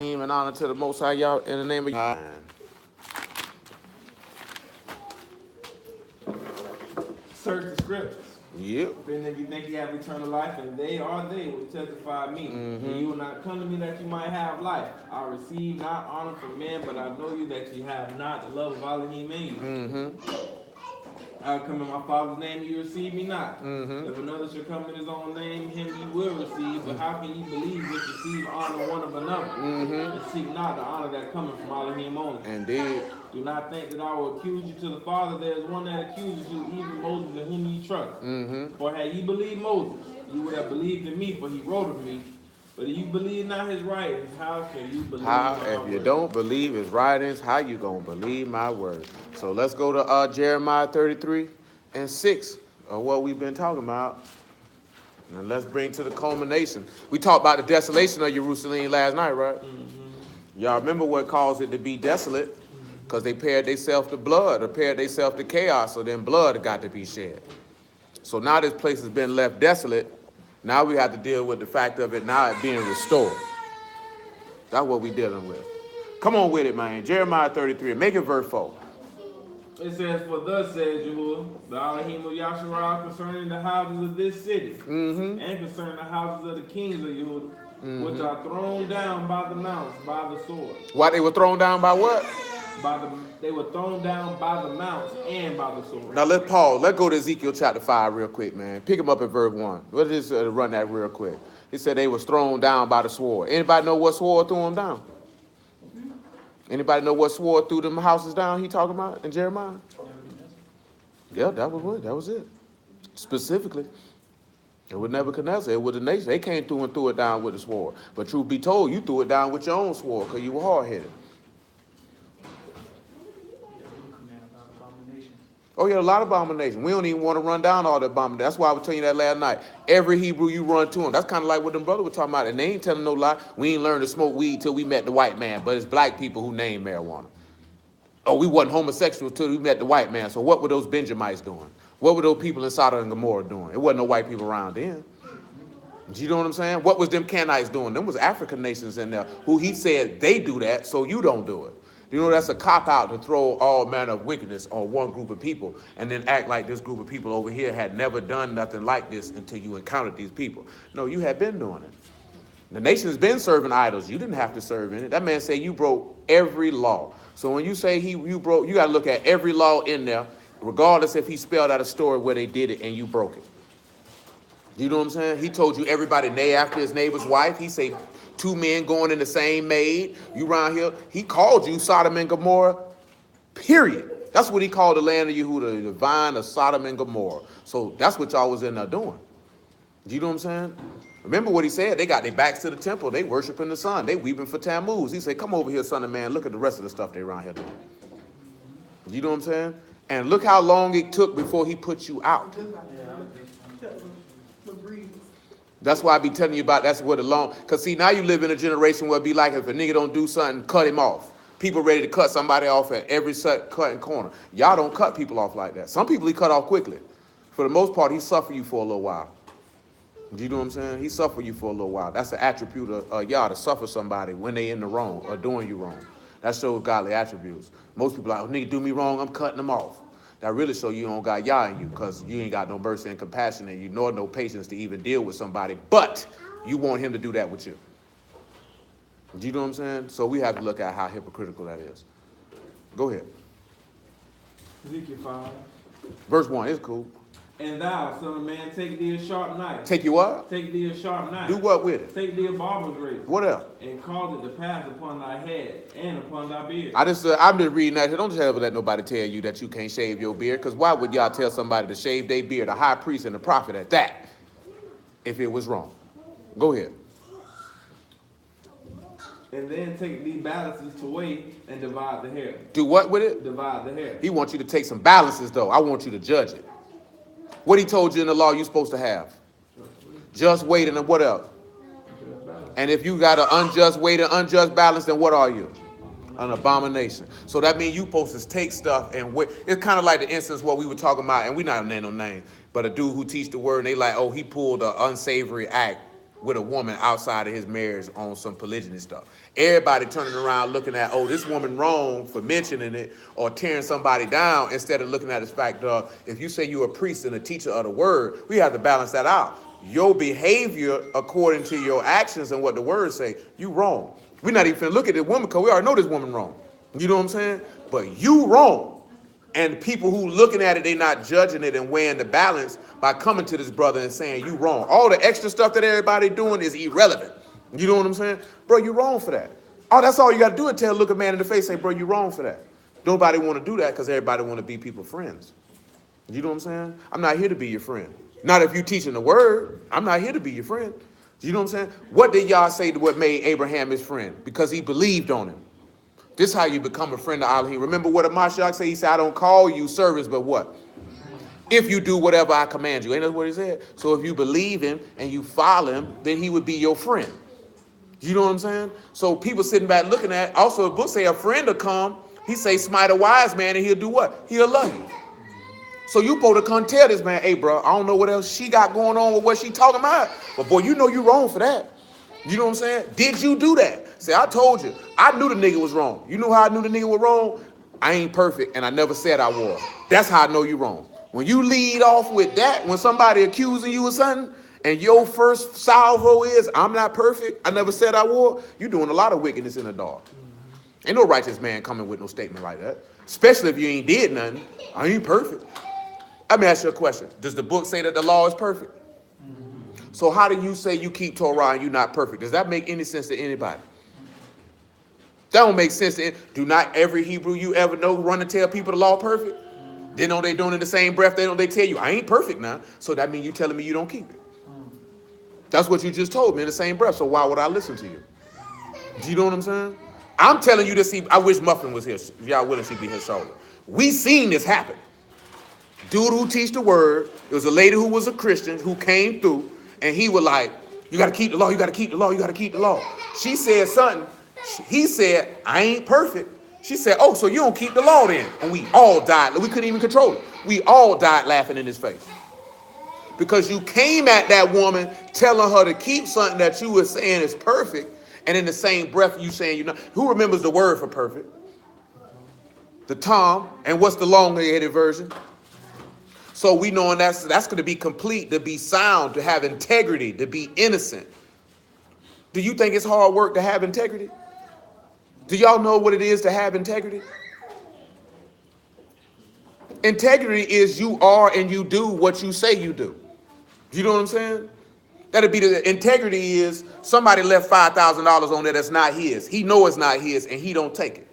And honor to the Most High, y'all, in the name of God. Search the scriptures. Yep. Then if you think you have eternal life, and they are they will testify me. And you will not come to me that you might have life. I receive not honor from men, but I know you that you have not the love of Elohim in you. I'll come in my Father's name, you receive me not. If another shall come in his own name, him you will receive. But how can you believe which receive honor one of another? And seek not the honor that cometh from Elohim only. Indeed. Do not think that I will accuse you to the Father. There is one that accuses you, even Moses, in whom ye trust. For had ye believed Moses, you would have believed in me, for he wrote of me. But if you believe not his writings, how can you believe How, my if you words? don't believe his writings, how you gonna believe my words? So let's go to Jeremiah 33 and 6, of what we've been talking about. And let's bring to the culmination. We talked about the desolation of Jerusalem last night, right? Y'all remember what caused it to be desolate? Because they paired themselves to blood, or paired themselves to chaos, so then blood got to be shed. So now this place has been left desolate. Now we have to deal with the fact of it now it being restored. That's what we're dealing with. Come on with it, man. Jeremiah 33, make it verse 4. It says, for thus says Yahuwah, the Elohim of Yasharah, concerning the houses of this city, and concerning the houses of the kings of Yahuwah, which are thrown down by the mounts, by the sword. Why they were thrown down by what? They were thrown down by the mounts and by the sword. Now let's pause. Let's go to Ezekiel chapter 5 real quick, man. Pick him up at verse 1. Let's just run that real quick. He said they was thrown down by the sword. Anybody know what sword threw them down? Anybody know what sword threw them houses down he talking about in Jeremiah? Yeah, that was what? That was it. Specifically. It was Nebuchadnezzar. It was the nation. They came through and threw it down with a sword. But truth be told, you threw it down with your own sword because you were hard-headed. Oh, yeah, a lot of abominations. We don't even want to run down all the abominations. That's why I was telling you that last night. Every Hebrew you run to him. That's kind of like what them brothers were talking about. And they ain't telling no lie. We ain't learned to smoke weed till we met the white man. But it's black people who name marijuana. Oh, we wasn't homosexual till we met the white man. So what were those Benjamites doing? What were those people in Sodom and Gomorrah doing? It wasn't no white people around then. Do you know what I'm saying? What was them Canaanites doing? Them was African nations in there who he said they do that, so you don't do it. You know, that's a cop-out to throw all manner of wickedness on one group of people and then act like this group of people over here had never done nothing like this until you encountered these people. No, you had been doing it. The nation's been serving idols. You didn't have to serve in it. That man said you broke every law. So when you say you broke, you got to look at every law in there, regardless if he spelled out a story where they did it and you broke it. You know what I'm saying? He told you everybody named after his neighbor's wife. He said two men going in the same maid. You around here. He called you Sodom and Gomorrah, period. That's what he called the land of Yehuda, the vine of Sodom and Gomorrah. So that's what y'all was in there doing. You know what I'm saying? Remember what he said? They got their backs to the temple. They worshiping the sun. They weeping for Tammuz. He said, come over here, son of man. Look at the rest of the stuff they around here doing. You know what I'm saying? And look how long it took before he put you out. That's why I be telling you about that's what the long, because see, now you live in a generation where it be like if a nigga don't do something, cut him off. People ready to cut somebody off at every cut and corner. Y'all don't cut people off like that. Some people he cut off quickly. For the most part, he suffer you for a little while. Do you know what I'm saying? He suffer you for a little while. That's the attribute of y'all to suffer somebody when they in the wrong or doing you wrong. That shows godly attributes. Most people are like, oh, nigga do me wrong, I'm cutting them off. That really show you don't got Yah in you because you ain't got no mercy and compassion and you nor no patience to even deal with somebody, but you want him to do that with you. Do you know what I'm saying? So we have to look at how hypocritical that is. Go ahead. Ezekiel 5. Verse 1 is cool. And thou, son of man, take thee a sharp knife. Take you what? Take thee a sharp knife. Do what with it? Take thee a barber's razor. What else? And cause it to pass upon thy head and upon thy beard. I'm just reading that. Don't just ever let nobody tell you that you can't shave your beard, because why would y'all tell somebody to shave their beard, a high priest and a prophet at that, if it was wrong? Go ahead. And then take thee balances to weigh and divide the hair. Do what with it? Divide the hair. He wants you to take some balances, though. I want you to judge it. What he told you in the law you're supposed to have? Just weight and then what else? And if you got an unjust weight and unjust balance, then what are you? An abomination. So that means you supposed to take stuff and weigh. It's kind of like the instance what we were talking about, and we're not naming no name, but a dude who teach the word, and they like, oh, he pulled an unsavory act with a woman outside of his marriage on some polygyny stuff. Everybody turning around looking at, oh, this woman wrong for mentioning it or tearing somebody down, instead of looking at the fact of, if you say you're a priest and a teacher of the word, we have to balance that out. Your behavior according to your actions and what the words say, you wrong. We're not even finna look at this woman because we already know this woman wrong. You know what I'm saying? But you wrong. And people who looking at it, they not judging it and weighing the balance by coming to this brother and saying you wrong. All the extra stuff that everybody doing is irrelevant. You know what I'm saying? Bro, you wrong for that. Oh, that's all you got to do is look a man in the face, say, bro, you wrong for that. Nobody want to do that because everybody want to be people friends. You know what I'm saying? I'm not here to be your friend. Not if you teaching the word. I'm not here to be your friend. You know what I'm saying? What did y'all say to what made Abraham his friend? Because he believed on him. This is how you become a friend of Elohim. Remember what Mashiach said? He said, I don't call you servants, but what? If you do whatever I command you. Ain't that what he said? So if you believe him and you follow him, then he would be your friend. You know what I'm saying? So people sitting back looking at, also the book say a friend will come. He say, smite a wise man, and he'll do what? He'll love you. So you supposed to come tell this man, hey, bro, I don't know what else she got going on with what she talking about. But boy, you know you wrong for that. You know what I'm saying? Did you do that? Say, I told you. I knew the nigga was wrong. You know how I knew the nigga was wrong? I ain't perfect, and I never said I was. That's how I know you wrong. When you lead off with that, when somebody accusing you of something, and your first salvo is, I'm not perfect, I never said I was, you doing a lot of wickedness in the dark. Ain't no righteous man coming with no statement like that. Especially if you ain't did nothing. I ain't perfect. Let me ask you a question. Does the book say that the law is perfect? So how do you say you keep Torah and you're not perfect? Does that make any sense to anybody? That don't make sense. Do not every Hebrew you ever know run and tell people the law perfect? Then know they doing it in the same breath. They tell you, I ain't perfect now. So that means you telling me you don't keep it. That's what you just told me in the same breath. So why would I listen to you? Do you know what I'm saying? I'm telling you this. I wish Muffin was here. If y'all willing, she'd be here shortly. We seen this happen. Dude who teach the word. There was a lady who was a Christian who came through, and he was like, you got to keep the law, you got to keep the law, you got to keep the law. She said something. He said, I ain't perfect. She said, oh, so you don't keep the law then. And we all died. We couldn't even control it. We all died laughing in his face. Because you came at that woman telling her to keep something that you were saying is perfect, and in the same breath you saying, you know, who remembers the word for perfect? The Tom. And what's the long-headed version? So we knowing that's going to be complete, to be sound, to have integrity, to be innocent. Do you think it's hard work to have integrity? Do y'all know what it is to have integrity? Integrity is you are and you do what you say you do. You know what I'm saying? That'd be the integrity is somebody left $5,000 on there that's not his. He know it's not his and he don't take it.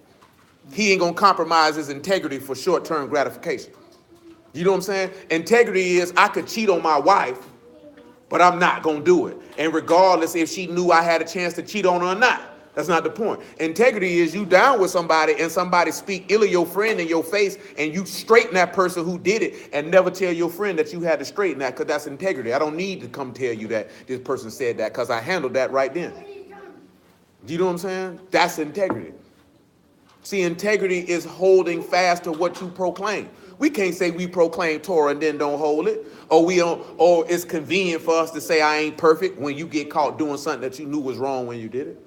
He ain't gonna compromise his integrity for short-term gratification. You know what I'm saying? Integrity is I could cheat on my wife, but I'm not gonna do it. And regardless if she knew I had a chance to cheat on her or not. That's not the point. Integrity is you down with somebody and somebody speak ill of your friend in your face and you straighten that person who did it and never tell your friend that you had to straighten that, because that's integrity. I don't need to come tell you that this person said that because I handled that right then. You know what I'm saying? That's integrity. See, integrity is holding fast to what you proclaim. We can't say we proclaim Torah and then don't hold it, or we don't, or it's convenient for us to say I ain't perfect when you get caught doing something that you knew was wrong when you did it.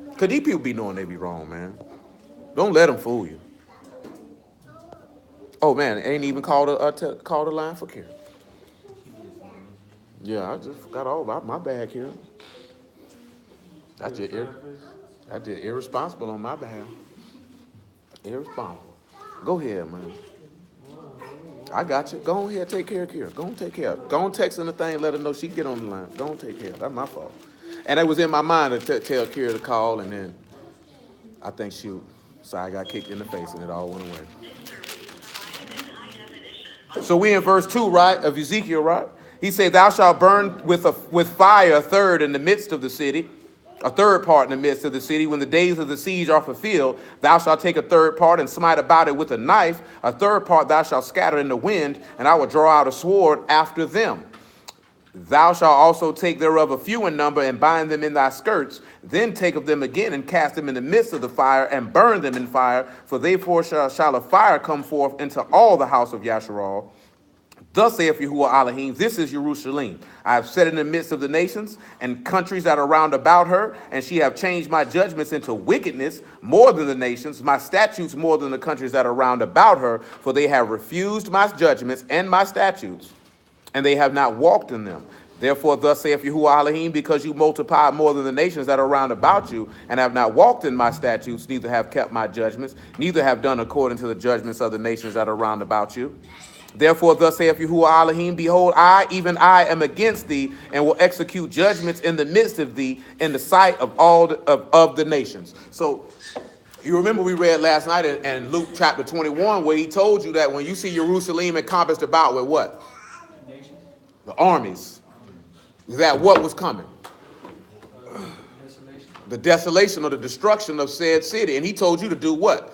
Because these people be knowing they be wrong, man. Don't let them fool you. Oh, man, ain't even called a line for Karen. Yeah, I just forgot all about my bad, Karen. That's just irresponsible on my behalf. Irresponsible. Go ahead, man. I got you. Go ahead, take care of Kira. Go on, take care of her. Go on, text her the thing, let her know she can get on the line. Go on, take care of her. That's my fault. And it was in my mind to tell Kira to call, and then I think I got kicked in the face, and it all went away. So we in verse 2, right, of Ezekiel, right? He said, thou shalt burn with fire a third in the midst of the city, a third part in the midst of the city. When the days of the siege are fulfilled, thou shalt take a third part and smite about it with a knife. A third part thou shalt scatter in the wind, and I will draw out a sword after them. Thou shalt also take thereof a few in number and bind them in thy skirts. Then take of them again and cast them in the midst of the fire and burn them in fire. For therefore shall a fire come forth into all the house of Yasharal. Thus saith Yahuwah Elohim, this is Jerusalem. I have set in the midst of the nations and countries that are round about her, and she have changed my judgments into wickedness more than the nations, my statutes more than the countries that are round about her, for they have refused my judgments and my statutes, and they have not walked in them. Therefore, thus saith Yahuwah Elohim, because you multiply more than the nations that are round about you, and have not walked in my statutes, neither have kept my judgments, neither have done according to the judgments of the nations that are round about you. Therefore, thus saith Yahuwah Elohim, behold, I, even I, am against thee, and will execute judgments in the midst of thee, in the sight of all of the nations. So, you remember we read last night in Luke chapter 21, where he told you that when you see Jerusalem encompassed about with what? The armies. That what was coming? The desolation or the destruction of said city. And he told you to do what?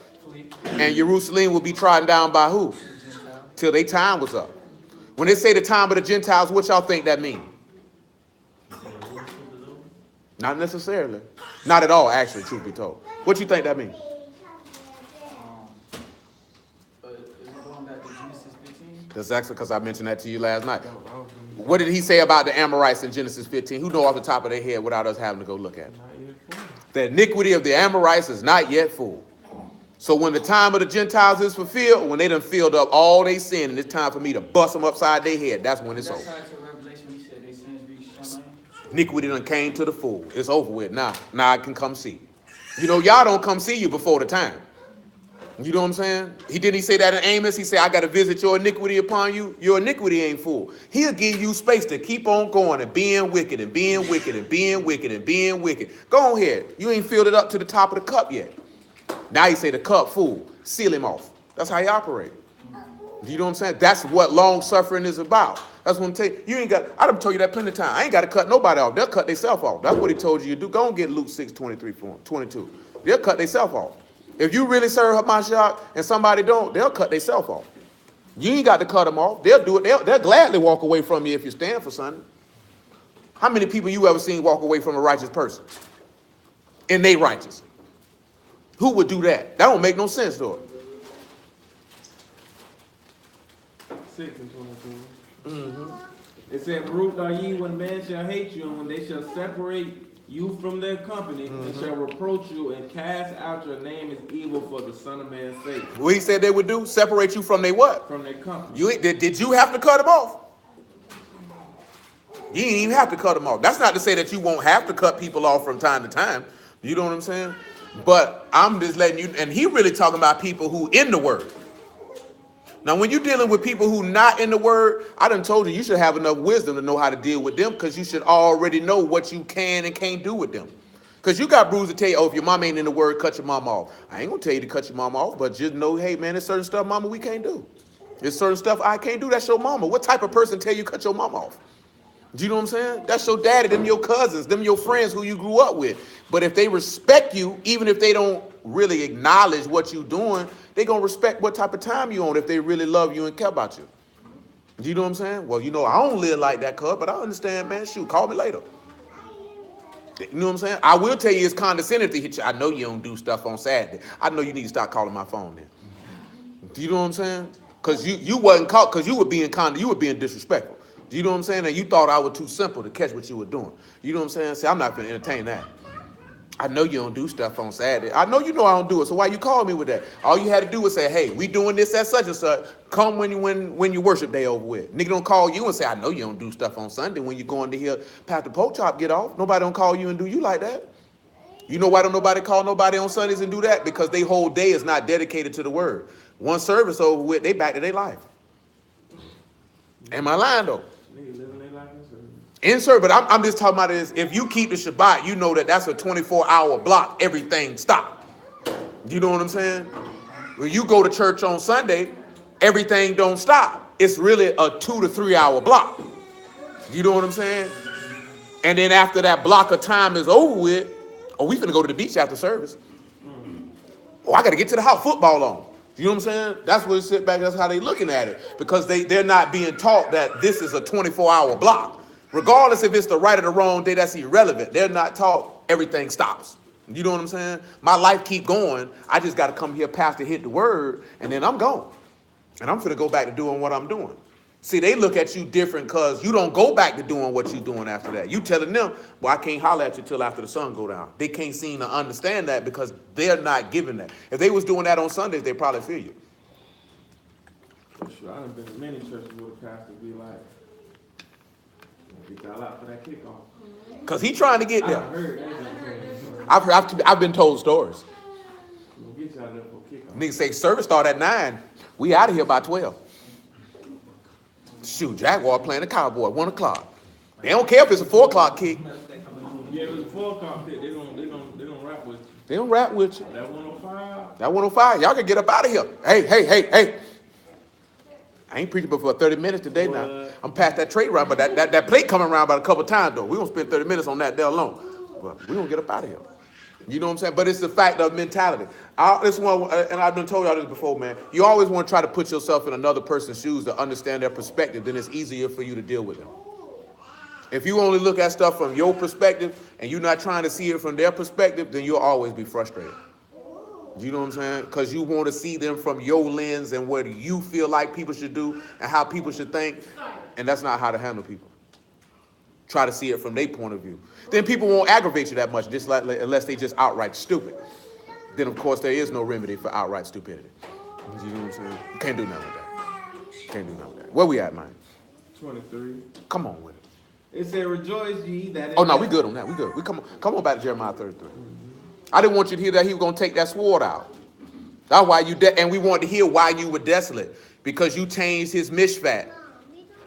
And Jerusalem will be trodden down by who? Till their time was up. When they say the time of the Gentiles, what y'all think that means? Not necessarily. Not at all, actually, truth be told. What you think that means? That's actually because I mentioned that to you last night. What did he say about the Amorites in Genesis 15? Who know off the top of their head without us having to go look at it? The iniquity of the Amorites is not yet full. So when the time of the Gentiles is fulfilled, when they done filled up all they sin, and it's time for me to bust them upside their head, that's when it's over. Iniquity done came to the full. It's over with now. Now I can come see. You know, y'all don't come see you before the time. You know what I'm saying? He say that in Amos. He said, I got to visit your iniquity upon you. Your iniquity ain't full. He'll give you space to keep on going and being wicked and being wicked and being wicked and being wicked. Go on ahead. You ain't filled it up to the top of the cup yet. Now you say the cup full. Seal him off. That's how he operate. You know what I'm saying? That's what long suffering is about. That's what I'm telling you. You ain't got, I done told you that plenty of times. I ain't got to cut nobody off. They'll cut themselves off. That's what he told you to do. Go and get Luke 6:23 for him, 22. They'll cut themselves off. If you really serve Hamashiach and somebody don't, they'll cut themselves off. You ain't got to cut them off. They'll do it. They'll gladly walk away from you if you stand for something. How many people you ever seen walk away from a righteous person? And they righteous. Who would do that? That don't make no sense, though. 6 and 22. It said, "Baruch are ye when men shall hate you, and when they shall separate you from their company, and shall reproach you and cast out your name as evil for the Son of Man's sake." What he said they would do? Separate you from their what? From their company. Did you have to cut them off? You ain't even have to cut them off. That's not to say that you won't have to cut people off from time to time. You know what I'm saying? But I'm just letting you, and he really talking about people who in the word. Now, when you're dealing with people who not in the word, I done told you, you should have enough wisdom to know how to deal with them, because you should already know what you can and can't do with them. Because you got bruises to tell you, oh, if your mom ain't in the word, cut your mom off. I ain't going to tell you to cut your mom off, but just know, hey, man, there's certain stuff, mama, we can't do. There's certain stuff I can't do. That's your mama. What type of person tell you cut your mom off? Do you know what I'm saying? That's your daddy, them your cousins, them your friends who you grew up with. But if they respect you, even if they don't really acknowledge what you're doing, they going to respect what type of time you on if they really love you and care about you. Do you know what I'm saying? Well, you know, I don't live like that, cuz, but I understand, man. Shoot, call me later. You know what I'm saying? I will tell you it's condescending to hit you. I know you don't do stuff on Saturday. I know you need to start calling my phone then. Do you know what I'm saying? Because you wasn't caught, because you were being disrespectful. Do you know what I'm saying? And you thought I was too simple to catch what you were doing. You know what I'm saying? See, I'm not going to entertain that. I know you don't do stuff on Saturday. I know you know I don't do it, so why you call me with that? All you had to do was say, hey, we doing this at such and such. Come when your worship day over with. Nigga don't call you and say, I know you don't do stuff on Sunday when you're going to hear Pastor Pope Chop get off. Nobody don't call you and do you like that. You know why don't nobody call nobody on Sundays and do that? Because their whole day is not dedicated to the word. One service over with, they back to their life. Am I lying though? Insert, but I'm just talking about this. If you keep the Shabbat, you know that's a 24-hour block. Everything stop. You know what I'm saying? When you go to church on Sunday, everything don't stop. It's really a 2 to 3 hour block. You know what I'm saying? And then after that block of time is over with, oh, we finna go to the beach after service. Oh, I got to get to the house. Football on. You know what I'm saying? That's what they sit back. That's how they looking at it, because they're not being taught that this is a 24-hour block. Regardless if it's the right or the wrong day, that's irrelevant. They're not taught everything stops. You know what I'm saying? My life keep going. I just got to come here, pastor, hit the word, and then I'm gone. And I'm finna go back to doing what I'm doing. See, they look at you different because you don't go back to doing what you're doing after that. You telling them, well, I can't holler at you till after the sun go down. They can't seem to understand that because they're not giving that. If they was doing that on Sundays, they probably feel you. For sure. I done been in many churches where the pastor be like, get y'all out for that kickoff. Because he trying to get I there. heard I've been told stories. we'll get y'all there for kickoff. Niggas say service start at 9. We out of here by 12. Shoot, Jaguar playing the Cowboy, 1 o'clock. They don't care if it's a 4 o'clock kick. Yeah, it was a 4 o'clock kick. They gonna rap with you. They don't rap with you. That 105. That 105, y'all can get up out of here. Hey. I ain't preaching but for 30 minutes today now. I'm past that trade run, but that plate coming around about a couple times though. We're going to spend 30 minutes on that there alone. But we're going to get up out of here. You know what I'm saying? But it's the fact of mentality. This one, and I've been told y'all this before, man. You always want to try to put yourself in another person's shoes to understand their perspective. Then it's easier for you to deal with them. If you only look at stuff from your perspective and you're not trying to see it from their perspective, then you'll always be frustrated. You know what I'm saying? Because you want to see them from your lens and what you feel like people should do and how people should think. And that's not how to handle people. Try to see it from their point of view. Then people won't aggravate you that much, just like, unless they just outright stupid. Then, of course, there is no remedy for outright stupidity. You know what I'm saying? You can't do nothing with that. Can't do nothing with that. Where we at, man? 23. Come on with it. It said, rejoice ye that... Oh, no, we good on that. We good. We come on back to Jeremiah 33. I didn't want you to hear that he was going to take that sword out. That's why you... and we wanted to hear why you were desolate. Because you changed his mishpat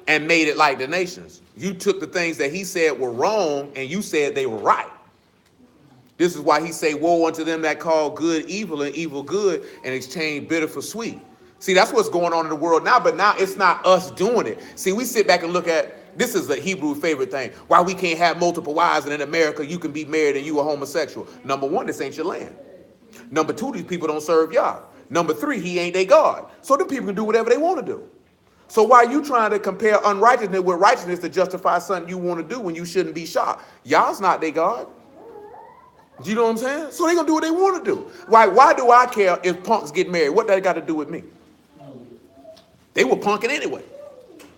and made it like the nations. You took the things that he said were wrong and you said they were right. This is why he say, woe unto them that call good evil and evil good and exchange bitter for sweet. See, that's what's going on in the world now, but now it's not us doing it. See, we sit back and look at, this is a Hebrew favorite thing, why we can't have multiple wives and in America you can be married and you a homosexual. Number one, this ain't your land. Number two, these people don't serve Yah. Number three, he ain't their God. So the people can do whatever they want to do. So why are you trying to compare unrighteousness with righteousness to justify something you want to do when you shouldn't be shocked? Yah's not their God. You know what I'm saying? So they gonna do what they want to do. Why do I care if punks get married? What that got to do with me? They were punking anyway.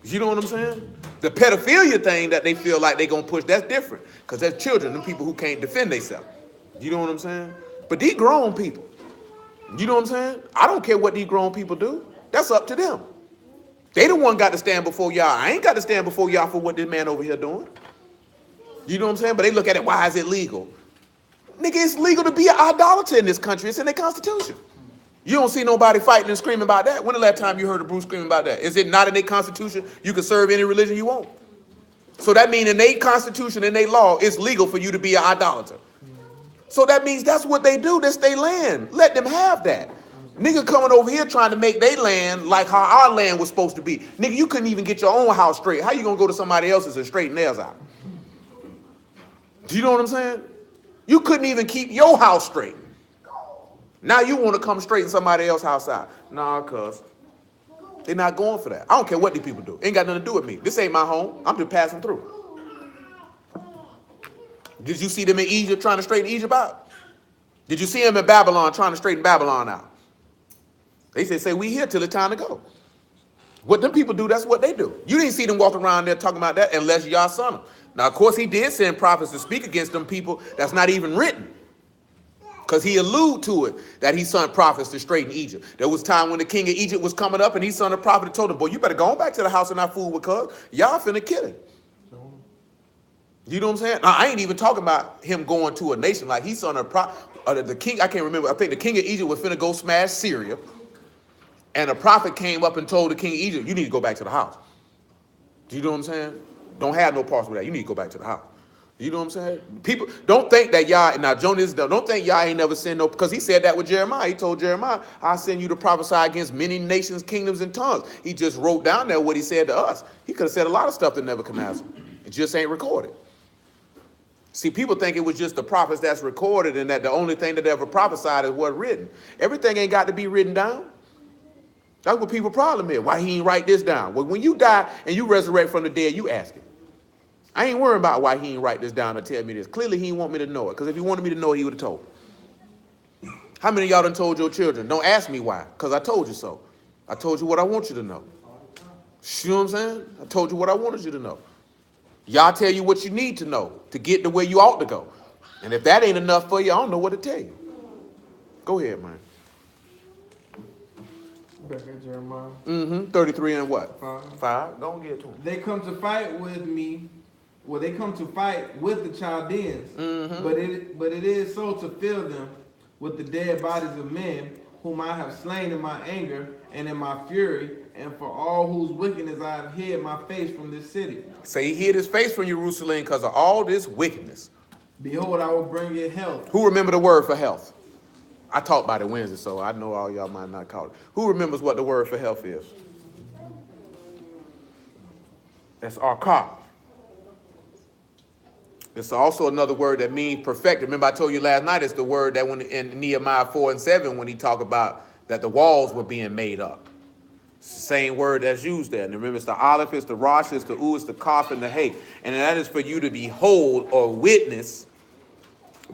You know what I'm saying? The pedophilia thing that they feel like they gonna push, that's different. Because that's children, them people who can't defend themselves. You know what I'm saying? But these grown people, you know what I'm saying? I don't care what these grown people do. That's up to them. They the one got to stand before y'all. I ain't got to stand before y'all for what this man over here doing. You know what I'm saying? But they look at it, why is it legal? Nigga, it's legal to be an idolater in this country. It's in their constitution. You don't see nobody fighting and screaming about that. When the last time you heard a Bruce screaming about that? Is it not in their constitution? You can serve any religion you want. So that means in their constitution, in their law, it's legal for you to be an idolater. So that means that's what they do. That's their land. Let them have that. Nigga coming over here trying to make their land like how our land was supposed to be. Nigga, you couldn't even get your own house straight. How you gonna go to somebody else's and straighten theirs out? Do you know what I'm saying? You couldn't even keep your house straight. Now you want to come straighten somebody else's house out. Nah, cuz. They're not going for that. I don't care what these people do. Ain't got nothing to do with me. This ain't my home. I'm just passing through. Did you see them in Egypt trying to straighten Egypt out? Did you see them in Babylon trying to straighten Babylon out? They say we here till it's time to go. What them people do, that's what they do. You didn't see them walking around there talking about that unless y'all son them. Now, of course, he did send prophets to speak against them people that's not even written. Because he alluded to it, that he sent prophets to straighten Egypt. There was time when the king of Egypt was coming up and he sent a prophet and told him, boy, you better go on back to the house and not fool with cuz. Y'all finna kill him. You know what I'm saying? Now, I ain't even talking about him going to a nation like he sent a prophet. The king, I can't remember. I think the king of Egypt was finna go smash Syria. And a prophet came up and told the king of Egypt, you need to go back to the house. Do you know what I'm saying? Don't have no parts with that. You need to go back to the house. You know what I'm saying? People don't think that y'all, now Jonas, don't think y'all ain't never sent no, because he said that with Jeremiah. He told Jeremiah, I send you to prophesy against many nations, kingdoms, and tongues. He just wrote down there what he said to us. He could have said a lot of stuff to Nebuchadnezzar. It just ain't recorded. See, people think it was just the prophets that's recorded and that the only thing that ever prophesied is what's written. Everything ain't got to be written down. That's what people's problem is. Why he ain't write this down? Well, when you die and you resurrect from the dead, you ask it. I ain't worrying about why he ain't write this down or tell me this. Clearly, he didn't want me to know it. Because if he wanted me to know it, he would have told me. How many of y'all done told your children, don't ask me why? Because I told you so. I told you what I want you to know. You know what I'm saying? I told you what I wanted you to know. Y'all tell you what you need to know to get to where you ought to go. And if that ain't enough for you, I don't know what to tell you. Go ahead, man. Back at Jeremiah. 33 and what? 5. 5. Don't get to him. They come to fight with me. Well, they come to fight with the Chaldeans. But it is so to fill them with the dead bodies of men whom I have slain in my anger and in my fury, and for all whose wickedness I have hid my face from this city. Say he hid his face from Jerusalem because of all this wickedness. Behold, I will bring it health. Who remember the word for health? I talked about it Wednesday, so I know all y'all might not call it. Who remembers what the word for health is? That's arka. It's also another word that means perfected. Remember I told you last night it's the word that when in Nehemiah 4 and 7 when he talked about that the walls were being made up. It's the same word that's used there. And remember it's the aleph, it's the rosh, it's the u, it's the kaf, and the hey. And that is for you to behold or witness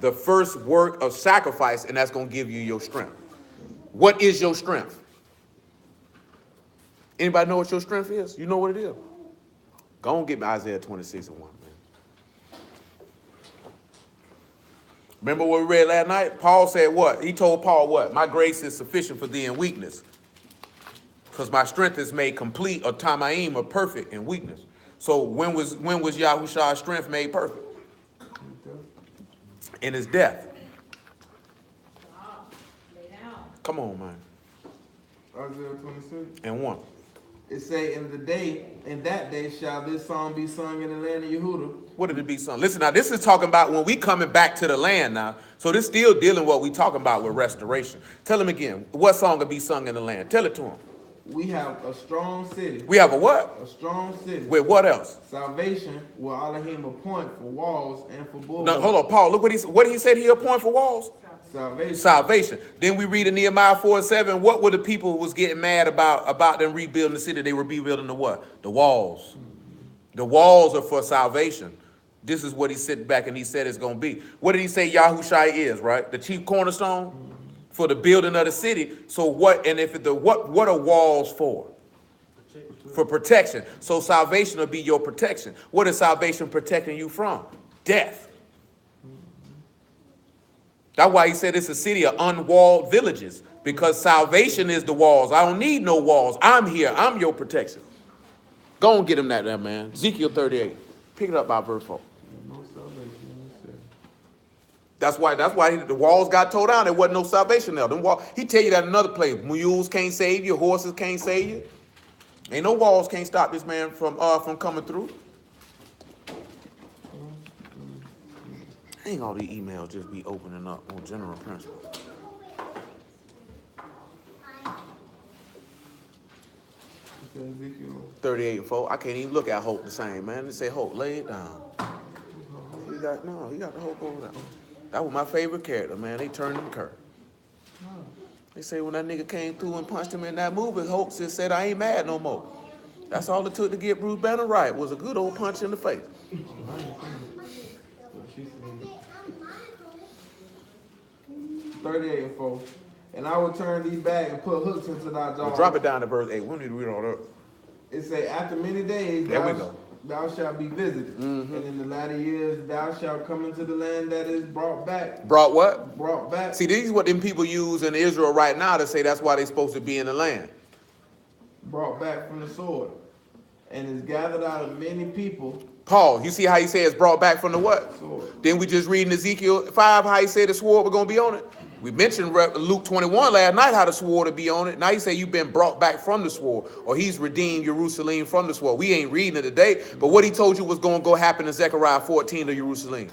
the first work of sacrifice, and that's going to give you your strength. What is your strength? Anybody know what your strength is? You know what it is? Go on, get me Isaiah 26 and 1, man. Remember what we read last night? Paul said what? He told Paul what? My grace is sufficient for thee in weakness. Because my strength is made complete, or tamaim, or perfect in weakness. So when was Yahushua's strength made perfect? In his death. Come on, man. Isaiah 26. And 1. It say, in that day shall this song be sung in the land of Yehuda. What did it be sung? Listen now, this is talking about when we coming back to the land now. So this still dealing what we talking about with restoration. Tell him again, what song will be sung in the land? Tell it to him. We have a strong city. We have a what? A strong city. With what else? Salvation will Elohim appoint for walls and for bulwarks. No, hold on, Paul. Look what he said he appoint for walls. Salvation. Then we read in Nehemiah 4 and 7, what were the people who was getting mad about them rebuilding the city? They were rebuilding the what? The walls. The walls are for salvation. This is what he said back and he said it's going to be. What did he say Yahushua is, right? The chief cornerstone for the building of the city. So what, and if what are walls for? For protection. So salvation will be your protection. What is salvation protecting you from? Death. That's why he said it's a city of unwalled villages, because salvation is the walls. I don't need no walls. I'm here. I'm your protection. Go and get him that there, man. Ezekiel 38. Pick it up by verse 4. That's why the walls got tore down. There wasn't no salvation there. He tell you that in another place. Mules can't save you. Horses can't save you. Ain't no walls can't stop this man from coming through. Ain't all these emails just be opening up on general principle. Ezekiel 38 and 4. I can't even look at Hope the same, man. They say, Hope, lay it down. He got the Hope over there. That was my favorite character, man. They turned him curve. They say when that nigga came through and punched him in that movie, Hope just said, I ain't mad no more. That's all it took to get Bruce Banner right, was a good old punch in the face. 38 and 4. And I will turn thee back and put hooks into thy jaws. Well, drop it down to verse 8. We need to read all that. It say, after many days thou shalt be visited. And in the latter years thou shalt come into the land that is brought back. Brought what? Brought back. See, these is what them people use in Israel right now to say that's why they're supposed to be in the land. Brought back from the sword. And is gathered out of many people. Paul, you see how he says brought back from the what? Sword. Then we just read in Ezekiel 5 how he said the sword was going to be on it. We mentioned Luke 21 last night how the sword will be on it. Now he say you've been brought back from the sword, or he's redeemed Jerusalem from the sword. We ain't reading it today, but what he told you was going to go happen in Zechariah 14 to Jerusalem.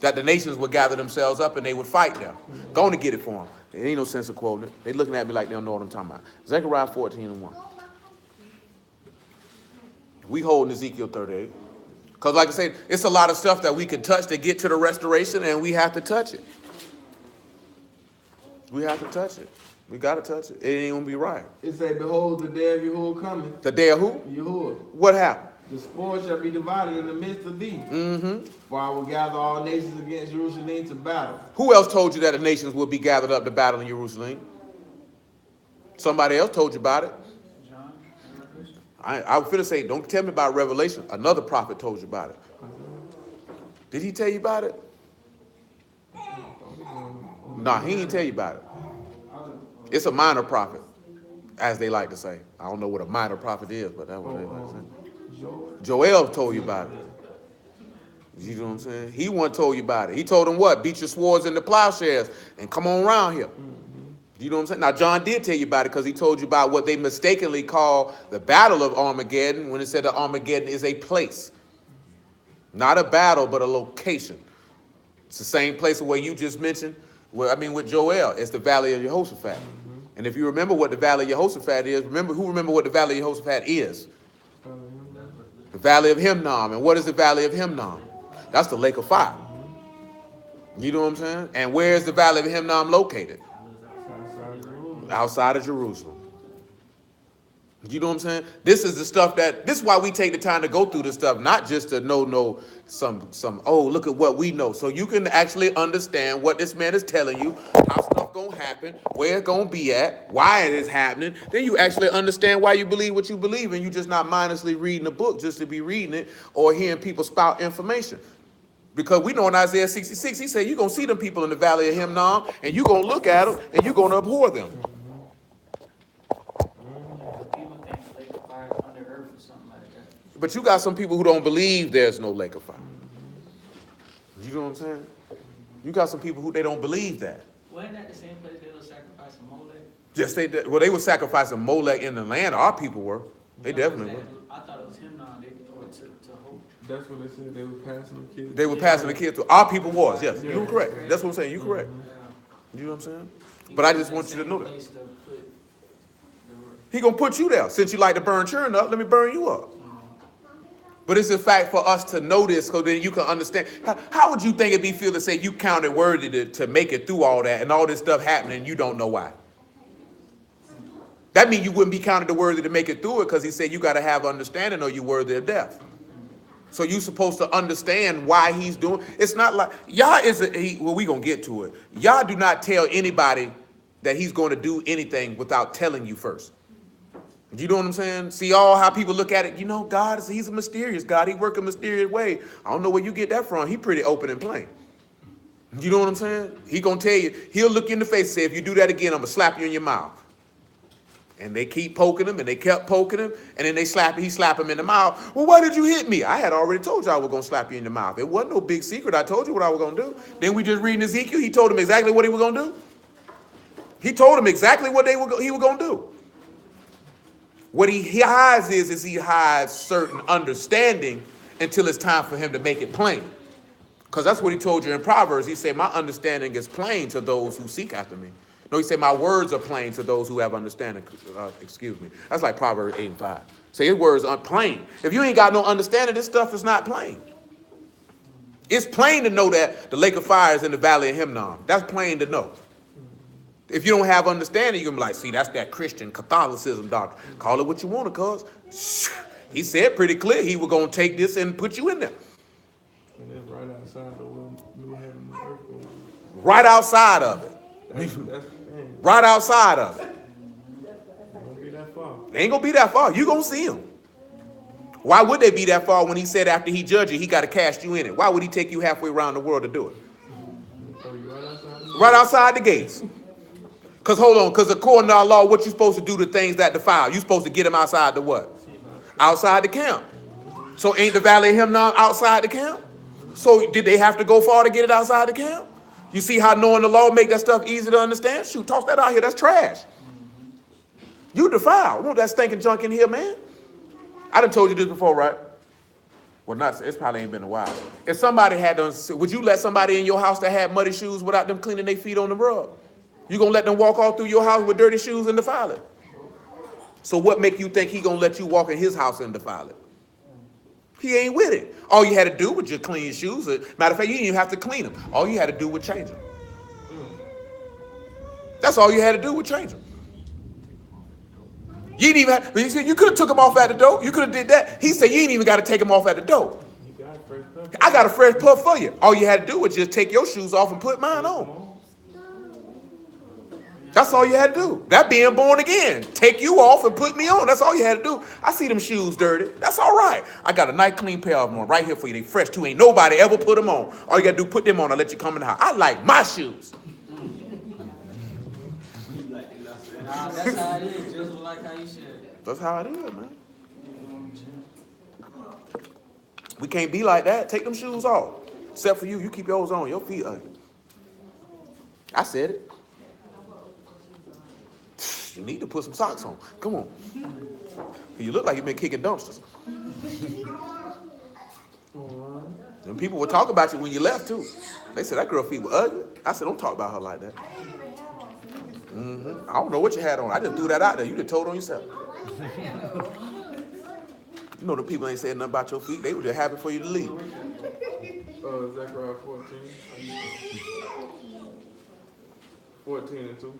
That the nations would gather themselves up and they would fight them. Going to get it for them. There ain't no sense of quoting it. They looking at me like they don't know what I'm talking about. Zechariah 14 and 1. We holding Ezekiel 38. Because like I said, it's a lot of stuff that we can touch to get to the restoration, and we have to touch it. We have to touch it. We got to touch it. It ain't going to be right. It say, behold, the day of Yahuwah coming. The day of who? Yahuwah. What happened? The spoil shall be divided in the midst of thee. For I will gather all nations against Jerusalem to battle. Who else told you that the nations will be gathered up to battle in Jerusalem? Somebody else told you about it. I was finna say, don't tell me about Revelation. Another prophet told you about it. Did he tell you about it? Nah, he didn't tell you about it. It's a minor prophet, as they like to say. I don't know what a minor prophet is, but that's what they like to say. Joel told you about it. You know what I'm saying? He one told you about it. He told them what? Beat your swords into plowshares and come on around here. You know what I'm saying? Now, John did tell you about it because he told you about what they mistakenly call the Battle of Armageddon when it said that Armageddon is a place. Not a battle, but a location. It's the same place where you just mentioned, with Joel, it's the Valley of Jehoshaphat. And if you remember what the Valley of Jehoshaphat is, remember what the Valley of Jehoshaphat is? The Valley of Hinnom. And what is the Valley of Hinnom? That's the lake of fire. You know what I'm saying? And where is the Valley of Hinnom located? Outside of Jerusalem. You know what I'm saying? This is the stuff this is why we take the time to go through this stuff, not just to know oh, look at what we know. So you can actually understand what this man is telling you, how stuff gonna happen, where it's gonna be at, why it is happening. Then you actually understand why you believe what you believe, and you're just not mindlessly reading a book just to be reading it or hearing people spout information. Because we know in Isaiah 66, he said, you're going to see them people in the valley of Hinnom, and you're going to look at them, and you're going to abhor them. People think lake of fire under earth or something like that. But you got some people who don't believe there's no lake of fire. You know what I'm saying? You got some people who they don't believe that. Wasn't that the same place they were sacrificing Molech? Yes, they did. Well, they were sacrificing Molech in the land. Our people were. They definitely were. I thought it was him now. They threw it to Hope. That's what they said. They were passing the kids. They were passing the kids to. Our people was, yes. You're correct. That's what I'm saying. You're correct. You know what I'm saying? But I just want you to know that. He gonna put you there. Since you like to burn churn up, let me burn you up. But it's a fact for us to know this so then you can understand. How would you think it'd be feel to say you counted worthy to make it through all that and all this stuff happening and you don't know why? That means you wouldn't be counted worthy to make it through it because he said you got to have understanding or you're worthy of death. So you're supposed to understand why he's doing. It's not like, Yah we going to get to it. Yah do not tell anybody that he's going to do anything without telling you first. You know what I'm saying? See all how people look at it. You know, God, he's a mysterious God. He work a mysterious way. I don't know where you get that from. He pretty open and plain. You know what I'm saying? He going to tell you, he'll look you in the face and say, if you do that again, I'm going to slap you in your mouth. And they keep poking him, and they kept poking him, and then he slap him in the mouth. Well, why did you hit me? I had already told you I was going to slap you in the mouth. It wasn't no big secret. I told you what I was going to do. Then we just reading Ezekiel. He told him exactly what he was going to do. He told him exactly what he was going to do. What he hides is he hides certain understanding until it's time for him to make it plain. Because that's what he told you in Proverbs. He said, my understanding is plain to those who seek after me. No, he said, my words are plain to those who have understanding. Excuse me. That's like Proverbs 8:5. Say his words are plain. If you ain't got no understanding, this stuff is not plain. It's plain to know that the lake of fire is in the valley of Hinnom. That's plain to know. If you don't have understanding, you're going to be like, see, that's that Christian Catholicism doctrine. Call it what you want to cause. He said pretty clear he was going to take this and put you in there. And that's right outside the new heaven and earth. Right outside of it. Right outside of it. Won't be that far. They ain't going to be that far. You're going to see him. Why would they be that far when he said after he judged you, he got to cast you in it? Why would he take you halfway around the world to do it? Right outside the gates. Because according to our law, what you supposed to do to things that defile? You supposed to get them outside the what? Outside the camp. So ain't the valley of Hinnom outside the camp? So did they have to go far to get it outside the camp? You see how knowing the law make that stuff easy to understand? Shoot, toss that out here. That's trash. You defile. Want that stinking junk in here, man? I done told you this before, right? Well, not. It's probably ain't been a while. If somebody had done, would you let somebody in your house that had muddy shoes without them cleaning their feet on the rug? You gonna let them walk all through your house with dirty shoes and defile it? So what make you think he gonna let you walk in his house and defile it? He ain't with it. All you had to do was just clean your shoes. Matter of fact, you didn't even have to clean them. All you had to do was change them. That's all you had to do was change them. You didn't even have, you could have took them off at the door. You could have did that. He said you ain't even got to take them off at the door. I got a fresh puff for you. All you had to do was just take your shoes off and put mine on. That's all you had to do. That being born again. Take you off and put me on. That's all you had to do. I see them shoes dirty. That's all right. I got a nice clean pair of them on right here for you. They fresh too. Ain't nobody ever put them on. All you got to do, put them on. I'll let you come in the house. I like my shoes. Nah, that's how it is, just like how you said. That's how it is, man. We can't be like that. Take them shoes off. Except for you. You keep yours on. Your feet ugly. I said it. You need to put some socks on. Come on. You look like you've been kicking dumpsters. And people would talk about you when you left, too. They said, that girl feet were ugly. I said, don't talk about her like that. I don't know what you had on. I just threw that out there. You just told on yourself. You know the people ain't saying nothing about your feet. They were just happy for you to leave. Zechariah 14. 14:2.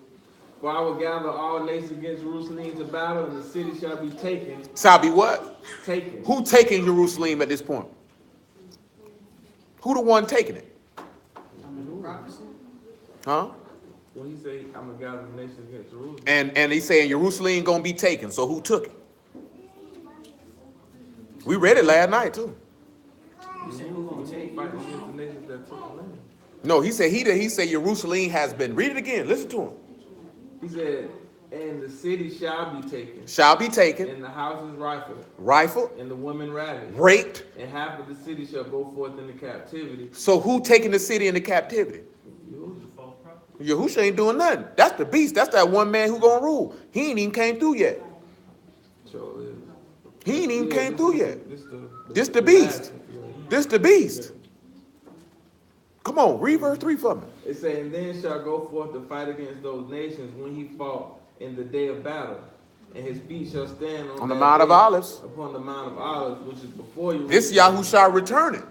For I will gather all nations against Jerusalem to battle, and the city shall be taken. Shall be what? Taken. Who taking Jerusalem at this point? Who the one taking it? Huh? When he say, I'm going to gather the nations against Jerusalem. And he saying Jerusalem gonna be taken. So who took it? We read it last night too. You said who gonna take Fight against the nations that took the land. No, he said Jerusalem has been. Read it again. Listen to him. He said, and the city shall be taken. Shall be taken. And the houses rifled. Rifled. And the women ravaged. Raped. And half of the city shall go forth into captivity. So who taking the city into captivity? Yahushua ain't doing nothing. That's the beast. That's that one man who gonna rule. He ain't even came through yet. He ain't even came through yet. This the beast. This the beast. Come on, read verse 3 for me. It says, and then shall go forth to fight against those nations when he fought in the day of battle. And his feet shall stand on the Mount of Olives. Upon the Mount of Olives, which is before you. This Yahushua returning.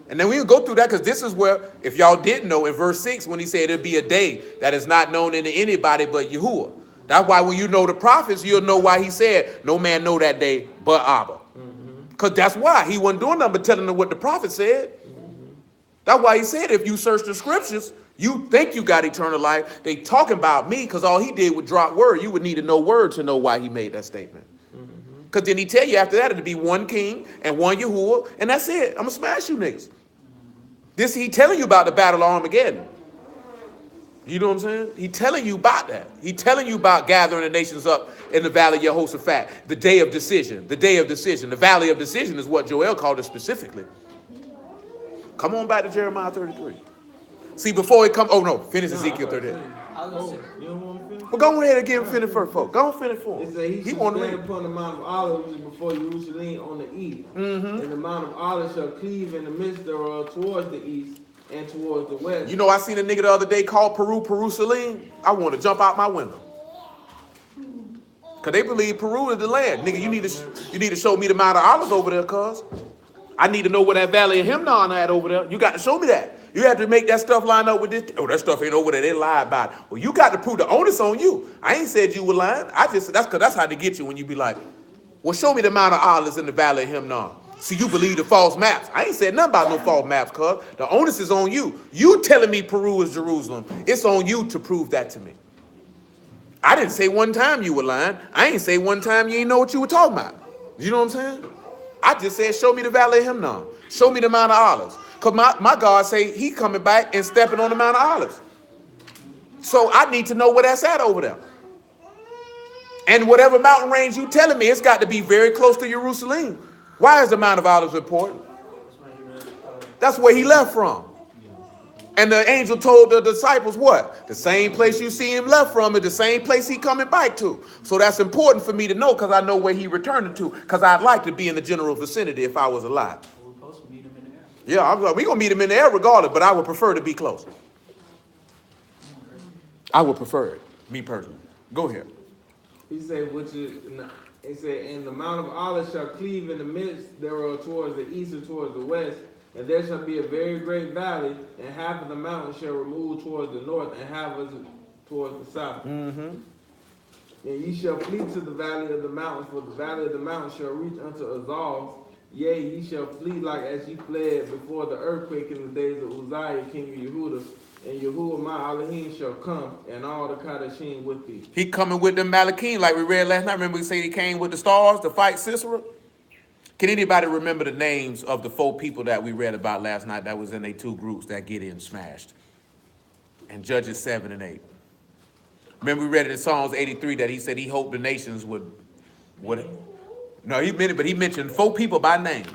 And then we'll go through that because this is where, if y'all didn't know, in verse 6, when he said it'll be a day that is not known unto anybody but Yahuwah. That's why when you know the prophets, you'll know why he said, no man know that day but Abba. Because that's why. He wasn't doing nothing but telling them what the prophet said. That's why he said, if you search the scriptures, you think you got eternal life. They talking about me because all he did was drop word. You would need to know word to know why he made that statement. Because then he tell you after that it'll be one king and one Yahuwah, and that's it. I'm going to smash you niggas. This he telling you about the battle of Armageddon. You know what I'm saying? He telling you about that. He telling you about gathering the nations up in the valley of Jehoshaphat. The day of decision. The day of decision. The valley of decision is what Joel called it specifically. Come on back to Jeremiah 33. See, before it come, oh no, finish Ezekiel 38. Well, go ahead and get him finished first, folks. Go and finish for him. It said he shall stand upon the Mount of Olives, which is before Jerusalem on the east. And the Mount of Olives shall cleave in the midst thereof towards the east and towards the west. You know, I seen a nigga the other day called Peru Saline. I want to jump out my window. Because they believe Peru is the land. Nigga, you need to show me the Mount of Olives over there, cuz. I need to know where that valley of Himnon at over there. You got to show me that. You have to make that stuff line up with this. Oh, that stuff ain't over there. They lie about it. Well, you got to prove the onus on you. I ain't said you were lying. That's how they get you when you be like, well, show me the Mount of Olives in the valley of Himnon. See, you believe the false maps. I ain't said nothing about no false maps, cuz. The onus is on you. You telling me Peru is Jerusalem. It's on you to prove that to me. I didn't say one time you were lying. I ain't say one time you ain't know what you were talking about. You know what I'm saying? I just said, show me the valley of Himnon. Show me the Mount of Olives. Because my God say he coming back and stepping on the Mount of Olives. So I need to know where that's at over there. And whatever mountain range you telling me, it's got to be very close to Jerusalem. Why is the Mount of Olives important? That's where he left from. And the angel told the disciples what? The same place you see him left from is the same place he coming back to. So that's important for me to know because I know where he returning to. Because I'd like to be in the general vicinity if I was alive. We're supposed to meet him in the air. Yeah, we're going to meet him in the air regardless, but I would prefer to be close. I would prefer it, me personally. Go ahead. He said, it said, and the Mount of Olives shall cleave in the midst thereof towards the east and towards the west. And there shall be a very great valley, and half of the mountain shall remove towards the north, and half of it towards the south. And ye shall flee to the valley of the mountains, for the valley of the mountains shall reach unto Azal. Yea, ye shall flee like as ye fled before the earthquake in the days of Uzziah, king of Yehudah, And Yahuwah my Elohim shall come, and all the Kadashim with thee. He coming with the Malachim like we read last night. Remember we said he came with the stars to fight Sisera? Can anybody remember the names of the 4 people that we read about last night that was in their 2 groups that Gideon smashed? And Judges 7 and 8. Remember we read it in Psalms 83 that he said he hoped the nations would no, he meant it, but he mentioned 4 people by name.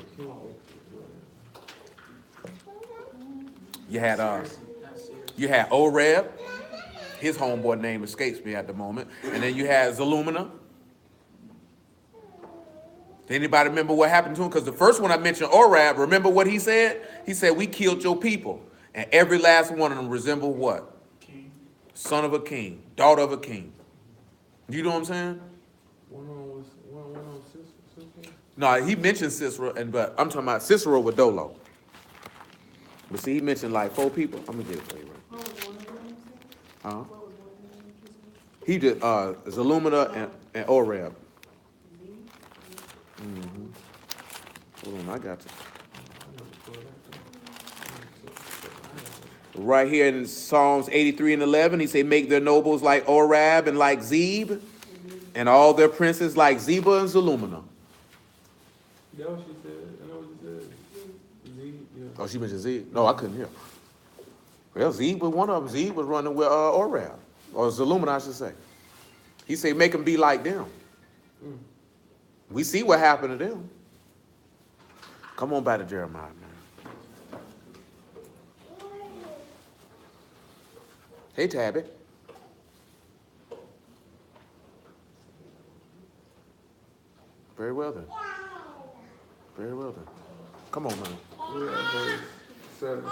You had Oreb, his homeboy name escapes me at the moment, and then you had Zalumina. Anybody remember what happened to him? Because the first one I mentioned, Oreb, remember what he said? He said, we killed your people. And every last one of them resembled what? King. Son of a king, daughter of a king. You know what I'm saying? One on Sisera? No, he mentioned Sisera, but I'm talking about Sisera with Dolo. But see, he mentioned like 4 people. I'm gonna get it for you, right? He did Zalumina and Oreb. Mm-hmm. Hold on, I got you. Right here in Psalms 83 and 11, he say, make their nobles like Oreb and like Zeb, and all their princes like Zeba and Zalumina. That's what she said. I know what she said. Z, yeah. Oh, she mentioned Zeb? No, I couldn't hear. Well, Zeb was one of them. Zeb was running with Oreb, or Zalumina, I should say. He say, make them be like them. We see what happened to them. Come on back to Jeremiah, man. Hey, Tabby. Very well then. Very well then. Come on, man. We're at verse 7.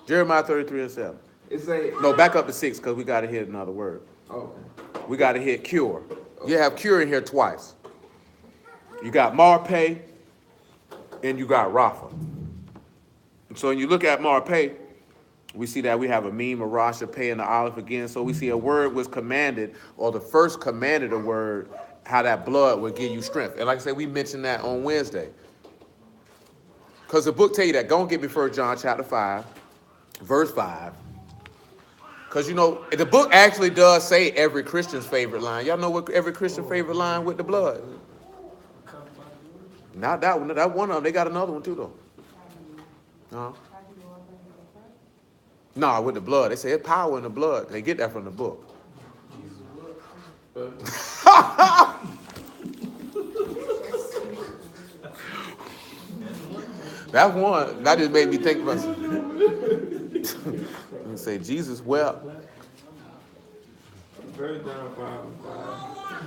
Jeremiah 33 and 7. It say, No, back up to 6 because we got to hit another word. okay. We got to hit cure. You have cure in here twice. You got Marpe and you got Rapha. And so when you look at Marpe, we see that we have a meme, a Rosh, a Pei, and the Aleph again. So we see a word was commanded, or the first commanded a word, how that blood would give you strength. And like I said, we mentioned that on Wednesday. Because the book tell you that. Go and get me 1 John chapter 5, verse 5. Because, you know, the book actually does say every Christian's favorite line. Y'all know what every Christian favorite line with the blood? Not that one. That one of them. They got another one too, though. No, with the blood. They say it's power in the blood. They get that from the book. That one, that just made me think about something. And say, Jesus wept. Very down 5.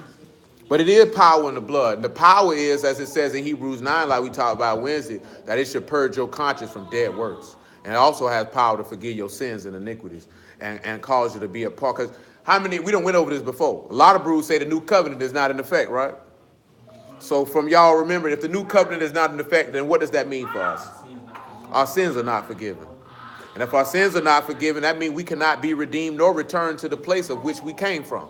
But it is power in the blood. And the power is, as it says in Hebrews 9, like we talked about Wednesday, that it should purge your conscience from dead works. And it also has power to forgive your sins and iniquities and cause you to be a part. Because how many, we don't went over this before. A lot of brews say the new covenant is not in effect, right? So from y'all remember, if the new covenant is not in effect, then what does that mean for us? Our sins are not forgiven. And if our sins are not forgiven, that means we cannot be redeemed nor returned to the place of which we came from.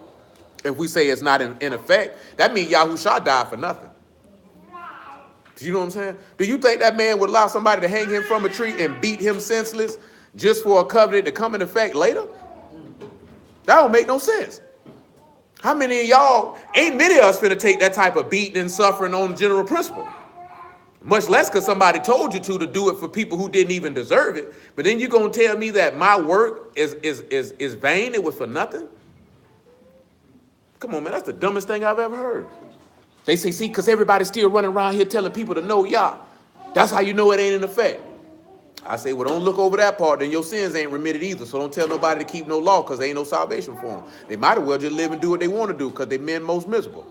If we say it's not in effect, that means Yahushua died for nothing. You know what I'm saying? Do you think that man would allow somebody to hang him from a tree and beat him senseless just for a covenant to come in effect later? That don't make no sense. How many of y'all, ain't many of us finna take that type of beating and suffering on general principle? Much less because somebody told you to do it for people who didn't even deserve it. But then you're going to tell me that my work is vain, it was for nothing? Come on, man, that's the dumbest thing I've ever heard. They say, see, because everybody's still running around here telling people to know Yah. That's how you know it ain't in effect. I say, well, don't look over that part, then your sins ain't remitted either. So don't tell nobody to keep no law because there ain't no salvation for them. They might as well just live and do what they want to do because they men most miserable.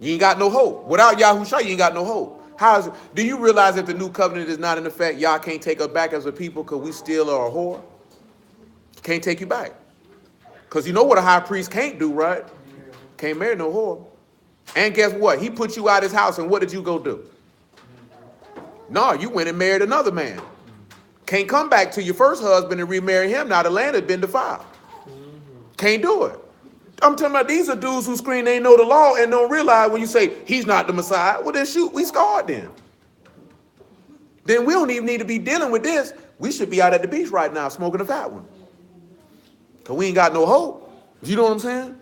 You ain't got no hope. Without Yahushua, you ain't got no hope. How is it? Do you realize if the new covenant is not in effect, Yah can't take us back as a people because we still are a whore? Can't take you back. Because you know what a high priest can't do, right? Can't marry no whore. And guess what? He put you out his house, and what did you go do? No, you went and married another man. Can't come back to your first husband and remarry him. Now the land has been defiled. Can't do it. I'm talking about these are dudes who scream they know the law and don't realize when you say he's not the Messiah. Well, then shoot, we scarred then. Then we don't even need to be dealing with this. We should be out at the beach right now smoking a fat one. Because we ain't got no hope. You know what I'm saying?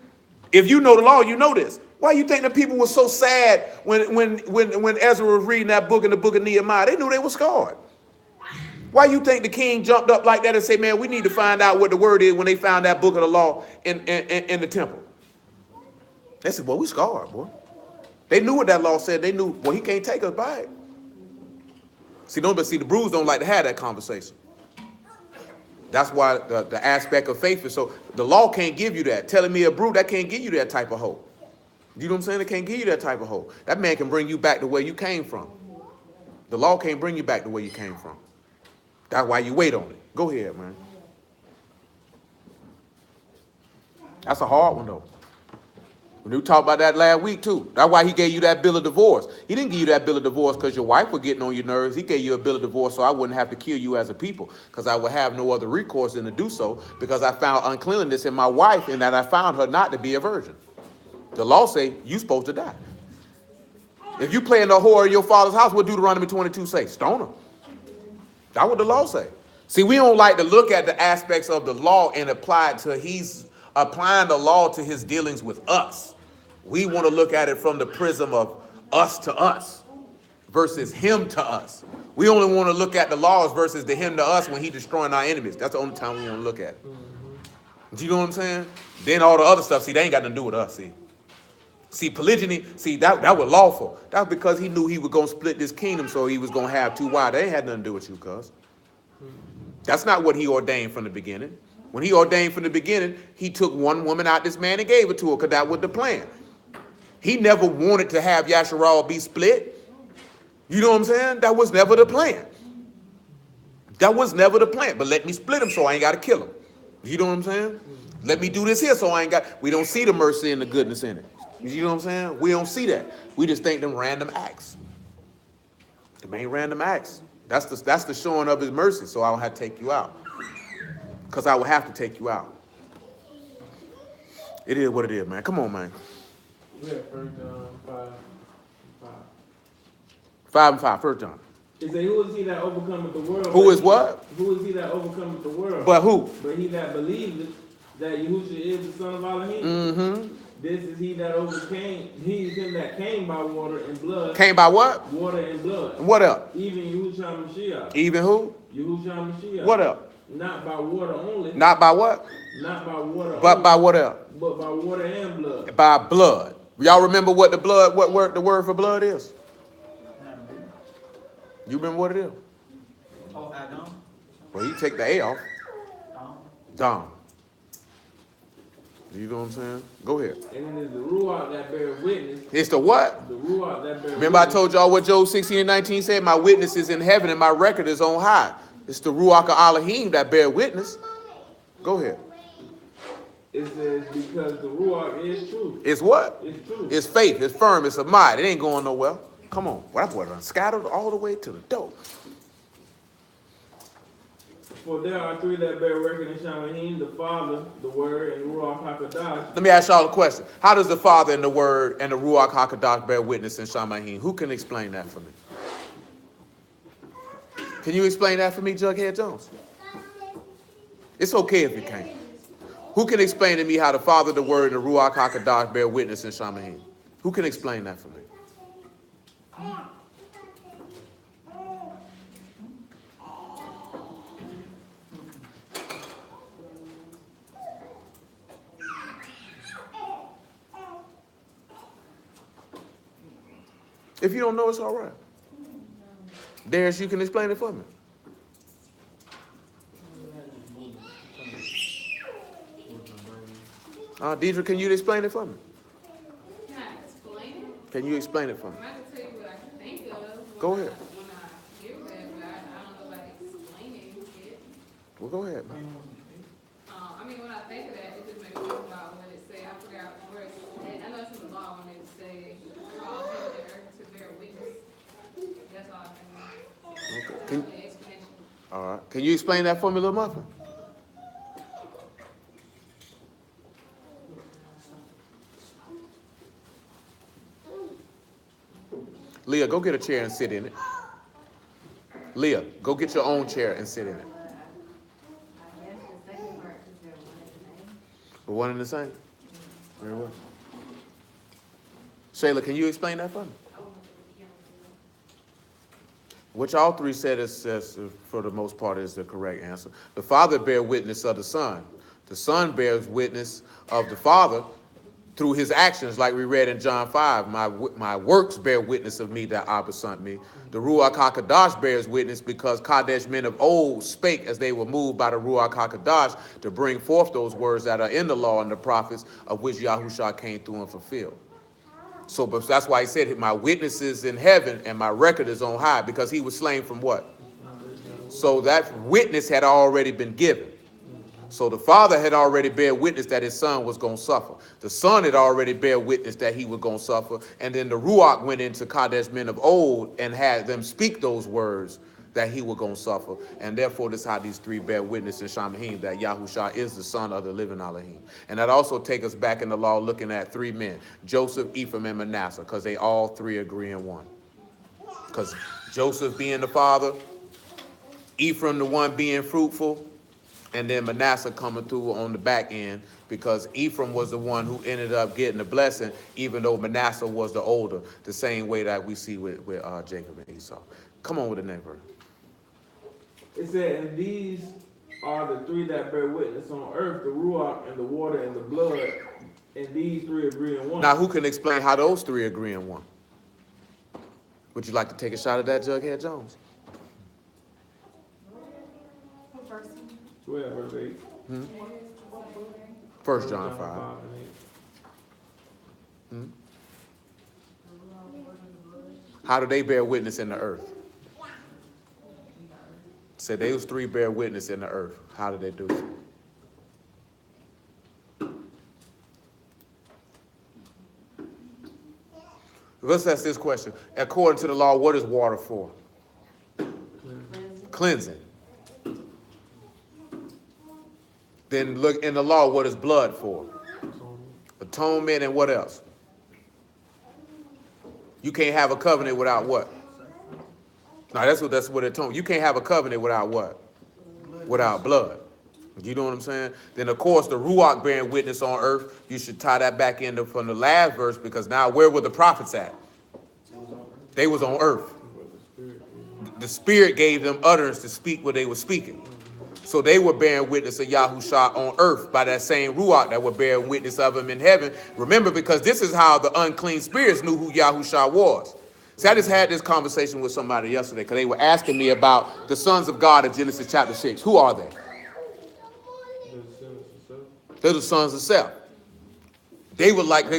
If you know the law, you know this. Why you think the people were so sad when Ezra was reading that book in the book of Nehemiah? They knew they were scarred. Why you think the king jumped up like that and said, man, we need to find out what the word is when they found that book of the law in the temple? They said, boy, we scarred, boy. They knew what that law said. They knew, well, he can't take us by it. See, the Brews don't like to have that conversation. That's why the aspect of faith is so, the law can't give you that. Telling me a brew, that can't give you that type of hope. You know what I'm saying? It can't give you that type of hope. That man can bring you back to where you came from. The law can't bring you back to where you came from. That's why you wait on it. Go ahead, man. That's a hard one, though. We talked about that last week, too. That's why he gave you that bill of divorce. He didn't give you that bill of divorce because your wife was getting on your nerves. He gave you a bill of divorce so I wouldn't have to kill you as a people, because I would have no other recourse than to do so, because I found uncleanliness in my wife and that I found her not to be a virgin. The law say you supposed to die. If you play in the whore in your father's house, what Deuteronomy 22 say? Stone her. That's what the law say. See, we don't like to look at the aspects of the law and apply it to he's applying the law to his dealings with us. We want to look at it from the prism of us to us versus him to us. We only want to look at the laws versus the him to us when he destroying our enemies. That's the only time we want to look at it. Do you know what I'm saying? Then all the other stuff, see, they ain't got nothing to do with us, see. See, polygyny, see, that was lawful. That was because he knew he was going to split this kingdom, so he was going to have two wives. That ain't had nothing to do with you, cuz. That's not what he ordained from the beginning. When he ordained from the beginning, he took one woman out this man and gave it to her, because that was the plan. He never wanted to have Yasharal be split. You know what I'm saying? That was never the plan. That was never the plan. But let me split him so I ain't got to kill him. You know what I'm saying? Let me do this here so I ain't got... We don't see the mercy and the goodness in it. You know what I'm saying? We don't see that. We just think them random acts. Them ain't random acts. That's the showing of his mercy, so I don't have to take you out. Because I will have to take you out. It is what it is, man. Come on, man. Yeah, 1 John 5. 5 and 5, 1 John. It say, who is he that overcometh the world? Who is what? Who is he that overcometh the world? But who? But he that believeth that Yahushua is the son of Elohim. Mm-hmm. This is he that overcame. He is him that came by water and blood. Came by what? Water and blood. And what else? Even Yahushua Mashiach. Even who? Yahushua Mashiach. What else? Not by water only. Not by what? Not by water But only, by what else? but by water and blood. By blood. Y'all remember what the word for blood is? You remember what it is? Oh, Adam? Well, you take the A off. Adam? Dom. You know what I'm saying? Go ahead. And it is the Ruach that bears witness. It's the what? The Ruach that bears Remember I witness. told y'all what Job 16 and 19 said? My witness is in heaven and my record is on high. It's the Ruach of Elohim that bear witness. Go ahead. It says because the Ruach is truth. It's what? It's truth. It's faith. It's firm. It's a might. It ain't going nowhere. Come on. Well, that boy done scattered all the way to the door. For there are three that bear record in Shamahim, the Father, the Word, and the Ruach HaKodesh. Let me ask y'all a question. How does the Father and the Word and the Ruach HaKodesh bear witness in Shamahim? Who can explain that for me? Can you explain that for me, Jughead Jones? It's okay if you can't. Who can explain to me how the Father, the Word, and the Ruach HaKodesh bear witness in Shamahim? Who can explain that for me? If you don't know, it's all right. Darius, you can explain it for me. Deidre, can you explain it for me? Can I explain it? Can you explain it for me? I can tell you what I can think of. Go ahead. When I hear that, but I don't know about explaining it. Well, go ahead, man. I mean, when I think of that, it just makes me think about when it say, I forgot where it's, and I know it's in the law when it say, all heaven and earth to bear witness. That's all I can know. Okay. That's the explanation. All right. Can you explain that for me, little muffin? Leah, go get a chair and sit in it. Leah, go get your own chair and sit in it. I guess the second part is they're one and the same. We're one and the same. Very well. Shayla, can you explain that for me? Which all three said is, for the most part, is the correct answer. The Father bears witness of the Son. The Son bears witness of the Father through his actions, like we read in John 5. My works bear witness of me that Abba sent me. The Ruach HaKadosh bears witness because Kadesh men of old spake as they were moved by the Ruach HaKadosh to bring forth those words that are in the law and the prophets, of which Yahushua came through and fulfilled. So but that's why he said, my witness is in heaven and my record is on high, because he was slain from what? So that witness had already been given. So the Father had already bear witness that his Son was going to suffer. The Son had already bear witness that he was going to suffer. And then the Ruach went into Kadesh men of old and had them speak those words that he was going to suffer. And therefore, this is how these three bear witness in Shamahim, that Yahushua is the Son of the living Elohim. And that also take us back in the law looking at three men, Joseph, Ephraim, and Manasseh, because they all three agree in one. Because Joseph being the father, Ephraim the one being fruitful, and then Manasseh coming through on the back end, because Ephraim was the one who ended up getting the blessing, even though Manasseh was the older, the same way that we see with Jacob and Esau. Come on with the next verse. It said, and these are the three that bear witness on earth, the Ruach and the water and the blood, and these three agree in one. Now, who can explain how those three agree in one? Would you like to take a shot at that, Jughead Jones? 12, verse 8. 1 John 5. And 8. How do they bear witness in the earth? Said those three bear witness in the earth. How do they do it? Let's ask this question. According to the law, what is water for? Cleansing. Then look in the law, what is blood for? Atonement, and what else? You can't have a covenant without what? No, that's what atonement. You can't have a covenant without what? Without blood. You know what I'm saying? Then of course the Ruach bearing witness on earth. You should tie that back into from the last verse, because now where were the prophets at? They was on earth. The Spirit gave them utterance to speak what they were speaking. So they were bearing witness of Yahushua on earth by that same Ruach that were bearing witness of him in heaven. Remember, because this is how the unclean spirits knew who Yahushua was. See, I just had this conversation with somebody yesterday, because they were asking me about the sons of God in Genesis chapter 6. Who are they? They're the sons of Seth. They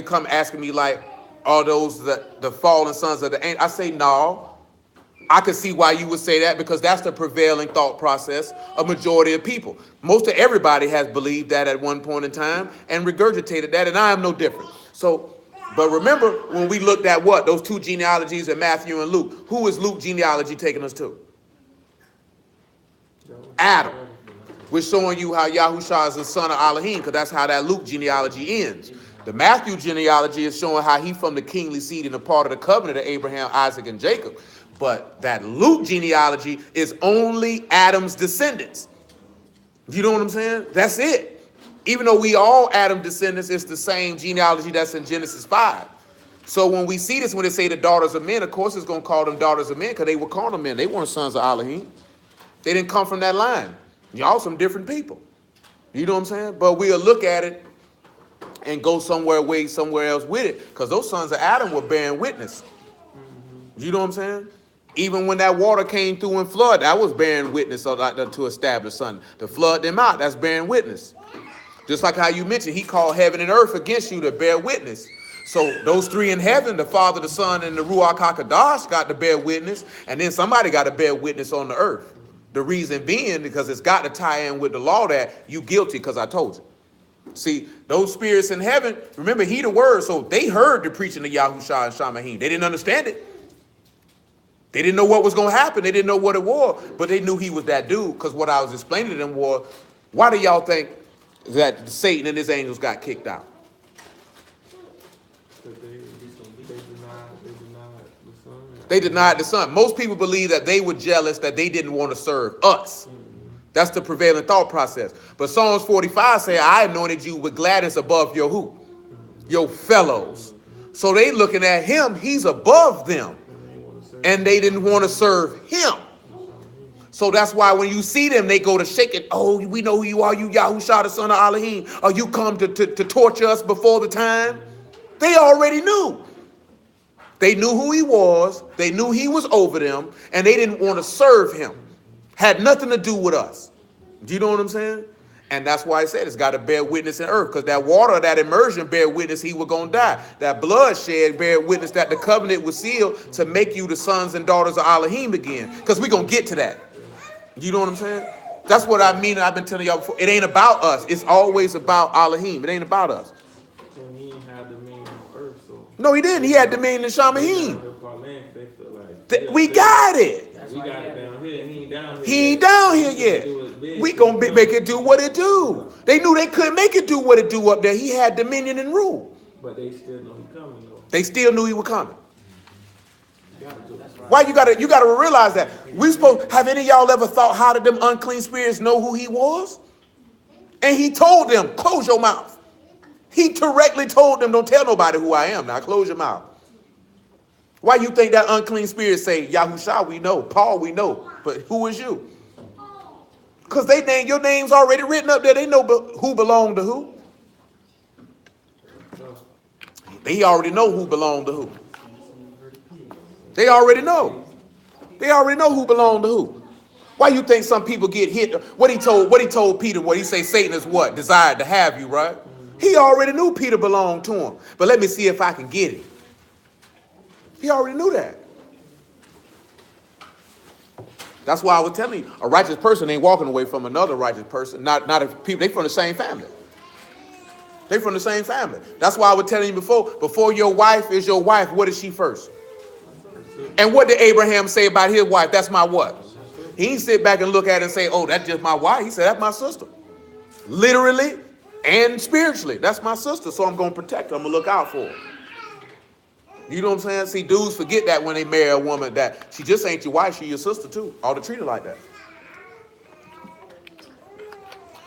come asking me like, are those the fallen sons of the angel? I say, no. I could see why you would say that, because that's the prevailing thought process of majority of people. Most of everybody has believed that at one point in time and regurgitated that, and I am no different. So, but remember when we looked at what? Those two genealogies in Matthew and Luke. Who is Luke genealogy taking us to? Adam. We're showing you how Yahushua is the son of Elohim, because that's how that Luke genealogy ends. The Matthew genealogy is showing how he from the kingly seed and a part of the covenant of Abraham, Isaac, and Jacob. But that Luke genealogy is only Adam's descendants. You know what I'm saying? That's it. Even though we all Adam descendants, it's the same genealogy that's in Genesis 5. So when we see this, when they say the daughters of men, of course it's going to call them daughters of men, because they were carnal men. They weren't sons of Elohim. They didn't come from that line. Y'all some different people. You know what I'm saying? But we'll look at it and go somewhere else with it, because those sons of Adam were bearing witness. You know what I'm saying? Even when that water came through and flood, that was bearing witness to establish something. To flood them out, that's bearing witness. Just like how you mentioned, he called heaven and earth against you to bear witness. So those three in heaven, the Father, the Son, and the Ruach HaKadosh got to bear witness, and then somebody got to bear witness on the earth. The reason being, because it's got to tie in with the law that you guilty because I told you. See, those spirits in heaven, remember, he the word, so they heard the preaching of Yahushua and Shamahim. They didn't understand it. They didn't know what was going to happen. They didn't know what it was, but they knew he was that dude, because what I was explaining to them was, why do y'all think that Satan and his angels got kicked out? They denied the Son. They denied the Son. Most people believe that they were jealous that they didn't want to serve us. That's the prevailing thought process. But Psalms 45 say, I anointed you with gladness above your who? Your fellows. So they looking at him, he's above them. And they didn't want to serve him. So that's why when you see them, they go to shake it. Oh, we know who you are, you Yahushua, the son of Elohim. Or you come to torture us before the time. They already knew. They knew who he was. They knew he was over them. And they didn't want to serve him. Had nothing to do with us. Do you know what I'm saying? And that's why I said it's got to bear witness in earth. Because that water, that immersion, bear witness he was going to die. That bloodshed bear witness that the covenant was sealed to make you the sons and daughters of Elohim again. Because we're going to get to that. You know what I'm saying? That's what I mean. I've been telling y'all before. It ain't about us. It's always about Elohim. It ain't about us. And he had dominion on earth, so. No, he didn't. He had dominion in Shamahim. Like, We got it. we got it down here. He ain't down here. He ain't down here yet. We gonna make it do what it do. They knew they couldn't make it do what it do up there. He had dominion and rule. But they still know he coming though. They still knew he was coming. Why you gotta realize that? We supposed have any of y'all ever thought how did them unclean spirits know who he was? And he told them, close your mouth. He directly told them, don't tell nobody who I am. Now close your mouth. Why you think that unclean spirit say, Yahushua we know, Paul we know, but who is you? Because your name's already written up there. They know who belonged to who. They already know who belonged to who. They already know. They already know who belonged to who. Why you think some people get hit? What he told Peter, what he say Satan is what? Desired to have you, right? He already knew Peter belonged to him. But let me see if I can get it. He already knew that. That's why I was telling you, a righteous person ain't walking away from another righteous person. Not if people, they from the same family. They from the same family. That's why I was telling you before your wife is your wife, what is she first? And what did Abraham say about his wife? That's my what? He didn't sit back and look at it and say, oh, that's just my wife. He said, that's my sister. Literally and spiritually. That's my sister, so I'm going to protect her. I'm going to look out for her. You know what I'm saying? See, dudes forget that when they marry a woman, that she just ain't your wife, she your sister too. Ought to treat her like that.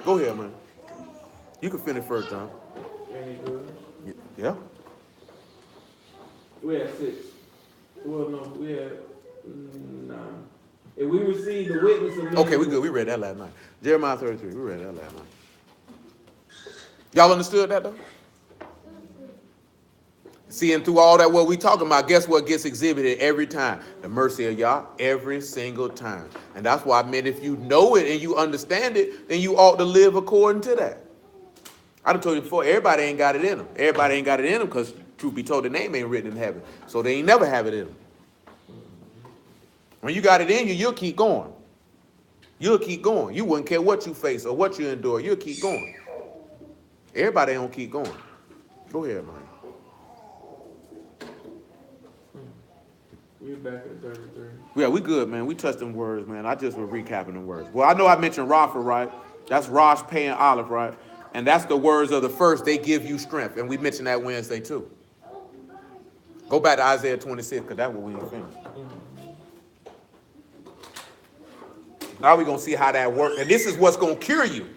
Go ahead, man. You can finish first, John. Yeah. We had 6. Well, no, we had 9. If we receive the witness of men. Okay, we good. We read that last night. Jeremiah 33. We read that last night. Y'all understood that though? Seeing through all that what we talking about, guess what gets exhibited every time? The mercy of Yah, every single time. And that's why I meant if you know it and you understand it, then you ought to live according to that. I done told you before, everybody ain't got it in them. Everybody ain't got it in them because, truth be told, the name ain't written in heaven. So they ain't never have it in them. When you got it in you, you'll keep going. You'll keep going. You wouldn't care what you face or what you endure. You'll keep going. Everybody don't keep going. Go ahead, man. We're back at 33. Yeah, we good, man. We touched them words, man. I just was recapping them words. Well, I know I mentioned Rapha, right? That's Rosh, Pay, and Olive, right? And that's the words of the first. They give you strength. And we mentioned that Wednesday, too. Go back to Isaiah 26, because that's what we ain't finished. Now we're going to see how that works. And this is what's going to cure you.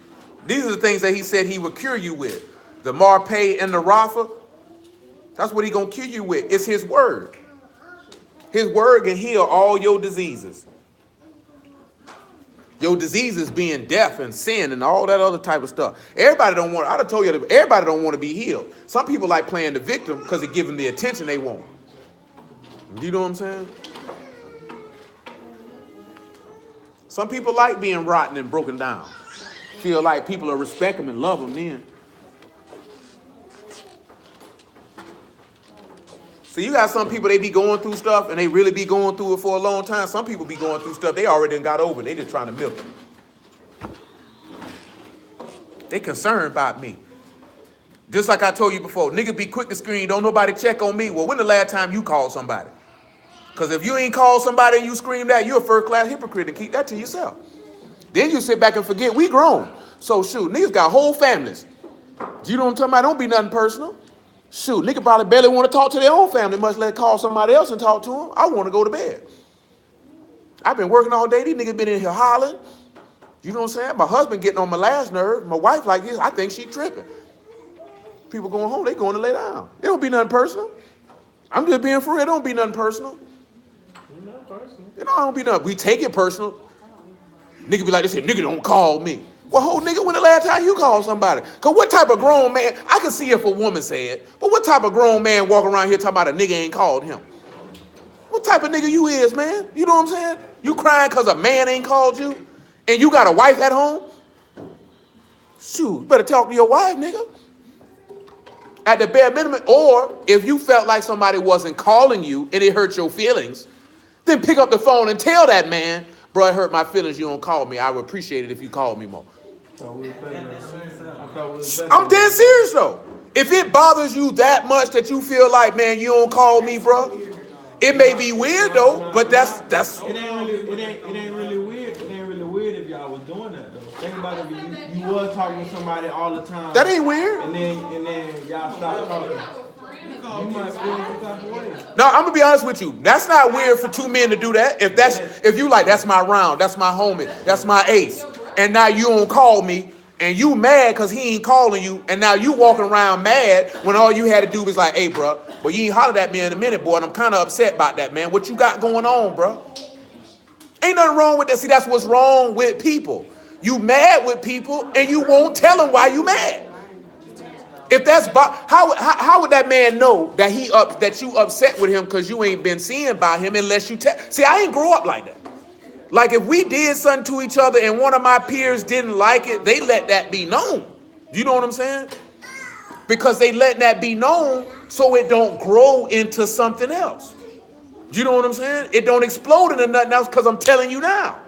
These are the things that he said he would cure you with. The Marpeh and the Rapha. That's what he's going to cure you with. It's his word. His word can heal all your diseases. Your diseases being death and sin and all that other type of stuff. Everybody don't want, I done told you, everybody don't want to be healed. Some people like playing the victim because it gives them the attention they want. You know what I'm saying? Some people like being rotten and broken down. Feel like people will respect them and love them then. So you got some people, they be going through stuff and they really be going through it for a long time. Some people be going through stuff they already done got over. They just trying to milk it. They concerned about me. Just like I told you before, niggas be quick to scream, don't nobody check on me. Well, when the last time you called somebody? Because if you ain't called somebody and you scream that, you're a first-class hypocrite and keep that to yourself. Then you sit back and forget we grown. So shoot, niggas got whole families. Do you know what I'm talking about? Don't be nothing personal. Shoot, nigga probably barely want to talk to their own family, much less call somebody else and talk to them. I want to go to bed. I've been working all day. These niggas been in here hollering. You know what I'm saying? My husband getting on my last nerve. My wife like this, I think she tripping. People going home, they going to lay down. It don't be nothing personal. I'm just being for real. It don't be nothing personal. Not personal. You know, I don't be nothing. We take it personal. Nigga be like, they say, nigga don't call me. Well, whole nigga, when the last time you called somebody? Because what type of grown man, I can see if a woman said, but what type of grown man walking around here talking about a nigga ain't called him? What type of nigga you is, man? You know what I'm saying? You crying because a man ain't called you? And you got a wife at home? Shoot, better talk to your wife, nigga. At the bare minimum, or if you felt like somebody wasn't calling you and it hurt your feelings, then pick up the phone and tell that man, bro, it hurt my feelings, you don't call me. I would appreciate it if you called me more. I'm dead serious though. If it bothers you that much that you feel like, man, you don't call me, bro, it may be weird though, but that's It ain't really weird. It ain't really weird if y'all was doing that though. Think about it. If you was talking to somebody all the time. that ain't weird. And then y'all stop talking. You might feel some type of way. No, I'm gonna be honest with you. That's not weird for two men to do that. If you like, that's my round, that's my homie, that's my ace, and now you don't call me, and you mad because he ain't calling you, and now you walking around mad when all you had to do was like, hey, bro, well, you ain't hollered at me in a minute, boy, and I'm kind of upset about that, man. What you got going on, bro? Ain't nothing wrong with that. See, that's what's wrong with people. You mad with people, and you won't tell them why you mad. If that's how would that man know that that you upset with him because you ain't been seeing about him unless you tell? See, I ain't grow up like that. Like if we did something to each other and one of my peers didn't like it, they let that be known. You know what I'm saying? Because they let that be known so it don't grow into something else. You know what I'm saying? It don't explode into nothing else because I'm telling you now.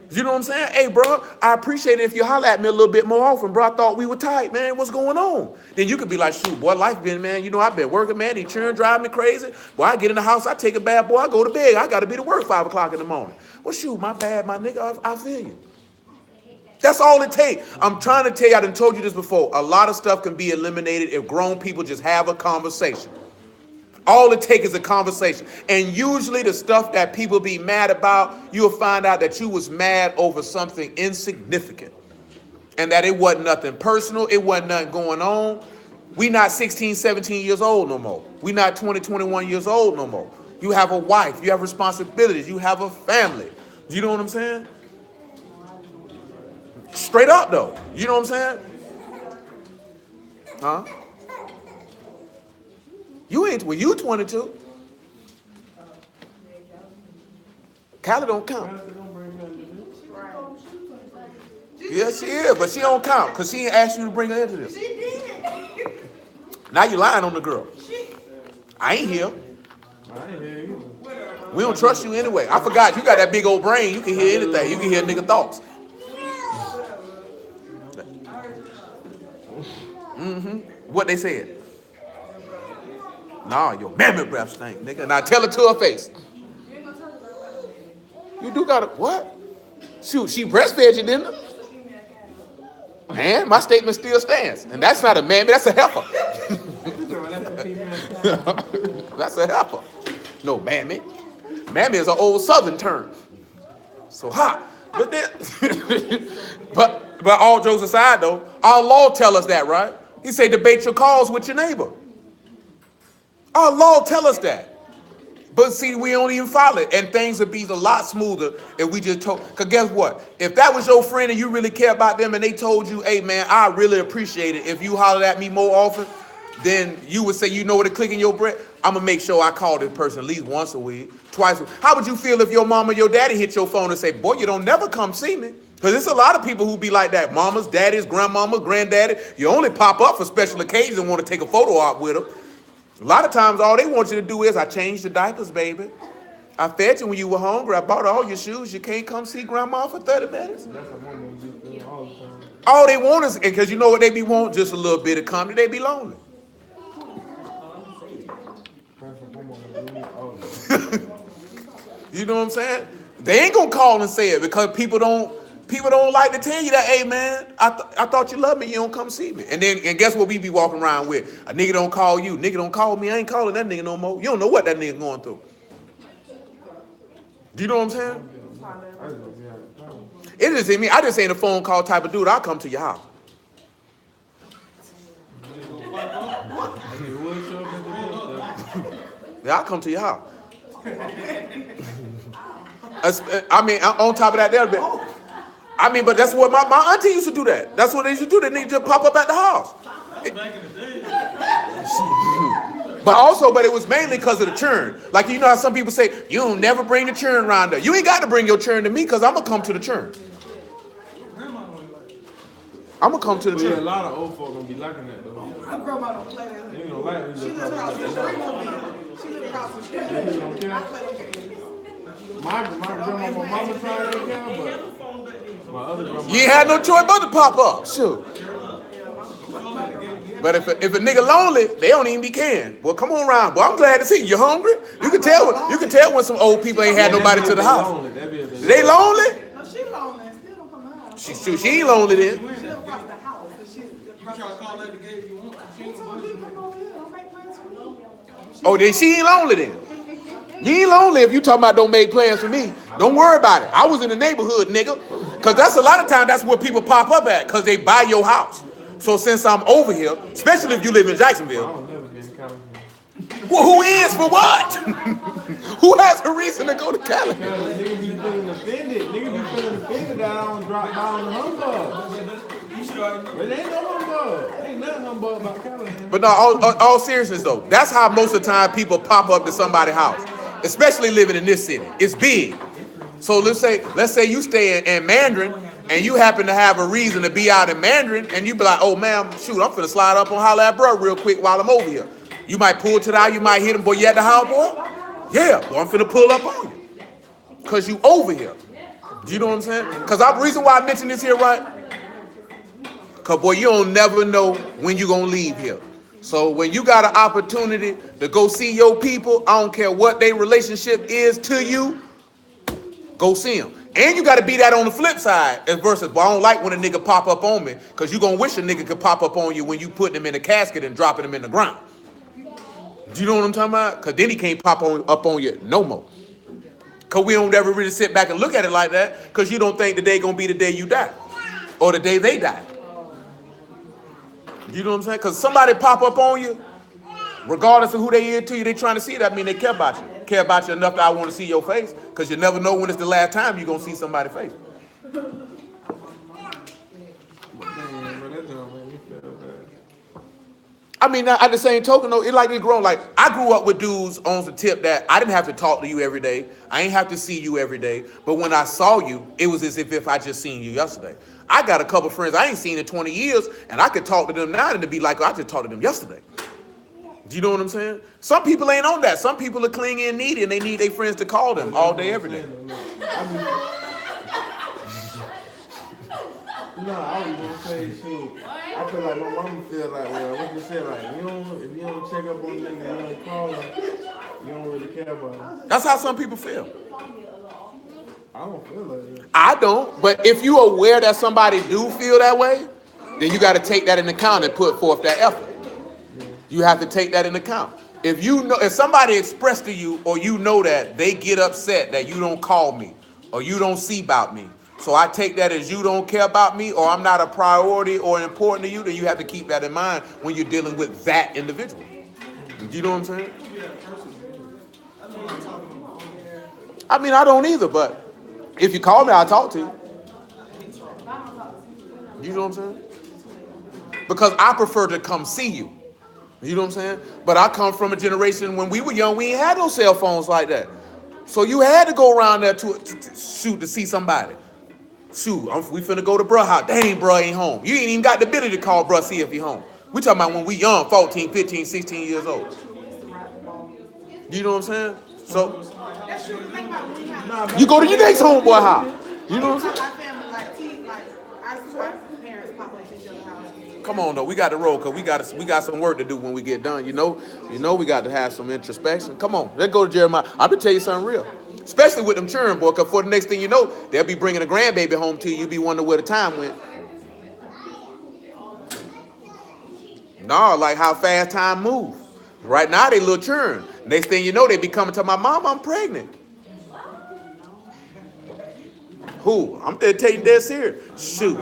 You know what I'm saying? Hey, bro, I appreciate it if you holler at me a little bit more often, bro. I thought we were tight, man. What's going on? Then you could be like, shoot, boy, life been, man. You know, I've been working, man. These children drive me crazy. Boy, I get in the house, I take a bath, boy, I go to bed. I got to be to work 5 o'clock in the morning. Well, shoot, my bad, my nigga. I feel you. That's all it takes. I'm trying to tell you, I done told you this before. A lot of stuff can be eliminated if grown people just have a conversation. All it takes is a conversation. And usually the stuff that people be mad about, you'll find out that you was mad over something insignificant. And that it wasn't nothing personal. It wasn't nothing going on. We not 16, 17 years old no more. We not 20, 21 years old no more. You have a wife. You have responsibilities. You have a family. You know what I'm saying? Straight up though. You know what I'm saying? Huh? You ain't, well, you 22. Callie don't count. Yes, she is, but she don't count because she ain't asked you to bring her into this. Now you lying on the girl. I ain't here. We don't trust you anyway. I forgot, you got that big old brain. You can hear anything. You can hear nigga thoughts. What they said. Nah, your mammy breath stink, nigga. Now tell it to her face. You do gotta, what? Shoot, she breastfed you, didn't her? Man, my statement still stands. And that's not a mammy, that's a heifer. That's a heifer. No, mammy. Mammy is an old southern term. So hot. But then, but all jokes aside though, our law tell us that, right? He say debate your cause with your neighbor. Our law tell us that. But see, we don't even follow it. And things would be a lot smoother if we just told. Because guess what? If that was your friend and you really care about them and they told you, hey, man, I really appreciate it if you hollered at me more often, then you would say, you know what, a click in your breath? I'm going to make sure I call this person at least once a week, twice a week. How would you feel if your mom or your daddy hit your phone and say, boy, you don't never come see me? Because there's a lot of people who be like that. Mamas, daddies, grandmamas, granddaddy. You only pop up for special occasions and want to take a photo op with them. A lot of times, all they want you to do is, I changed the diapers, baby. I fed you when you were hungry. I bought all your shoes. You can't come see grandma for 30 minutes. All they want is, because you know what they be wanting? Just a little bit of company. They be lonely. You know what I'm saying? They ain't going to call and say it because people don't People don't like to tell you that, hey man, I thought you loved me, you don't come see me. And guess what we be walking around with? A nigga don't call you, nigga don't call me, I ain't calling that nigga no more. You don't know what that nigga going through. Do you know what I'm saying? It isn't me. I just ain't a phone call type of dude. I'll come to your house. Yeah, I'll come to your house. I mean, on top of that, there'll be. I mean, but that's what my auntie used to do that. That's what they used to do. They need to pop up at the house. But it was mainly because of the churn. Like, you know how some people say, you don't never bring the churn around there. You ain't got to bring your churn to me because I'm going to come to the churn. I'm going to come to the churn. A lot of old folk going to be liking that, though. My grandma don't play that. They don't like when She you lives across the street. She lives across the street. I play them games. My grandma, my mama tried that game, but my other grandma. You ain't had no choice but to pop up. Sure. But if a nigga lonely, they don't even be caring. Well, come on around. Well, I'm glad to see you. You hungry? You can tell when some old people ain't had nobody to the house. They lonely? No, she lonely and still don't come to the house. She ain't lonely then. She lives across the house. You try to call her the gate if you want. She told me to come over here. Don't make plans for me. Oh, then she ain't lonely then. You ain't lonely if you talking about don't make plans for me. Don't worry about it. I was in the neighborhood, nigga. Because that's a lot of times that's where people pop up at. Because they buy your house. So since I'm over here, especially if you live in Jacksonville, well, who is for what? Who has a reason to go to Cali? Nigga be feeling offended. Nigga be feeling offended that I don't drop down the humbug. But there ain't no humbug. Ain't nothing humbug about Cali. But no, all seriousness though, that's how most of the time people pop up to somebody's house, especially living in this city. It's big. So let's say you stay in Mandarin and you happen to have a reason to be out in Mandarin and you be like, oh man, shoot, I'm finna slide up on holler at bro real quick while I'm over here. You might pull to the eye, you might hit him, boy, you at the house, boy? Yeah, boy, I'm finna pull up on you. Cause you over here. Do you know what I'm saying? Cause the reason why I mention this here, right? Cause boy, you don't never know when you gonna leave here. So when you got an opportunity to go see your people, I don't care what their relationship is to you, go see them. And you got to be that on the flip side as versus, well, I don't like when a nigga pop up on me because you going to wish a nigga could pop up on you when you putting him in a casket and dropping him in the ground. Do you know what I'm talking about? Because then he can't pop up on you no more. Because we don't ever really sit back and look at it like that because you don't think the day going to be the day you die or the day they die. You know what I'm saying? Because somebody pop up on you, regardless of who they is to you, they trying to see that mean they care about you. Care about you enough that I want to see your face because you never know when it's the last time you're going to see somebody's face. I mean, at the same token, though, it like it grown. Like, I grew up with dudes on the tip that I didn't have to talk to you every day. I ain't have to see you every day. But when I saw you, it was as if I just seen you yesterday. I got a couple friends I ain't seen in 20 years, and I could talk to them now and it'd be like, I just talked to them yesterday. Do you know what I'm saying? Some people ain't on that. Some people are clingy and needy, and they need their friends to call them all day, every day. No, I was gonna say, shoot. I feel like my mama feel like, well, what you say, like, if you don't check up on nigga, you don't call him, you don't really care about him. That's how some people feel. I don't feel like that. I don't, but if you are aware that somebody do feel that way, then you got to take that into account and put forth that effort. You have to take that into account. If you know, if somebody expressed to you, or you know that they get upset that you don't call me, or you don't see about me, so I take that as you don't care about me, or I'm not a priority or important to you, then you have to keep that in mind when you're dealing with that individual. Do you know what I'm saying? I mean, I don't either, but if you call me, I'll talk to you. You know what I'm saying? Because I prefer to come see you. You know what I'm saying? But I come from a generation when we were young, we ain't had no cell phones like that. So you had to go around there to see somebody. Shoot, we finna go to bruh house. Dang, bruh ain't home. You ain't even got the ability to call bruh, see if he home. We talking about when we young, 14, 15, 16 years old. You know what I'm saying? So, you go to your next homeboy house. You know what I'm saying? My family, like, I see my parents pop up at each other's house. Come on though, we got to roll because we got some work to do when we get done. You know we got to have some introspection. Come on, let's go to Jeremiah. I'm gonna tell you something real, especially with them children, boy. Because for the next thing you know, they'll be bringing a grandbaby home to you. You be wondering where the time went. No, like how fast time moves. Right now they little children. Next thing you know, they be coming to my mom, I'm pregnant. Who? I'm there to tell you dead serious. Shoot.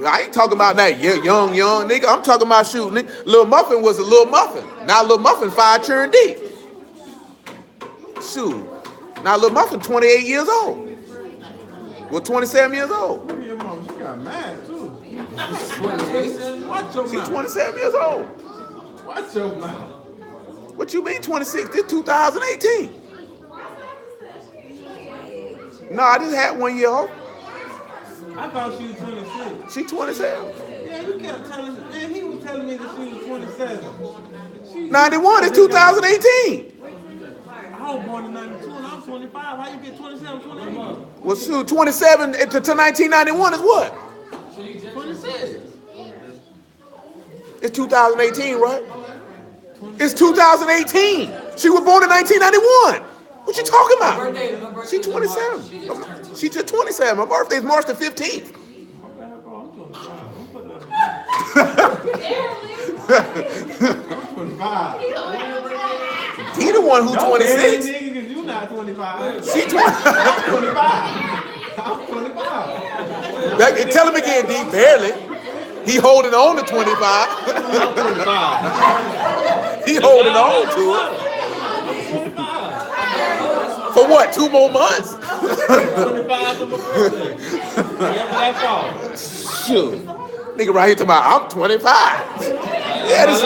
I ain't talking about that young nigga. I'm talking about shoot, nigga. Lil Muffin was a little muffin. Now Lil Muffin 5 churn deep. Shoot. Now Lil Muffin 28 years old. Well, 27 years old. Look at your mom. She got mad too. Watch your She's mouth. 27 years old. Watch your mouth. What you mean 26? This 2018. No, I just had 1 year old. I thought she was 26. She 27. Yeah, you kept telling me. Man, he was telling me that she was 27. 91 is 2018. I was born in 92 and I'm 25. How you get 27, 28? Well, shoot, 27 to 1991 is what? 26. It's 2018, right? It's 2018. She was born in 1991. What you talking about? She's 27. She's just 27. My birthday's March the 15th. He the one who 26. You not 25. She 20. I'm 25. I'm 25. Tell him again, D. Barely. He holding on to 25. I'm 25. He holding on to it. For what? 2 more months? 25 to my birthday. That's all. Shoot. Nigga right here talking about, I'm 25. Yeah, this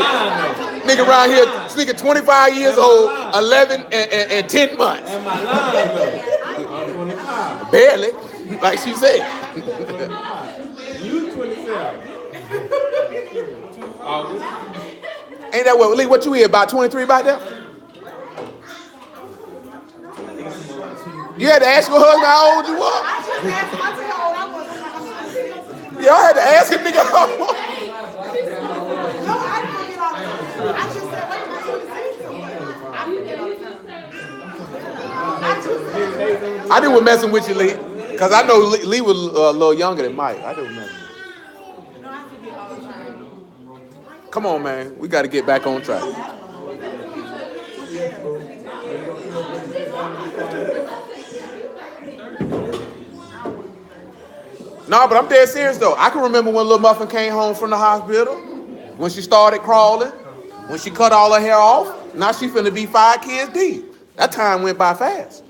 nigga right here, this nigga 25 years old, 11 and 10 months. Am I lying though? I'm 25. Barely, like she said. 25. You 27. August. Ain't that what, Lee, what you here, about 23 about that? You had to ask your husband how old you were? Yeah, I had to ask him, nigga, how old. I did was messing with you, Lee, because I know Lee was a little younger than Mike. I did was messing with you. Come on, man. We got to get back on track. No, but I'm dead serious, though. I can remember when Lil Muffin came home from the hospital, when she started crawling, when she cut all her hair off. Now she finna be 5 kids deep. That time went by fast.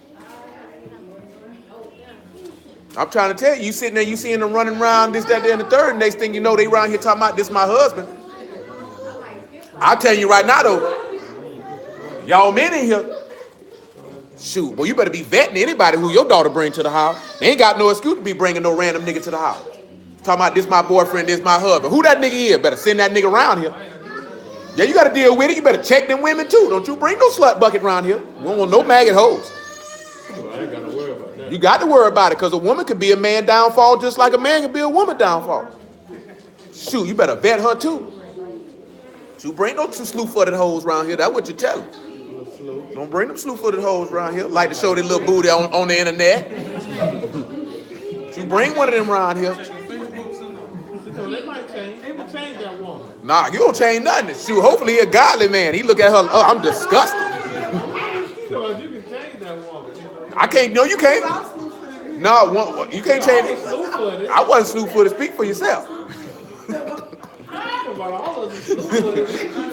I'm trying to tell you, you sitting there, you seeing them running around, this, that, and the third. Next thing you know, they around here talking about, this my husband. I'll tell you right now, though, y'all men in here, shoot, well, you better be vetting anybody who your daughter bring to the house. They ain't got no excuse to be bringing no random nigga to the house. Talking about, this my boyfriend, this my husband. Who that nigga is? Better send that nigga around here. Yeah, you got to deal with it. You better check them women, too. Don't you bring no slut bucket around here. We don't want no maggot hoes. I ain't got to worry about that. You got to worry about it, because a woman could be a man downfall just like a man can be a woman downfall. Shoot, you better vet her, too. You bring no 2 slew-footed hoes around here. That's what you tell them. Don't bring them slew-footed hoes around here. Like to show their little booty on the internet. You bring one of them around here. They might change. They will change that woman. Nah, you don't change nothing. Shoot, hopefully he a godly man. He look at her, oh, I'm disgusted. So you can change that woman. I can't, no, you can't. No, you can't change it. I wasn't slew-footed. Speak for yourself.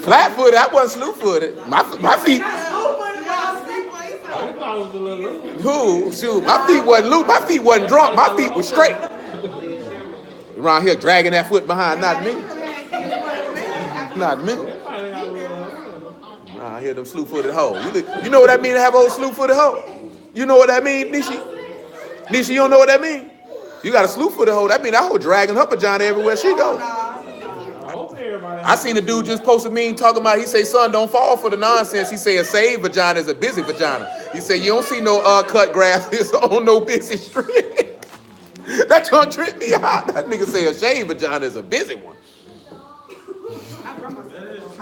Flat-footed, I wasn't slew-footed. My feet. Who? Shoot, my feet wasn't loose. My feet wasn't drunk. My feet was straight. Around here dragging that foot behind, not me. Not me. I hear them slew-footed hoes. You know what that mean to have old slew-footed hoe? You know what that mean, Nishi? Nishi, you don't know what that mean? You got a slew-footed hoe. That mean that hoe dragging her vagina everywhere she goes. I seen a dude just post a meme talking about, he say, son, don't fall for the nonsense. He say a saved vagina is a busy vagina. He say, you don't see no cut grasses on no busy street. That don't trip me out. That nigga say a shaved vagina is a busy one.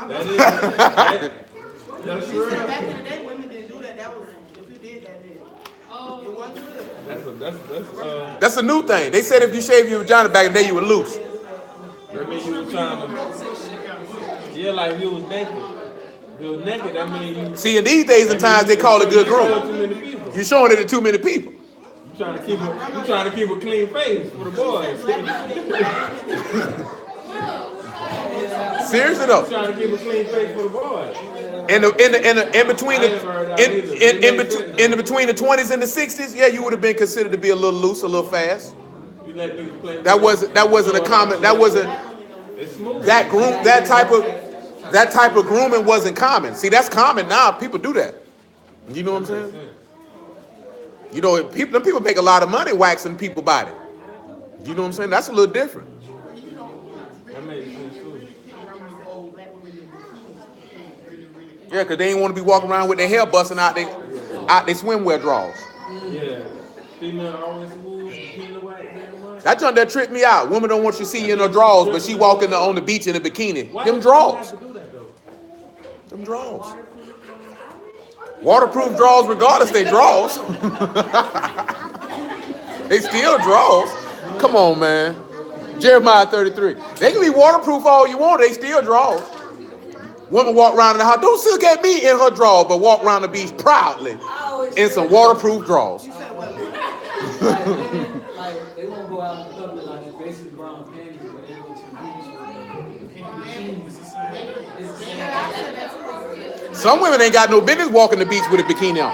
That is, that's She real. said back in the day, women didn't do that. That was, if you did that, then Oh, it wasn't good. That's a new thing. They said if you shave your vagina back in the day, you were loose. That means you was trying to, yeah, like you was naked. If you was naked, that means you. See, in these days and times, they call it good Too grooming. many people. You're showing it to too many people. You trying to keep a clean face for the boys. Seriously though. Trying to keep a clean face for the boys. In between the 20s and the 60s, yeah, you would have been considered to be a little loose, a little fast. You let niggas play. That wasn't a common. That wasn't It's smooth. that type of grooming wasn't common. See, that's common now. People do that. You know what I'm saying? You know, people make a lot of money waxing people's body. You know what I'm saying? That's a little different. That makes sense too. Yeah, because they ain't want to be walking around with their hair busting out their swimwear drawers. Yeah. Female always smooth. Bikini wax, very much. That junk that tripped me out. Woman don't want you to see you in her drawers, but she walking on the beach in a bikini. Why Them would you drawers. have to do that though? Them drawers. Waterproof drawers, regardless they drawers. They still drawers. Come on, man. Jeremiah 33. They can be waterproof all you want. They still drawers. Woman walk around in the house. Don't look at me in her drawers, but walk around the beach proudly in some waterproof drawers. Like, they won't go out in public like basic brown panties, but they go to the beach. Some women ain't got no business walking the beach with a bikini on.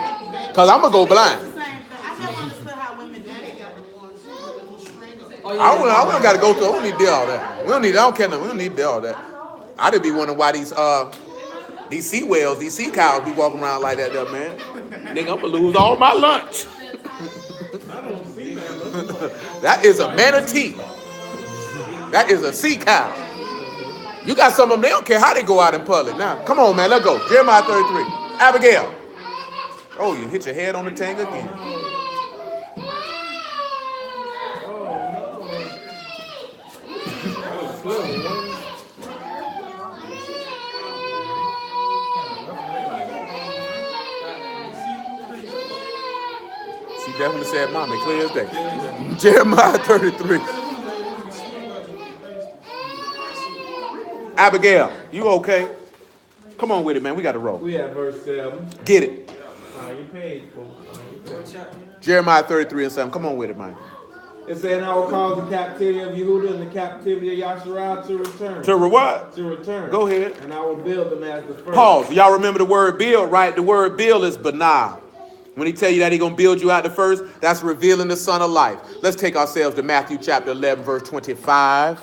Cause I'm gonna go blind. I never understood how women do that. I don't gotta go through. I don't need to do all that. We don't need. I don't care. We don't need to do all that. I just be wondering why these sea whales, these sea cows be walking around like that, there, man. Nigga, I'm gonna lose all my lunch. That is a manatee. That is a sea cow. You got some of them, they don't care how they go out in public. Now, come on, man, let's go. Jeremiah 33. Abigail. Oh, you hit your head on the tang again. She definitely said, Mommy, clear as day. Jeremiah 33. Abigail, you okay? Come on with it, man. We got to roll. We at verse 7. Get it. You paid for. Jeremiah 33 and 7. Come on with it, man. It said, I will cause the captivity of Yehuda and the captivity of Yasharah to return. To what? To return. Go ahead. And I will build them as the first. Pause. Y'all remember the word build, right? The word build is banah. When he tell you that he going to build you out the first, that's revealing the Son of Life. Let's take ourselves to Matthew chapter 11, verse 25.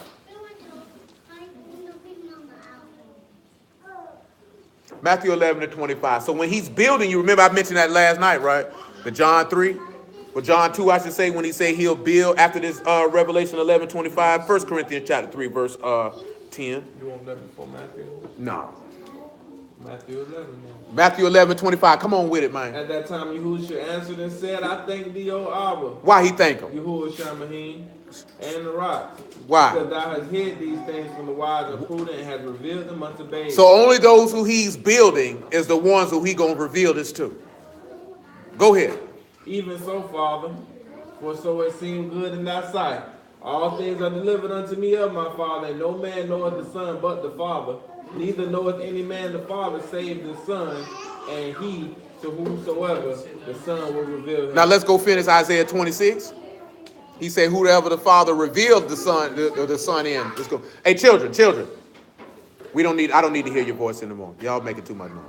Matthew 11 to 25. So when he's building you, remember I mentioned that last night, right? The John 3. Or John 2, I should say, when he say he'll build after this Revelation 11, 25. 1 Corinthians chapter 3, verse 10. You want that before Matthew? No. Matthew 11. Man. Matthew 11, 25. Come on with it, man. At that time, Yahushua answered and said, I thank thee, O Abba. Why he thank him? Yahushua Mahim and the rock. Why? Because thou hast hid these things from the wise and prudent and hast revealed them unto babes. So only those who he's building is the ones who he going to reveal this to. Go ahead. Even so, Father, for so it seemed good in thy sight. All things are delivered unto me of my Father, and no man knoweth the Son but the Father. Neither knoweth any man the Father save the Son, and he to whomsoever the Son will reveal him. Now let's go finish Isaiah 26. He said, whoever the Father revealed the Son, the Son in. Let's go. Hey, children. I don't need to hear your voice anymore. Y'all making too much noise.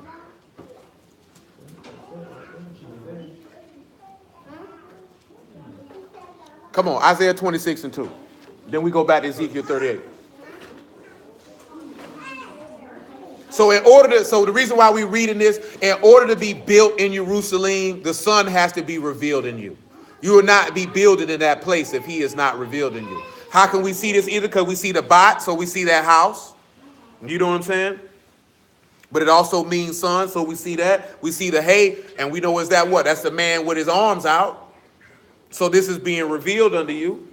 Come on, Isaiah 26 and 2. Then we go back to Ezekiel 38. So the reason why we're reading this, in order to be built in Jerusalem, the Son has to be revealed in you. You will not be building in that place if he is not revealed in you. How can we see this? Either because we see the bot, so we see that house. You know what I'm saying? But it also means son, so we see that. We see the hay, and we know is that what? That's the man with his arms out. So this is being revealed unto you.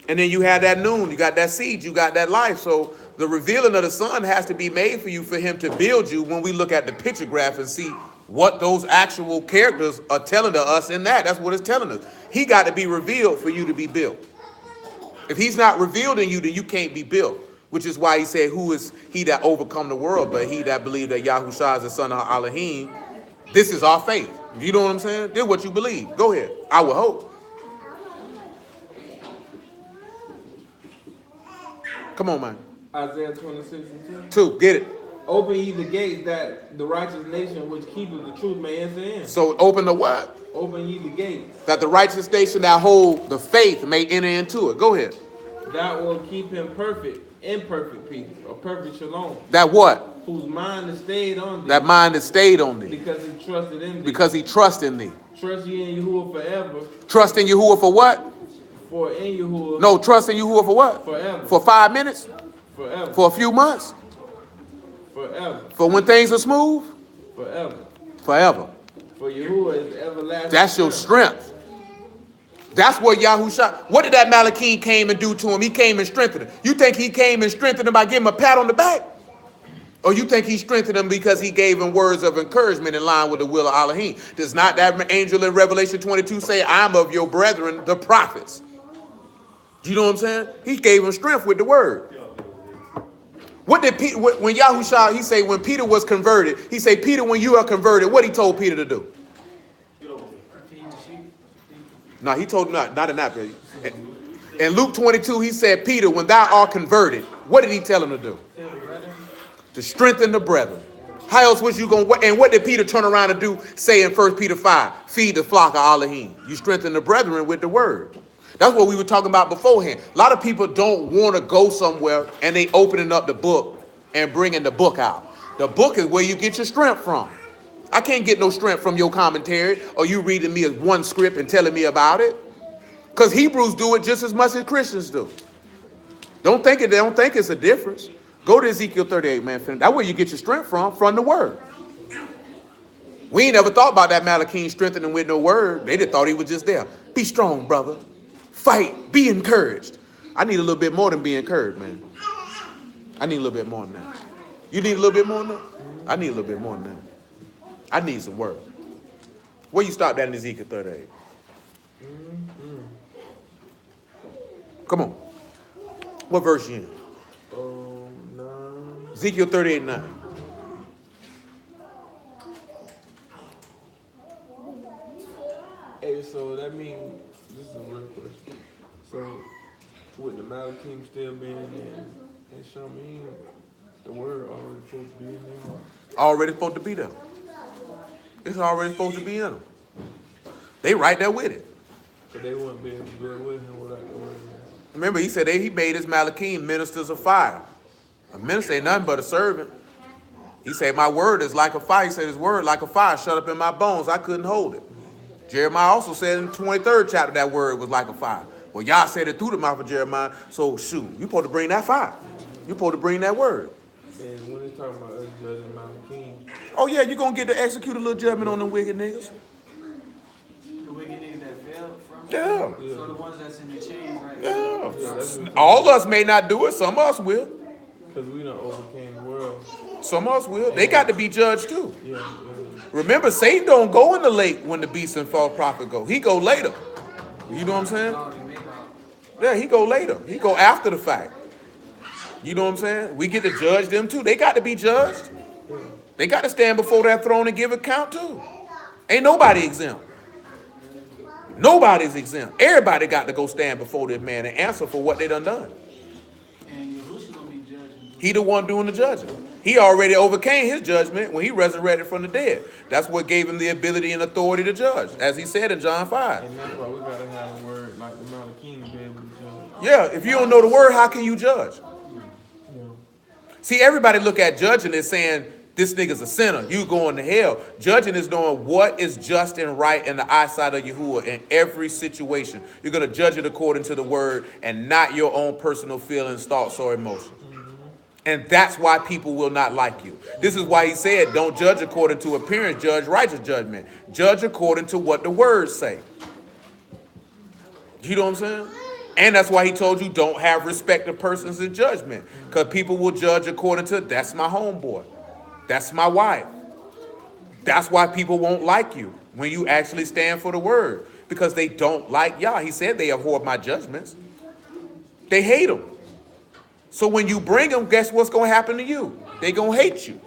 And then you have that noon, you got that seed, you got that life. So the revealing of the Son has to be made for you for him to build you when we look at the picture graph and see what those actual characters are telling to us in that. That's what it's telling us. He got to be revealed for you to be built. If he's not revealed in you, then you can't be built. Which is why he said, who is he that overcome the world, but he that believed that Yahushua is the son of Elohim. This is our faith. You know what I'm saying? This is what you believe. Go ahead. I will hope. Come on, man. Isaiah 26 and 2. 2, get it. Open ye the gates that the righteous nation which keepeth the truth may enter in. So open the what? Open ye the gates. That the righteous nation that hold the faith may enter into it. Go ahead. That will keep him perfect, in perfect peace, or perfect shalom. That what? Whose mind is stayed on thee. That mind is stayed on thee. Because he trusted in thee. Because he trusts in thee. Trust ye in Yahuwah forever. Trust in Yahuwah for what? For in Yahuwah. No, trust in Yahuwah for what? Forever. For 5 minutes? Forever. For a few months? Forever. For when things are smooth? Forever. Forever. For Yahuwah is everlasting. That's your strength. That's what Yahushua, what did that Malachim came and do to him? He came and strengthened him. You think he came and strengthened him by giving him a pat on the back? Or you think he strengthened him because he gave him words of encouragement in line with the will of Elohim? Does not that angel in Revelation 22 say, I'm of your brethren, the prophets? You know what I'm saying? He gave him strength with the word. What did Peter, when Yahushua, he say, when Peter was converted, he say, Peter, when you are converted, what he told Peter to do? No, he told not in that period. In Luke 22, he said, Peter, when thou art converted, what did he tell him to do? To strengthen the brethren. How else was you going to, and what did Peter turn around and do, say in 1 Peter 5? Feed the flock of Elohim. You strengthen the brethren with the word. That's what we were talking about beforehand. A lot of people don't want to go somewhere and they opening up the book and bringing the book out. The book is where you get your strength from. I can't get no strength from your commentary or you reading me one script and telling me about it. Because Hebrews do it just as much as Christians do. Don't think it's a difference. Go to Ezekiel 38, man. That's where you get your strength from the word. We ain't never thought about that Malachim strengthening with no word. They just thought he was just there. Be strong, brother. Fight. Be encouraged. I need a little bit more than be encouraged, man. I need a little bit more than that. You need a little bit more than that? I need a little bit more than that. I need some word. Where you stopped at in Ezekiel 38? Come on. What verse you in? 9. Ezekiel 38:9. Hey, so that means, this is a real question. So, with the Malachim still being in Shamim, the word already supposed to be in there? Already supposed to be there. It's already supposed to be in them. They right there with it. But they wouldn't be able to do it with him without the word. Remember, he said he made his Malachim ministers of fire. A minister ain't nothing but a servant. He said, my word is like a fire. He said, his word like a fire shut up in my bones. I couldn't hold it. Jeremiah also said in the 23rd chapter that word was like a fire. Well, Yah said it through the mouth of Jeremiah. So, shoot, you supposed to bring that fire. You supposed to bring that word. And when they talking about us judging Malachim, Oh, yeah, you're going to get to execute a little judgment on them wicked niggas. The wicked niggas that fell from. Yeah. So the ones that's in the chains right Yeah. All of us may not do it. Some of us will. because we done overcame the world. Some of us will. They got to be judged too. Yeah. Remember, Satan don't go in the lake when the beast and false prophet go. He go later. You know what I'm saying? Yeah, he go later. He go after the fact. You know what I'm saying? We get to judge them too. They got to be judged. They got to stand before that throne and give account too. Ain't nobody exempt. Nobody's exempt. Everybody got to go stand before this man and answer for what they done. And Yahusha gonna be judging. He the one doing the judging. He already overcame his judgment when he resurrected from the dead. That's what gave him the ability and authority to judge, as he said in John 5. And that's why we gotta have a word like the Malachim to be able to judge. Yeah, if you don't know the word, how can you judge? Yeah. See, everybody look at judging as saying, this nigga's a sinner, you going to hell. Judging is knowing what is just and right in the eyesight of Yahuwah in every situation. You're going to judge it according to the word and not your own personal feelings, thoughts, or emotions. And that's why people will not like you. This is why he said, don't judge according to appearance, judge righteous judgment. Judge according to what the words say. You know what I'm saying? And that's why he told you don't have respect of persons in judgment. Because people will judge according to, that's my homeboy. That's my wife. That's why people won't like you when you actually stand for the word. Because they don't like Yah. He said they abhor my judgments. They hate them. So when you bring them, guess what's going to happen to you? They're going to hate you.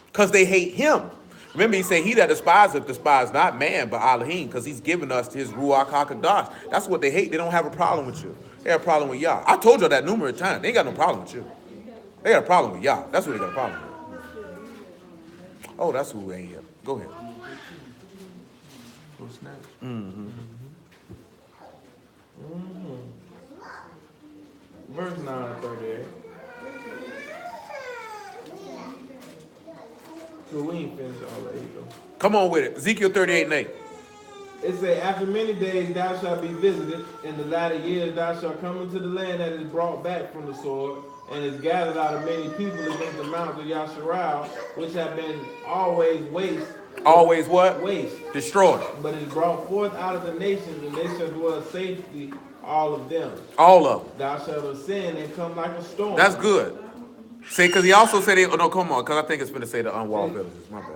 Because they hate him. Remember, he said, he that despiseth despise not man, but Elohim, because he's given us his Ruach HaKadosh. That's what they hate. They don't have a problem with you. They have a problem with Yah. I told you that numerous times. They ain't got no problem with you. They got a problem with Yah. That's what they got a problem with. Oh, that's who ain't here. Go ahead. Mm-hmm. Verse 9:38. So we ain't finished all that either. Come on with it. Ezekiel 38:8. It say, after many days thou shalt be visited, in the latter years thou shalt come into the land that is brought back from the sword, and is gathered out of many people against the mountains of Yasharal, which have been always waste. Always what? Waste. Destroyed. But is brought forth out of the nations, and they shall dwell safely, all of them. All of them. Thou shalt ascend and come like a storm. That's good. See, because he also said, oh, no, come on, because I think it's going to say the unwalled villages. My bad.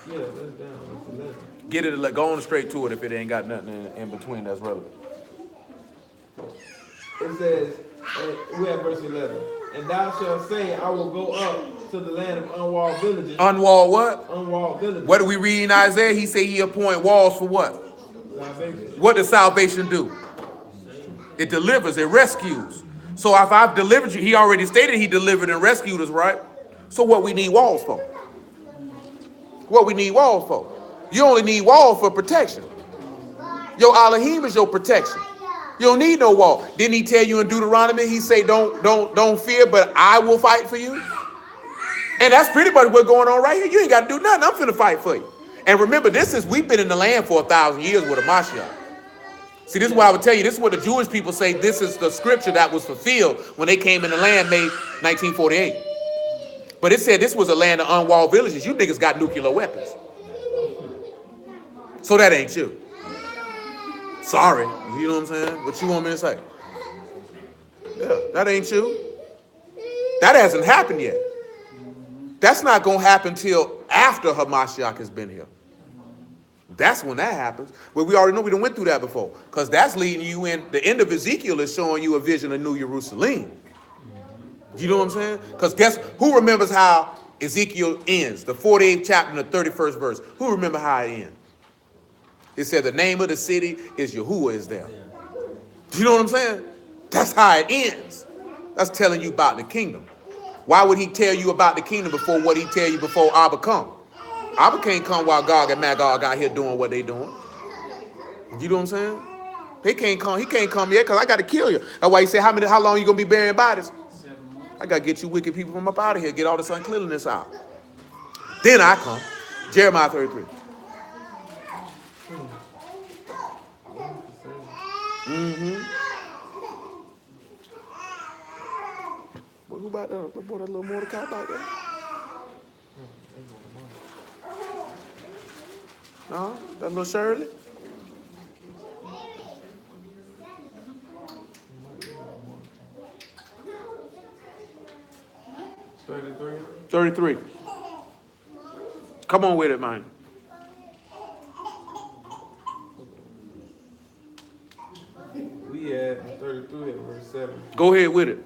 Yeah, that's down. That's 11. Get it, go on straight to it if it ain't got nothing in between that's relevant. It says, we have verse 11. And thou shalt say, I will go up to the land of unwalled villages. Unwalled what? Unwalled villages. What do we read in Isaiah? He said he appoint walls for what? Salvation. What does salvation do? It delivers, it rescues. So if I've delivered you, he already stated he delivered and rescued us, right? So what we need walls for? What we need walls for? You only need walls for protection. Your Elohim is your protection. You don't need no wall. Didn't he tell you in Deuteronomy? He say, don't fear, but I will fight for you. And that's pretty much what's going on right here. You ain't got to do nothing. I'm finna fight for you. And remember, we've been in the land for 1,000 years with a Mashiach. See, this is what I would tell you. This is what the Jewish people say. This is the scripture that was fulfilled when they came in the land made 1948. But it said this was a land of unwalled villages. You niggas got nuclear weapons. So that ain't you. Sorry. You know what I'm saying? What you want me to say? Yeah, that ain't you. That hasn't happened yet. That's not going to happen till after Hamashiach has been here. That's when that happens. Well, we already know we done went through that before. Because that's leading you in. The end of Ezekiel is showing you a vision of New Jerusalem. You know what I'm saying? Because guess who remembers how Ezekiel ends? The 48th chapter and the 31st verse. Who remember how it ends? It said the name of the city is Yahuwah is there. Do you know what I'm saying? That's how it ends. That's telling you about the kingdom. Why would he tell you about the kingdom before what he tell you before Abba come? Abba can't come while Gog and Magog out here doing what they doing. You know what I'm saying? He can't come yet because I got to kill you. That's why he said, how long you going to be burying bodies? I got to get you wicked people from up out of here. Get all this uncleanliness out. Then I come. Jeremiah 33. Mm-hmm. What about that? What about that little Mordecai back there? No? That little Shirley? $33. 33. Come on with it, man. We at 33 at verse 7. Go ahead with it.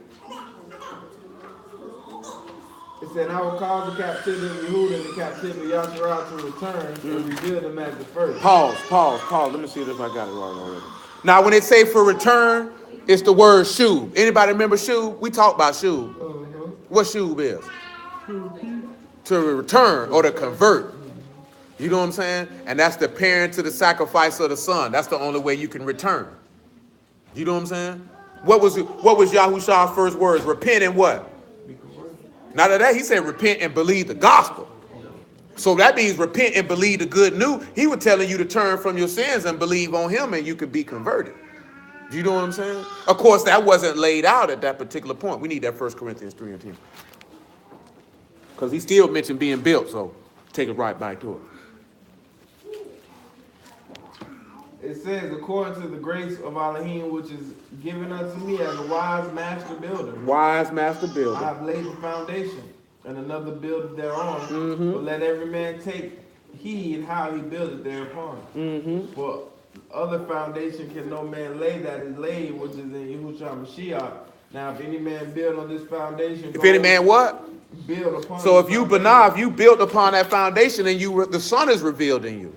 It said, I will cause the captivity of Yehuda and the captivity of Yasharal to return and reveal them as the first. Pause. Let me see if I got it right already. Now, when they say for return, it's the word shub. Anybody remember shub? We talked about shub. What shub is? To return or to convert. You know what I'm saying? And that's the parent to the sacrifice of the son. That's the only way you can return. You know what I'm saying? What was Yahushua's first words? Repent and what? Not of that, he said repent and believe the gospel. So that means repent and believe the good news. He was telling you to turn from your sins and believe on him and you could be converted. Do you know what I'm saying? Of course, that wasn't laid out at that particular point. We need that 1 Corinthians 3 and 10. Because he still mentioned being built, so take it right back to it. It says, according to the grace of Elohim, which is given unto me as a wise master builder. Wise master I builder. have laid the foundation, and another buildeth thereon. Mm-hmm. But let every man take heed how he buildeth thereupon. Mm-hmm. For other foundation can no man lay that is laid, which is in Yahushua Mashiach. Now, if any man build on this foundation, If any man what? build upon. So this if you foundation, Banah, if you built upon that foundation and the Son is revealed in you.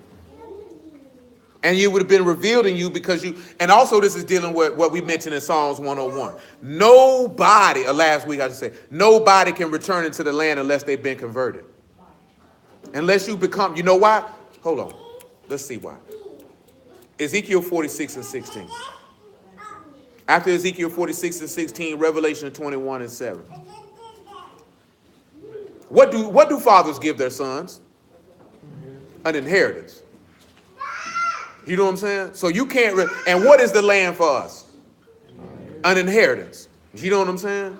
And you would have been revealed in you because you, and also this is dealing with what we mentioned in Psalms 101. Nobody, or last week I should say, nobody can return into the land unless they've been converted. Unless you become, you know why? Hold on. Let's see why. Ezekiel 46 and 16. After Ezekiel 46 and 16, Revelation 21 and 7. What do fathers give their sons? An inheritance. You know what I'm saying? So you can't, and what is the land for us? An inheritance. You know what I'm saying?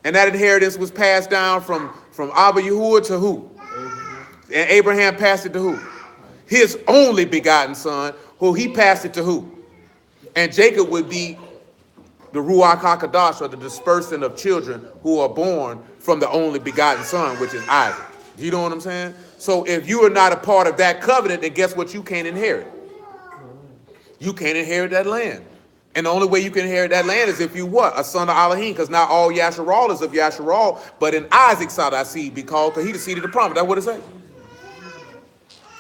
And that inheritance was passed down from Abba Yahuwah to who? And Abraham passed it to who? His only begotten son, who he passed it to who? And Jacob would be the Ruach HaKadosh, or the dispersing of children who are born from the only begotten son, which is Isaac. You know what I'm saying? So if you are not a part of that covenant, then guess what you can't inherit? You can't inherit that land. And the only way you can inherit that land is if you what? A son of Elohim, because not all Yasharal is of Yasharal, but in Isaac shall thy seed be called, because he the seed of the promise. That's what it says.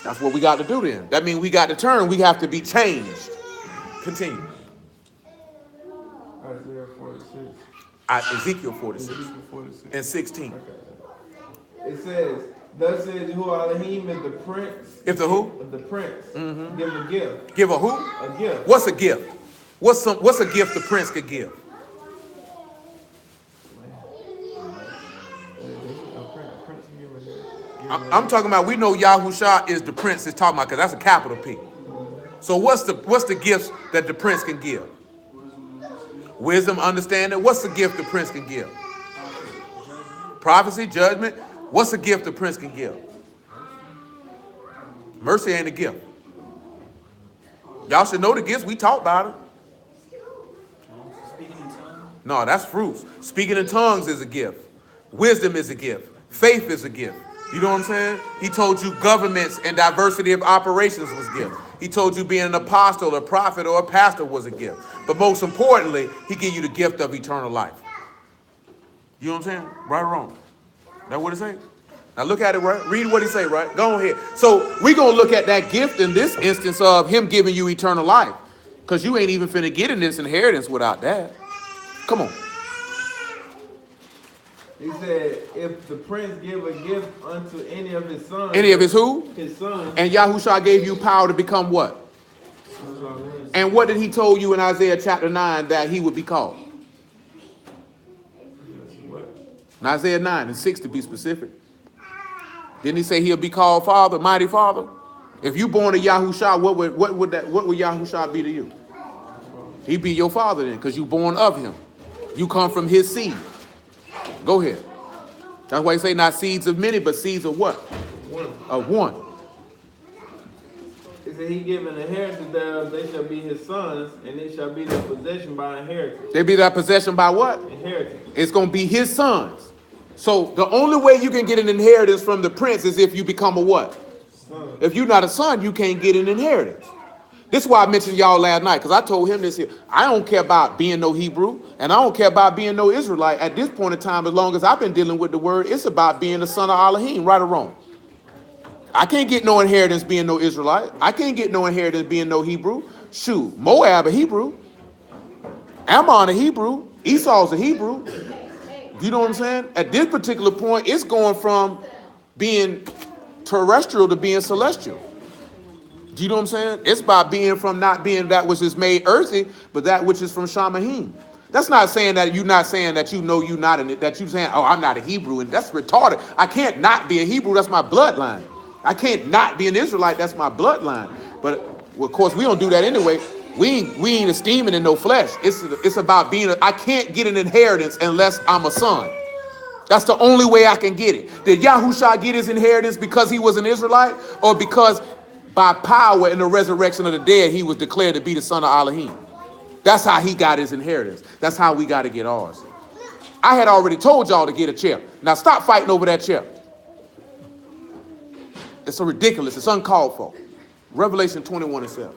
That's what we got to do then. That means we got to turn. We have to be changed. Continue. Isaiah 46. Ezekiel 46 Ezekiel 46. and 16. Okay. It says, thus says Yahuwah Elohim is the prince. If the who? The prince. Mm-hmm. Give him a gift. Give a who? A gift. What's a gift? What's a gift the prince could give? I'm talking about, we know Yahusha is the prince is talking about, because that's a capital P. So what's the gifts that the prince can give? Wisdom, understanding. What's the gift the prince can give? Prophecy, judgment. What's the gift the prince can give? Mercy ain't a gift. Y'all should know the gifts. We talked about it. Speaking in tongues. No, that's fruits. Speaking in tongues is a gift. Wisdom is a gift. Faith is a gift. You know what I'm saying? He told you governments and diversity of operations was gift. He told you being an apostle, a prophet, or a pastor was a gift. But most importantly, he gave you the gift of eternal life. You know what I'm saying? Right or wrong? That's what it say? Now look at it, right? Read what he say, right? Go ahead. So we're going to look at that gift in this instance of him giving you eternal life. Because you ain't even finna get in this inheritance without that. Come on. He said, if the prince give a gift unto any of his sons. Any of his who? His sons. And Yahusha gave you power to become what? And what did he told you in Isaiah chapter 9 that he would be called? In Isaiah 9 and 6 to be specific. Didn't he say he'll be called Father, Mighty Father? If you born of Yahusha, what would Yahusha be to you? He'd be your father then, because you born of him. You come from his seed. Go ahead. That's why he say not seeds of many, but seeds of what? One. Of one. He said he give an inheritance thereof, they shall be his sons, and it shall be their possession by inheritance. They be that possession by what? Inheritance. It's going to be his sons. So the only way you can get an inheritance from the prince is if you become a what? Son. If you're not a son, you can't get an inheritance. This is why I mentioned y'all last night, because I told him this here. I don't care about being no Hebrew, and I don't care about being no Israelite. At this point in time, as long as I've been dealing with the word, it's about being the son of Elohim, right or wrong. I can't get no inheritance being no Israelite. I can't get no inheritance being no Hebrew. Shoot, Moab a Hebrew. Ammon a Hebrew. Esau's a Hebrew. You know what I'm saying? At this particular point, it's going from being terrestrial to being celestial. Do you know what I'm saying? It's about being from not being that which is made earthy, but that which is from Shamahim. That's not saying that you're not saying that you know you're not in it, that you're saying, oh, I'm not a Hebrew, and that's retarded. I can't not be a Hebrew, that's my bloodline. I can't not be an Israelite, that's my bloodline. But, well, of course, we don't do that anyway. We ain't esteeming in no flesh. It's about being, I can't get an inheritance unless I'm a son. That's the only way I can get it. Did Yahusha get his inheritance because he was an Israelite, or because By power in the resurrection of the dead, he was declared to be the son of Elohim. That's how he got his inheritance. That's how we got to get ours. I had already told y'all to get a chair. Now stop fighting over that chair. It's so ridiculous. It's uncalled for. Revelation 21:7.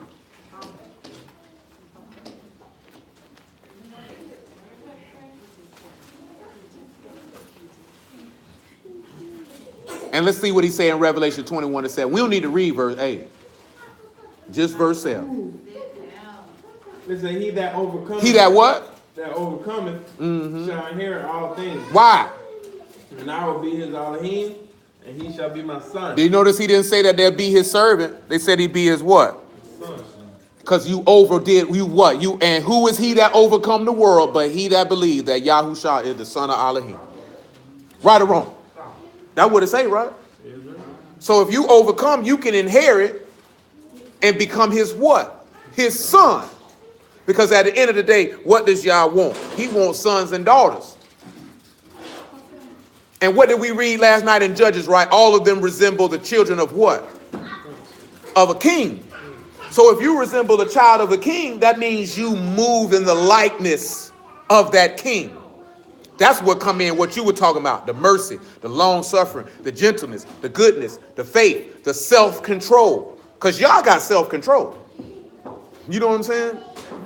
And let's see what he said in Revelation 21:7. We don't need to read verse 8. Just verse 7. Listen, he that overcometh. He that what? That overcometh shall inherit all things. Why? And I will be his Elohim, and he shall be my son. Did you notice he didn't say that they'll be his servant? They said he'd be his what? Son. Because you overdid, you what? You, and who is he that overcome the world but he that believes that Yahushua is the son of Elohim? Right or wrong? That's what it say, right? So if you overcome, you can inherit and become his what? His son. Because at the end of the day, what does Yah want? He wants sons and daughters. And what did we read last night in Judges, right? All of them resemble the children of what? Of a king. So if you resemble the child of a king, that means you move in the likeness of that king. That's what come in, what you were talking about. The mercy, the long suffering, the gentleness, the goodness, the faith, the self-control. Because y'all got self-control. You know what I'm saying?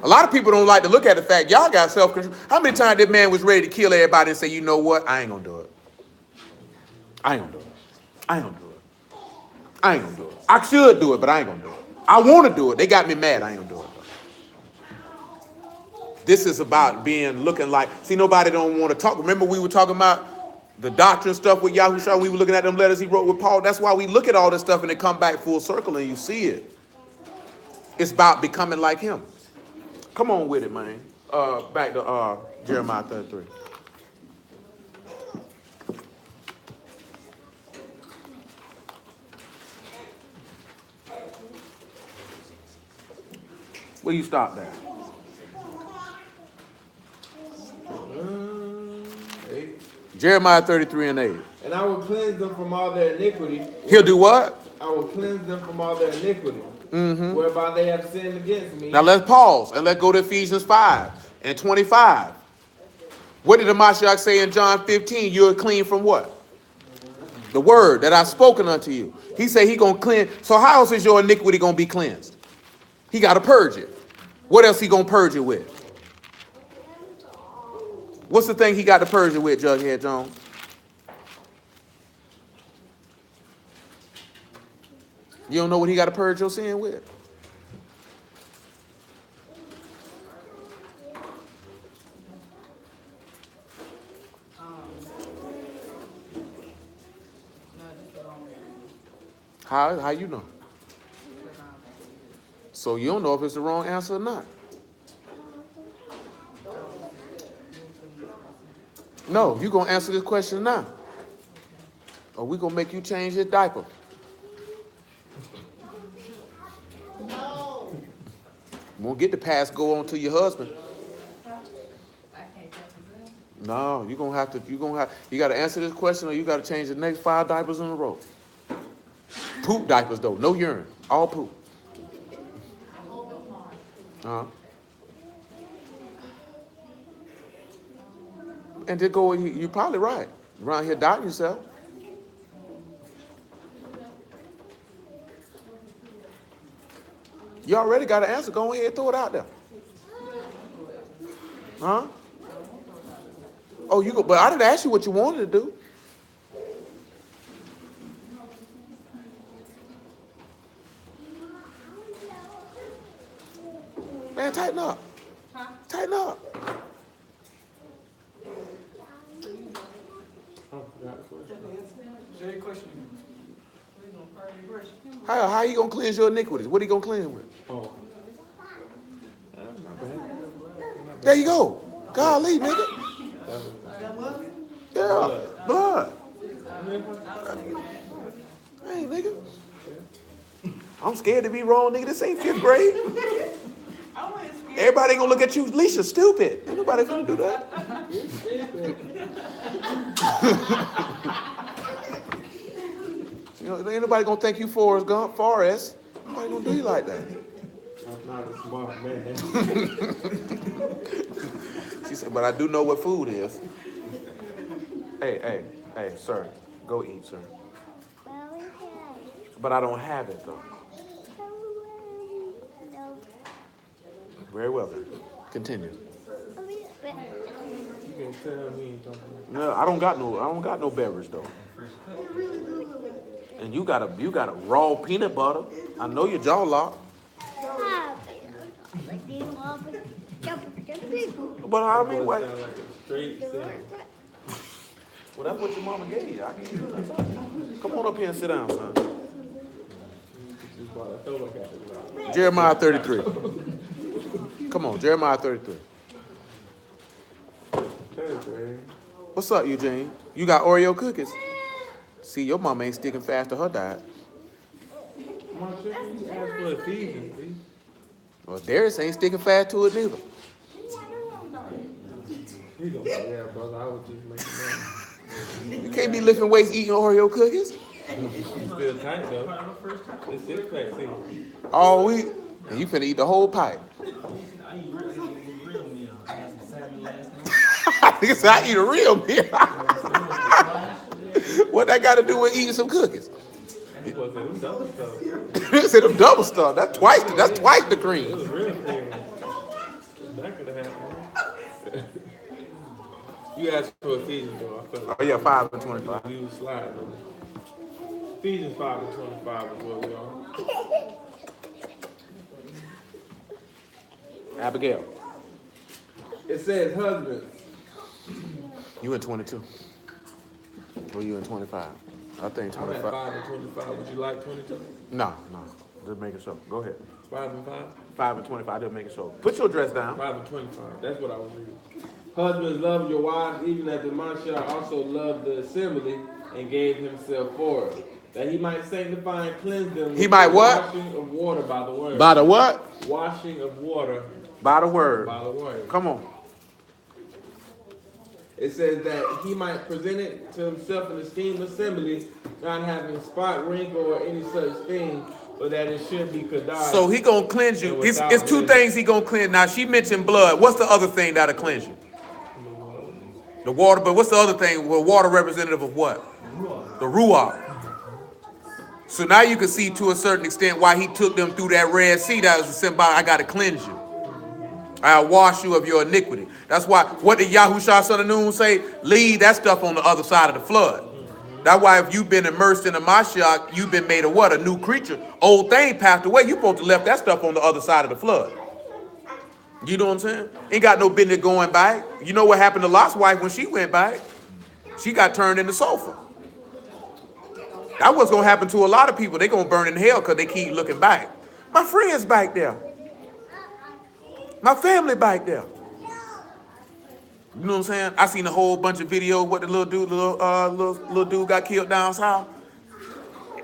A lot of people don't like to look at the fact y'all got self-control. How many times that man was ready to kill everybody and say, you know what? I ain't going to do it. I ain't going to do it. I ain't going to do it. I ain't going to do it. I should do it, but I ain't going to do it. I want to do it. They got me mad. I ain't going to do it. This is about being looking like, see, nobody don't want to talk. Remember we were talking about the doctrine stuff with Yahushua. We were looking at them letters he wrote with Paul. That's why we look at all this stuff and it come back full circle and you see it. It's about becoming like him. Come on with it, man. Back to Jeremiah 33. Where you stop there? 8. Jeremiah 33:8. And I will cleanse them from all their iniquity. He'll do what? I will cleanse them from all their iniquity, whereby they have sinned against me. Now let's pause and let's go to Ephesians 5:25. What did the Mashiach say in John 15? You're clean from what? The word that I've spoken unto you. He said he gonna cleanse. So how else is your iniquity gonna be cleansed? He got to purge it. What else he gonna purge it with? What's the thing he got to purge it with, Jughead Jones? You don't know what he got to purge your sin with? How you know? So you don't know if it's the wrong answer or not. No, you're going to answer this question now. Or we're going to make you change your diaper. No. You won't get the pass go on to your husband. No, you're going to have to, you got to answer this question or you got to change the next 5 diapers in a row. Poop diapers though, no urine, all poop. And to go, you're probably right. Around here doubting yourself. You already got an answer. Go ahead, throw it out there. Huh? Oh, you go, but I didn't ask you what you wanted to do. Man, tighten up. Tighten up. How you gonna cleanse your iniquities? What are you gonna cleanse with? Oh. There you go. Golly, nigga. Yeah, blood. Hey, nigga. I'm scared to be wrong, nigga. This ain't 5th grade. Everybody gonna look at you, Leisha, stupid. Ain't nobody gonna do that. You know, ain't nobody gonna think you Forrest Gump, Forrest. Nobody gonna do you like that. I'm not a smart man. She said, but I do know what food is. Hey, sir. Go eat, sir. But I don't have it, though. Very well, then. Continue. You can tell me something. No, I don't got no beverage, though. And you got a raw peanut butter. I know your jaw locked. But I mean, what? Sound like a straight sinner. Well, that's what your mama gave you. I can do that. Come on up here and sit down, son. Jeremiah 33. Come on, Jeremiah 33. What's up, Eugene? You got Oreo cookies? See, your mama ain't sticking fast to her diet. Come on, check. You asked for Ephesians, please. Well, Darius ain't sticking fast to it neither. He gonna say, yeah, brother, I was just making money. You can't be lifting weights eating Oreo cookies You still tight, though. It's six-pack season. all week. And you finna eat the whole pipe. I eat real meal. I had some salmon last night. Nigga said, I eat a real meal. What that got to do with eating some cookies? He was in them double stuff. He said them double stuff. That's twice the It cream. was real thing. That could have happened. You asked for Ephesians, though. I felt Oh yeah, 5 and 25. you was sliding. Ephesians 5 and 25 is what we on. Abigail, It says, husbands. you in 22. Or you in 25? I think I'm at 25. 5 and 25. Would you like 22? No. Just making sure. Go ahead. 5 and 5? 5 and 25. Just making sure. Put your dress down. 5 and 25. That's what I was reading. Husbands, love your wives, even as the Messiah also loved the assembly and gave himself for it, that he might sanctify and cleanse them. He might the what? Washing of water by the word. By the what? Washing of water By the word. by the word. Come on. It says that he might present it to himself an esteemed assembly, not having spot, wrinkle, or any such thing, but that it should be kadosh. So he gonna cleanse you. It's two things he gonna cleanse. Now she mentioned blood. What's the other thing that'll cleanse you? The water. But what's the other thing? Well, water representative of what? The ruach. So now you can see to a certain extent why he took them through that Red Sea. That was a symbol. I gotta cleanse you. I'll wash you of your iniquity. That's why, what did Yahushua son of Nun say? Leave that stuff on the other side of the flood. That's why if you've been immersed in the Mashiach, you've been made a what? A new creature. Old thing passed away. You're supposed to left that stuff on the other side of the flood. You know what I'm saying? Ain't got no business going back. You know what happened to Lot's wife when she went back? She got turned into sulfur. That's what's going to happen to a lot of people. They're going to burn in hell because they keep looking back. My friends back there. My family back there. You know what I'm saying? I seen a whole bunch of videos what the little dude got killed down south.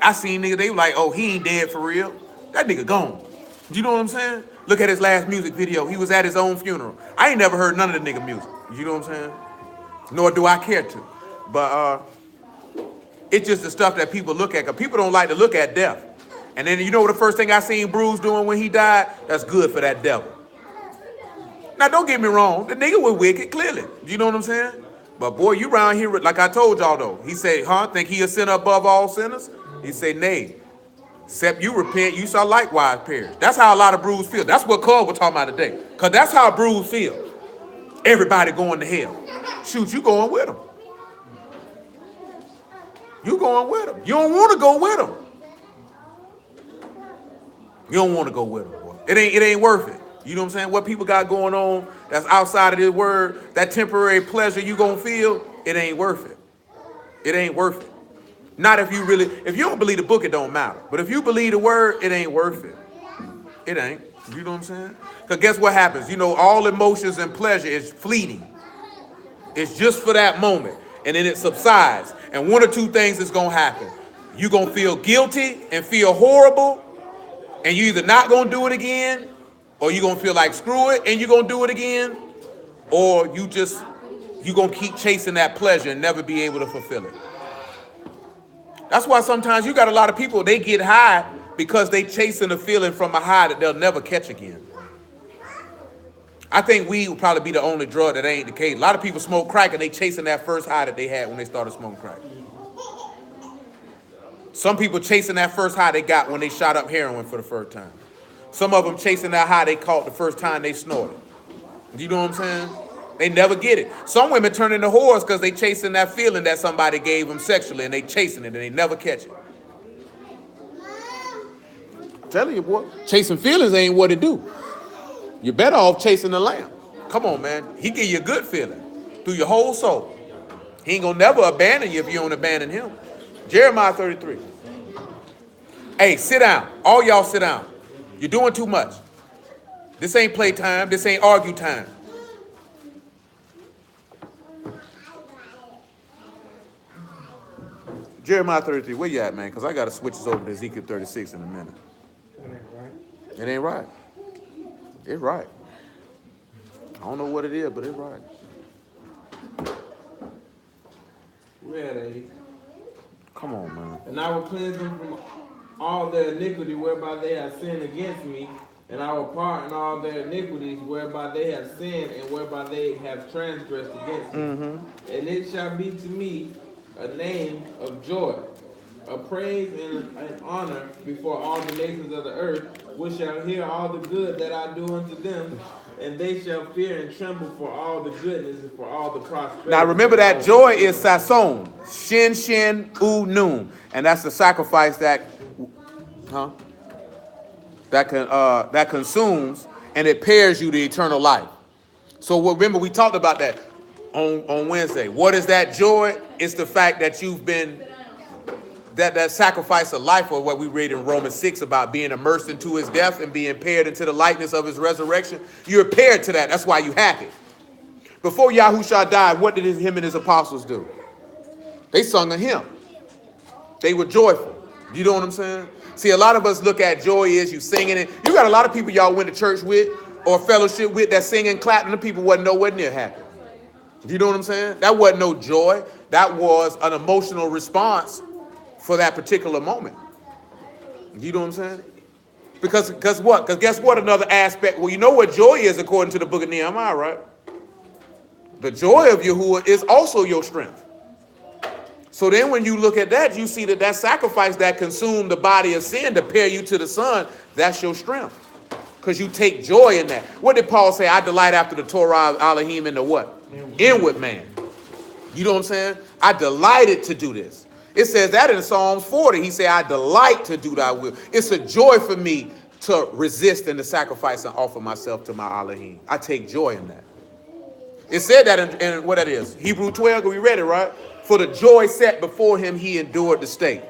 I seen niggas, they were like, oh, he ain't dead for real. That nigga gone. You know what I'm saying? Look at his last music video. He was at his own funeral. I ain't never heard none of the nigga music. You know what I'm saying? Nor do I care to. But it's just the stuff that people look at. Because people don't like to look at death. And then you know what the first thing I seen Bruce doing when he died? That's good for that devil. Now, don't get me wrong. The nigga was wicked, clearly. You know what I'm saying? But, boy, you around here, like I told y'all, though. He said, think he a sinner above all sinners? He said, nay. Except you repent, you shall likewise perish. That's how a lot of Brews feel. That's what Cole was talking about today. Because that's how Brews feel. Everybody going to hell. Shoot, you going with them. You going with them. You don't want to go with them. You don't want to go with them, boy. It ain't worth it. You know what I'm saying? What people got going on that's outside of this word, that temporary pleasure you gonna feel, it ain't worth it. It ain't worth it. Not if you don't believe the book, it don't matter. But if you believe the word, it ain't worth it. It ain't. You know what I'm saying? Because guess what happens? You know, all emotions and pleasure is fleeting. It's just for that moment. And then it subsides. And one or two things is gonna happen. You're gonna feel guilty and feel horrible, and you either not gonna do it again, or you're going to feel like screw it and you're going to do it again, or you're going to keep chasing that pleasure and never be able to fulfill it. That's why sometimes you got a lot of people, they get high Because they chasing a feeling from a high that they'll never catch again. I think weed would probably be the only drug that ain't the case. A lot of people smoke crack and they chasing that first high that they had when they started smoking crack. Some people chasing that first high they got when they shot up heroin for the first time. Some of them chasing that high they caught the first time they snorted. You know what I'm saying? They never get it. Some women turn into whores because they chasing that feeling that somebody gave them sexually and they chasing it and they never catch it. I'm telling you, boy, chasing feelings ain't what it do. You're better off chasing the lamb. Come on, man. He give you a good feeling through your whole soul. He ain't gonna never abandon you if you don't abandon him. Jeremiah 33. Hey, sit down. All y'all sit down. You're doing too much. This ain't play time. This ain't argue time. Jeremiah 33. Where you at, man? Because I got to switch this over to Ezekiel 36 in a minute. It ain't right. It's right. I don't know what it is, but it's right. Where are they? Come on, man. And I will cleanse them from all their iniquity whereby they have sinned against me, and I will pardon all their iniquities whereby they have sinned and whereby they have transgressed against me. And it shall be to me a name of joy, a praise and honor before all the nations of the earth, which shall hear all the good that I do unto them, and they shall fear and tremble for all the goodness and for all the prosperity. Now remember that joy is sason, shin shin u noon, and that's the sacrifice that consumes and it pairs you to eternal life. So remember we talked about that on Wednesday. What is that joy? It's the fact that you've been that sacrifice of life, or what we read in Romans 6 about being immersed into his death and being paired into the likeness of his resurrection. You're paired to that. That's why you happy. Before Yahushua died, what did him and his apostles do? They sung a hymn. They were joyful. You know what I'm saying? See, a lot of us look at joy as you singing it. You got a lot of people y'all went to church with or fellowship with that singing and clapping. The people wasn't nowhere near happy. You know what I'm saying? That wasn't no joy. That was an emotional response for that particular moment. You know what I'm saying? Because what? Because guess what? Another aspect. Well, you know what joy is according to the book of Nehemiah, right? The joy of Yahuwah is also your strength. So then when you look at that, you see that sacrifice that consumed the body of sin to pair you to the Son, that's your strength. Because you take joy in that. What did Paul say? I delight after the Torah of Elohim in the what? Inward man. You know what I'm saying? I delighted to do this. It says that in Psalms 40. He said, I delight to do thy will. It's a joy for me to resist and to sacrifice and offer myself to my Elohim. I take joy in that. It said that in what that is. Hebrew 12, we read it, right? For the joy set before him, he endured the state.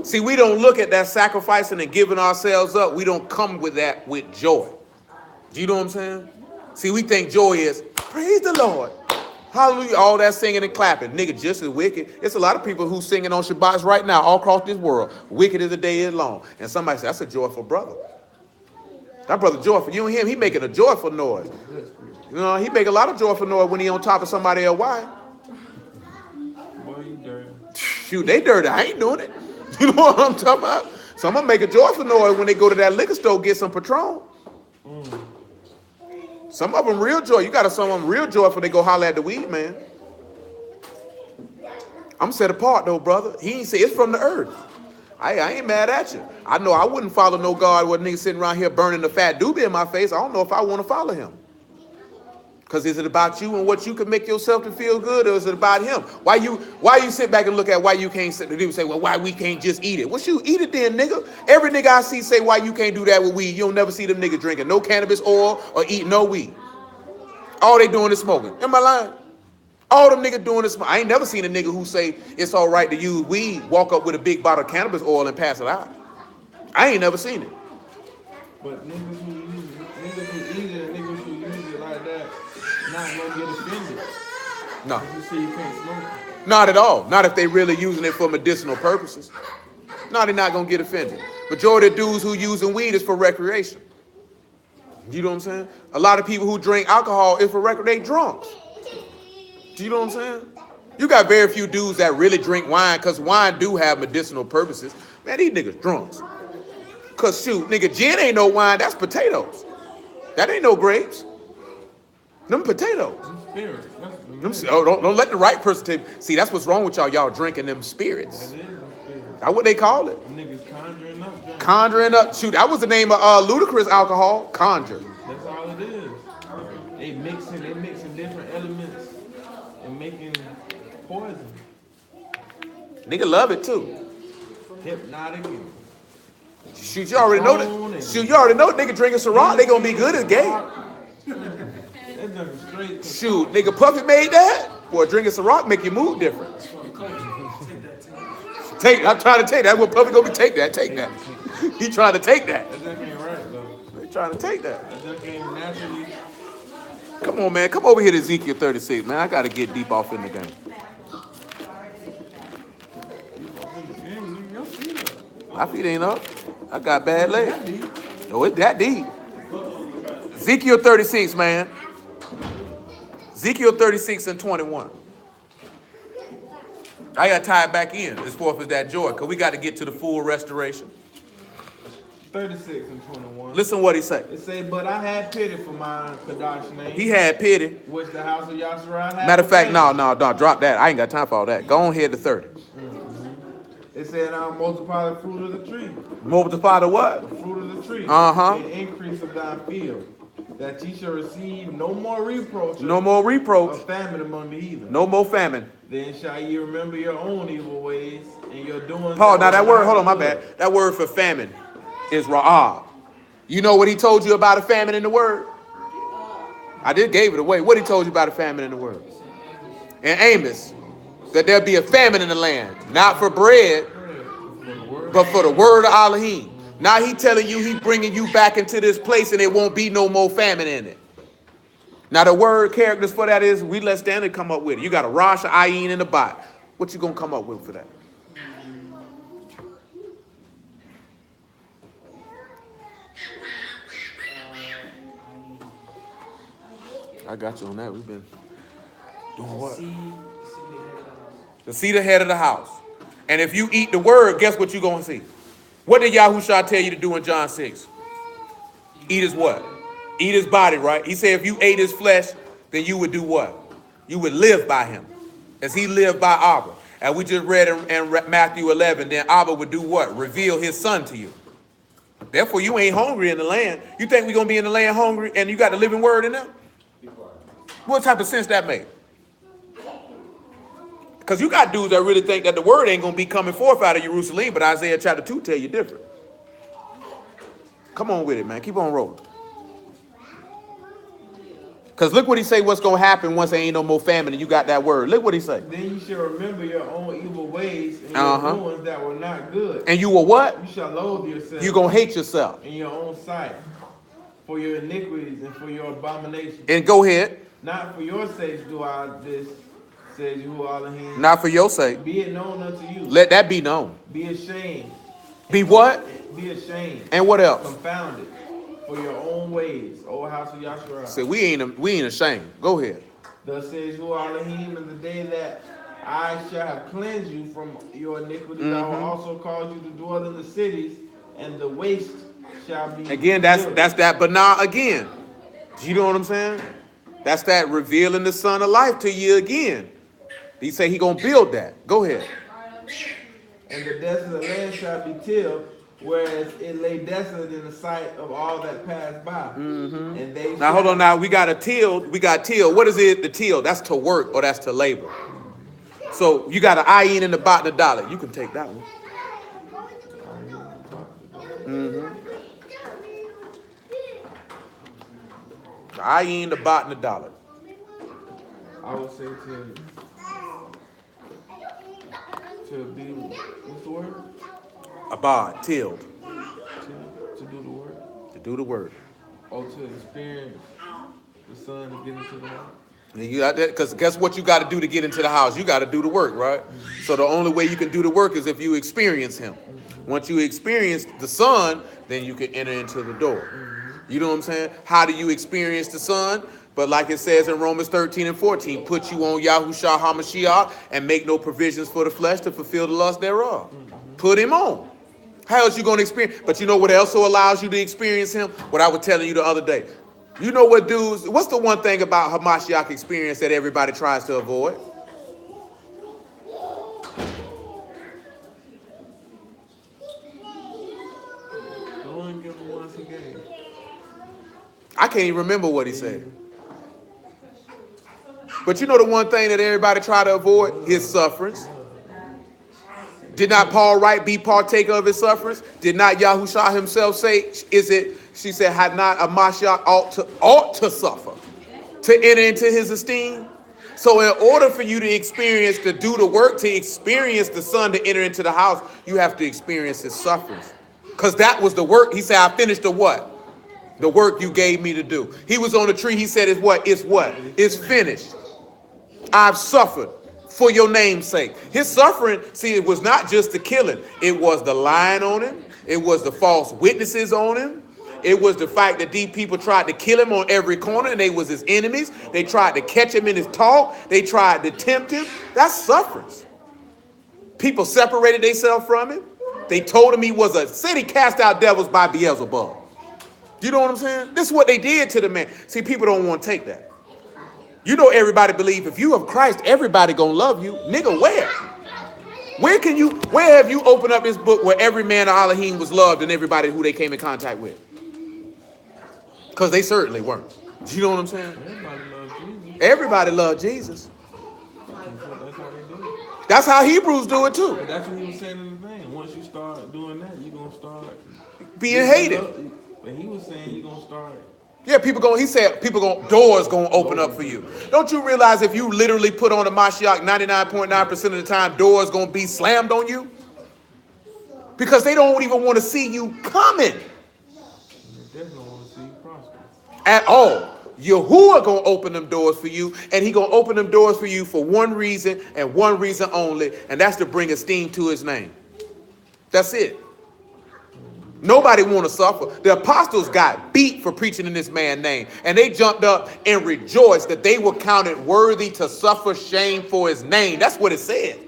See, we don't look at that sacrificing and giving ourselves up. We don't come with that with joy. Do you know what I'm saying? See, we think joy is, praise the Lord. Hallelujah, all that singing and clapping. Nigga, just as wicked. It's a lot of people who singing on Shabbats right now all across this world. Wicked as the day is long. And somebody said, that's a joyful brother. That brother joyful. You and him, he making a joyful noise. You know, he make a lot of joyful noise when he on top of somebody else. Why? Boy, you dirty. Shoot, they dirty. I ain't doing it. You know what I'm talking about? So I'm going to make a joyful noise when they go to that liquor store, get some Patron. Some of them real joy. You got some of them real joyful. They go holler at the weed man. I'm set apart though, brother. He ain't say it's from the earth. I ain't mad at you. I know I wouldn't follow no God with a nigga sitting around here burning the fat doobie in my face. I don't know if I want to follow him. Because is it about you and what you can make yourself to feel good, or is it about him? Why you sit back and look at why you can't sit? People say, well, why we can't just eat it? Well, shoot, eat it then, nigga. Every nigga I see say why you can't do that with weed. You don't never see them niggas drinking no cannabis oil or eating no weed. All they doing is smoking. Am I lying? All them niggas doing is smoking. I ain't never seen a nigga who say it's all right to use weed, walk up with a big bottle of cannabis oil and pass it out. I ain't never seen it. But niggas who eat it and niggas who use it like that, not gonna get offended. No. You see, you can't smoke it. Not at all. Not if they really using it for medicinal purposes. No, they're not going to get offended. Majority of dudes who using weed is for recreation. You know what I'm saying? A lot of people who drink alcohol is for recreation. They drunks. Do you know what I'm saying? You got very few dudes that really drink wine because wine do have medicinal purposes. Man, these niggas drunks. Because shoot, nigga, gin ain't no wine. That's potatoes. That ain't no grapes. Them potatoes. Spirit. Don't let the right person take. See, that's what's wrong with y'all. Y'all drinking them spirits. That is a spirit. That's what they call it. Niggas conjuring up drink. Conjuring up. Shoot, that was the name of Ludacris alcohol. Conjure. That's all it is. They mixing different elements and making poison. Nigga love it too. Hypnotic. Shoot, you already know that. Shoot, you already know nigga drinking Ciroc, they gonna be good as gay. That junk is straight. Shoot, nigga Puffy made that. Boy, drinking Ciroc make your mood different. I'm trying to take that. What Puffy gonna be? Take that. He trying to take that. That junk ain't right though. They trying to take that. That junk ain't naturally. Come on, man. Come over here to Ezekiel 36, man. I gotta get deep off in the game. My feet ain't up. I got bad legs. Oh, it's that deep. Ezekiel 36, man. Ezekiel 36 and 21. I got to tie it back in as far as that joy, because we got to get to the full restoration. 36 and 21. Listen what he say. It say, but I had pity for my Kadash name. He had pity. Which the house of Yasharai had. Matter of fact, no, drop that. I ain't got time for all that. Go on ahead to 30. It said, I'll multiply the fruit of the tree. Multiply the what? The fruit of the tree. Uh-huh. The increase of thy field. That ye shall receive no more reproach. No more reproach. Of famine among the heathen. No more famine. Then shall ye remember your own evil ways and your doings. Paul, now that word, hold on, my bad. That word for famine is ra'ah. You know what he told you about a famine in the word? I just gave it away. What he told you about a famine in the word? In Amos, that there'll be a famine in the land, not for bread, but for the word of Elohim. Now he telling you he bringing you back into this place and it won't be no more famine in it. Now the word characters for that is, we let Stanley come up with it. You got a Rosh, a Ayin, and a Bat. What you gonna come up with for that? I got you on that. We've been doing what? To see the head of the house. And if you eat the word, guess what you're going to see? What did Yahushua tell you to do in John 6? Eat his what? Eat his body, right? He said if you ate his flesh, then you would do what? You would live by him. As he lived by Abba. And we just read in Matthew 11, then Abba would do what? Reveal his son to you. Therefore, you ain't hungry in the land. You think we're going to be in the land hungry and you got the living word in them? What type of sense that make? Because you got dudes that really think that the word ain't going to be coming forth out of Jerusalem, but Isaiah chapter 2 tell you different. Come on with it, man. Keep on rolling. Because look what he say what's going to happen once there ain't no more famine and you got that word. Look what he say. Then you shall remember your own evil ways and your doings that were not good. And you will what? You shall loathe yourself. You're going to hate yourself. In your own sight. For your iniquities and for your abominations. And go ahead. Not for your sakes do I this, says Yahuwah Elohim. Not for your sake. Be it known unto you. Let that be known. Be ashamed. Be what? Be ashamed. And what else? Confounded for your own ways, O house of Yasharai. Say we ain't ashamed. Go ahead. Thus says Yahuwah Elohim, in the day that I shall have cleansed you from your iniquities, I will also cause you to dwell in the cities, and the waste shall be. Again, that's that. But now again, you know what I'm saying? That's that revealing the Son of Life to you again. He say he gonna build that. Go ahead. And the desolate land shall be tilled, whereas it lay desolate in the sight of all that passed by. And they now hold on. Now we got a till. We got till. What is it? The till. That's to work or that's to labor. So you got an ayin in the bot and a dollar. You can take that one. The ayin, the bot, and the dollar. I would say to be, what's the word? Abad, tilled. To do the word. To do the word. Or to experience the sun to get into the house. And you got that, because guess what you got to do to get into the house? You got to do the work, right? So the only way you can do the work is if you experience him. Once you experience the Son, then you can enter into the door. You know what I'm saying? How do you experience the Son? But like it says in Romans 13 and 14, put you on Yahushua HaMashiach and make no provisions for the flesh to fulfill the lust thereof. Put him on. How else you going to experience? But you know what also allows you to experience him? What I was telling you the other day. You know what, dudes? What's the one thing about Hamashiach experience that everybody tries to avoid? Go and give him once again. I can't even remember what he said. But you know the one thing that everybody try to avoid? His sufferings. Did not Paul write, be partaker of his sufferings? Did not Yahushua himself say, she said, had not a Mashiach ought to suffer to enter into his esteem? So in order for you to experience, to do the work, to experience the Son, to enter into the house, you have to experience his sufferings. Because that was the work. He said, I finished the what? The work you gave me to do. He was on the tree. He said, it's what? It's what? It's finished. I've suffered for your name's sake. His suffering, see, it was not just the killing. It was the lying on him. It was the false witnesses on him. It was the fact that these people tried to kill him on every corner and they was his enemies. They tried to catch him in his talk. They tried to tempt him. That's sufferings. People separated themselves from him. They told him he was a city cast out devils by Beelzebub. You know what I'm saying? This is what they did to the man. See, people don't want to take that. You know everybody believe if you of Christ, everybody gonna love you. Nigga, where? Where have you opened up this book where every man of Elohim was loved and everybody who they came in contact with? Because they certainly weren't. You know what I'm saying? Everybody loves Jesus. Everybody loved Jesus. That's how they do it. That's how Hebrews do it too. But that's what he was saying in the thing. Once you start doing that, you're going to start Being hated. But he was saying you're going to start. Yeah, he said doors gonna open up for you. Don't you realize if you literally put on a Mashiach 99.9% of the time, doors gonna be slammed on you? Because they don't even want to see you coming. They definitely want to see you prosper. At all. Yahuwah gonna open them doors for you, and he gonna open them doors for you for one reason and one reason only, and that's to bring esteem to his name. That's it. Nobody want to suffer. The apostles got beat for preaching in this man's name, and they jumped up and rejoiced that they were counted worthy to suffer shame for his name. That's what it said.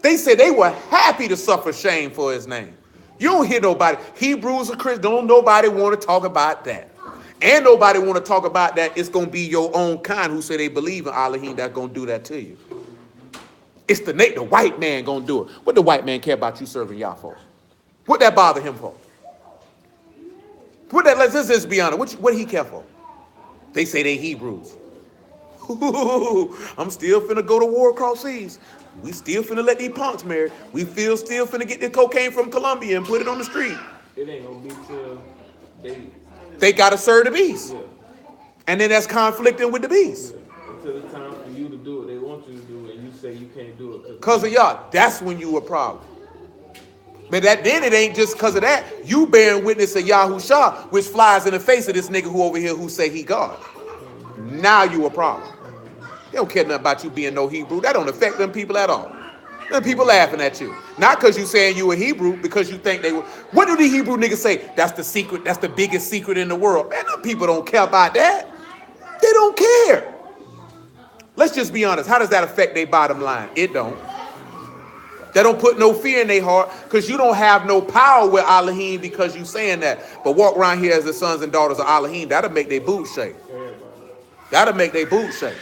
They said they were happy to suffer shame for his name. You don't hear nobody. Hebrews or Christians, don't nobody want to talk about that. And nobody want to talk about that. It's going to be your own kind who say they believe in Elohim that's going to do that to you. It's the white man going to do it. What the white man care about you serving Yah for? What that bother him for? Let's just be honest. What he care for? They say they Hebrews. Ooh, I'm still finna go to war across seas. We still finna let these punks marry. We still finna get the cocaine from Colombia and put it on the street. It ain't going to be till they gotta serve the beast. Yeah. And then that's conflicting with the beast. Yeah. Until the time for you to do what they want you to do and you say you can't do it. Because of y'all. That's when you a problem. But then it ain't just because of that. You bearing witness of Yahushua, which flies in the face of this nigga who over here who say he God. Now you a problem. They don't care nothing about you being no Hebrew. That don't affect them people at all. Them people laughing at you. Not because you saying you a Hebrew, because you think they were. What do the Hebrew niggas say? That's the secret. That's the biggest secret in the world. Man, them people don't care about that. They don't care. Let's just be honest. How does that affect their bottom line? It don't. They don't put no fear in their heart because you don't have no power with Elohim because you saying that. But walk around here as the sons and daughters of Elohim, that'll make their boots shake. That'll make their boots shake.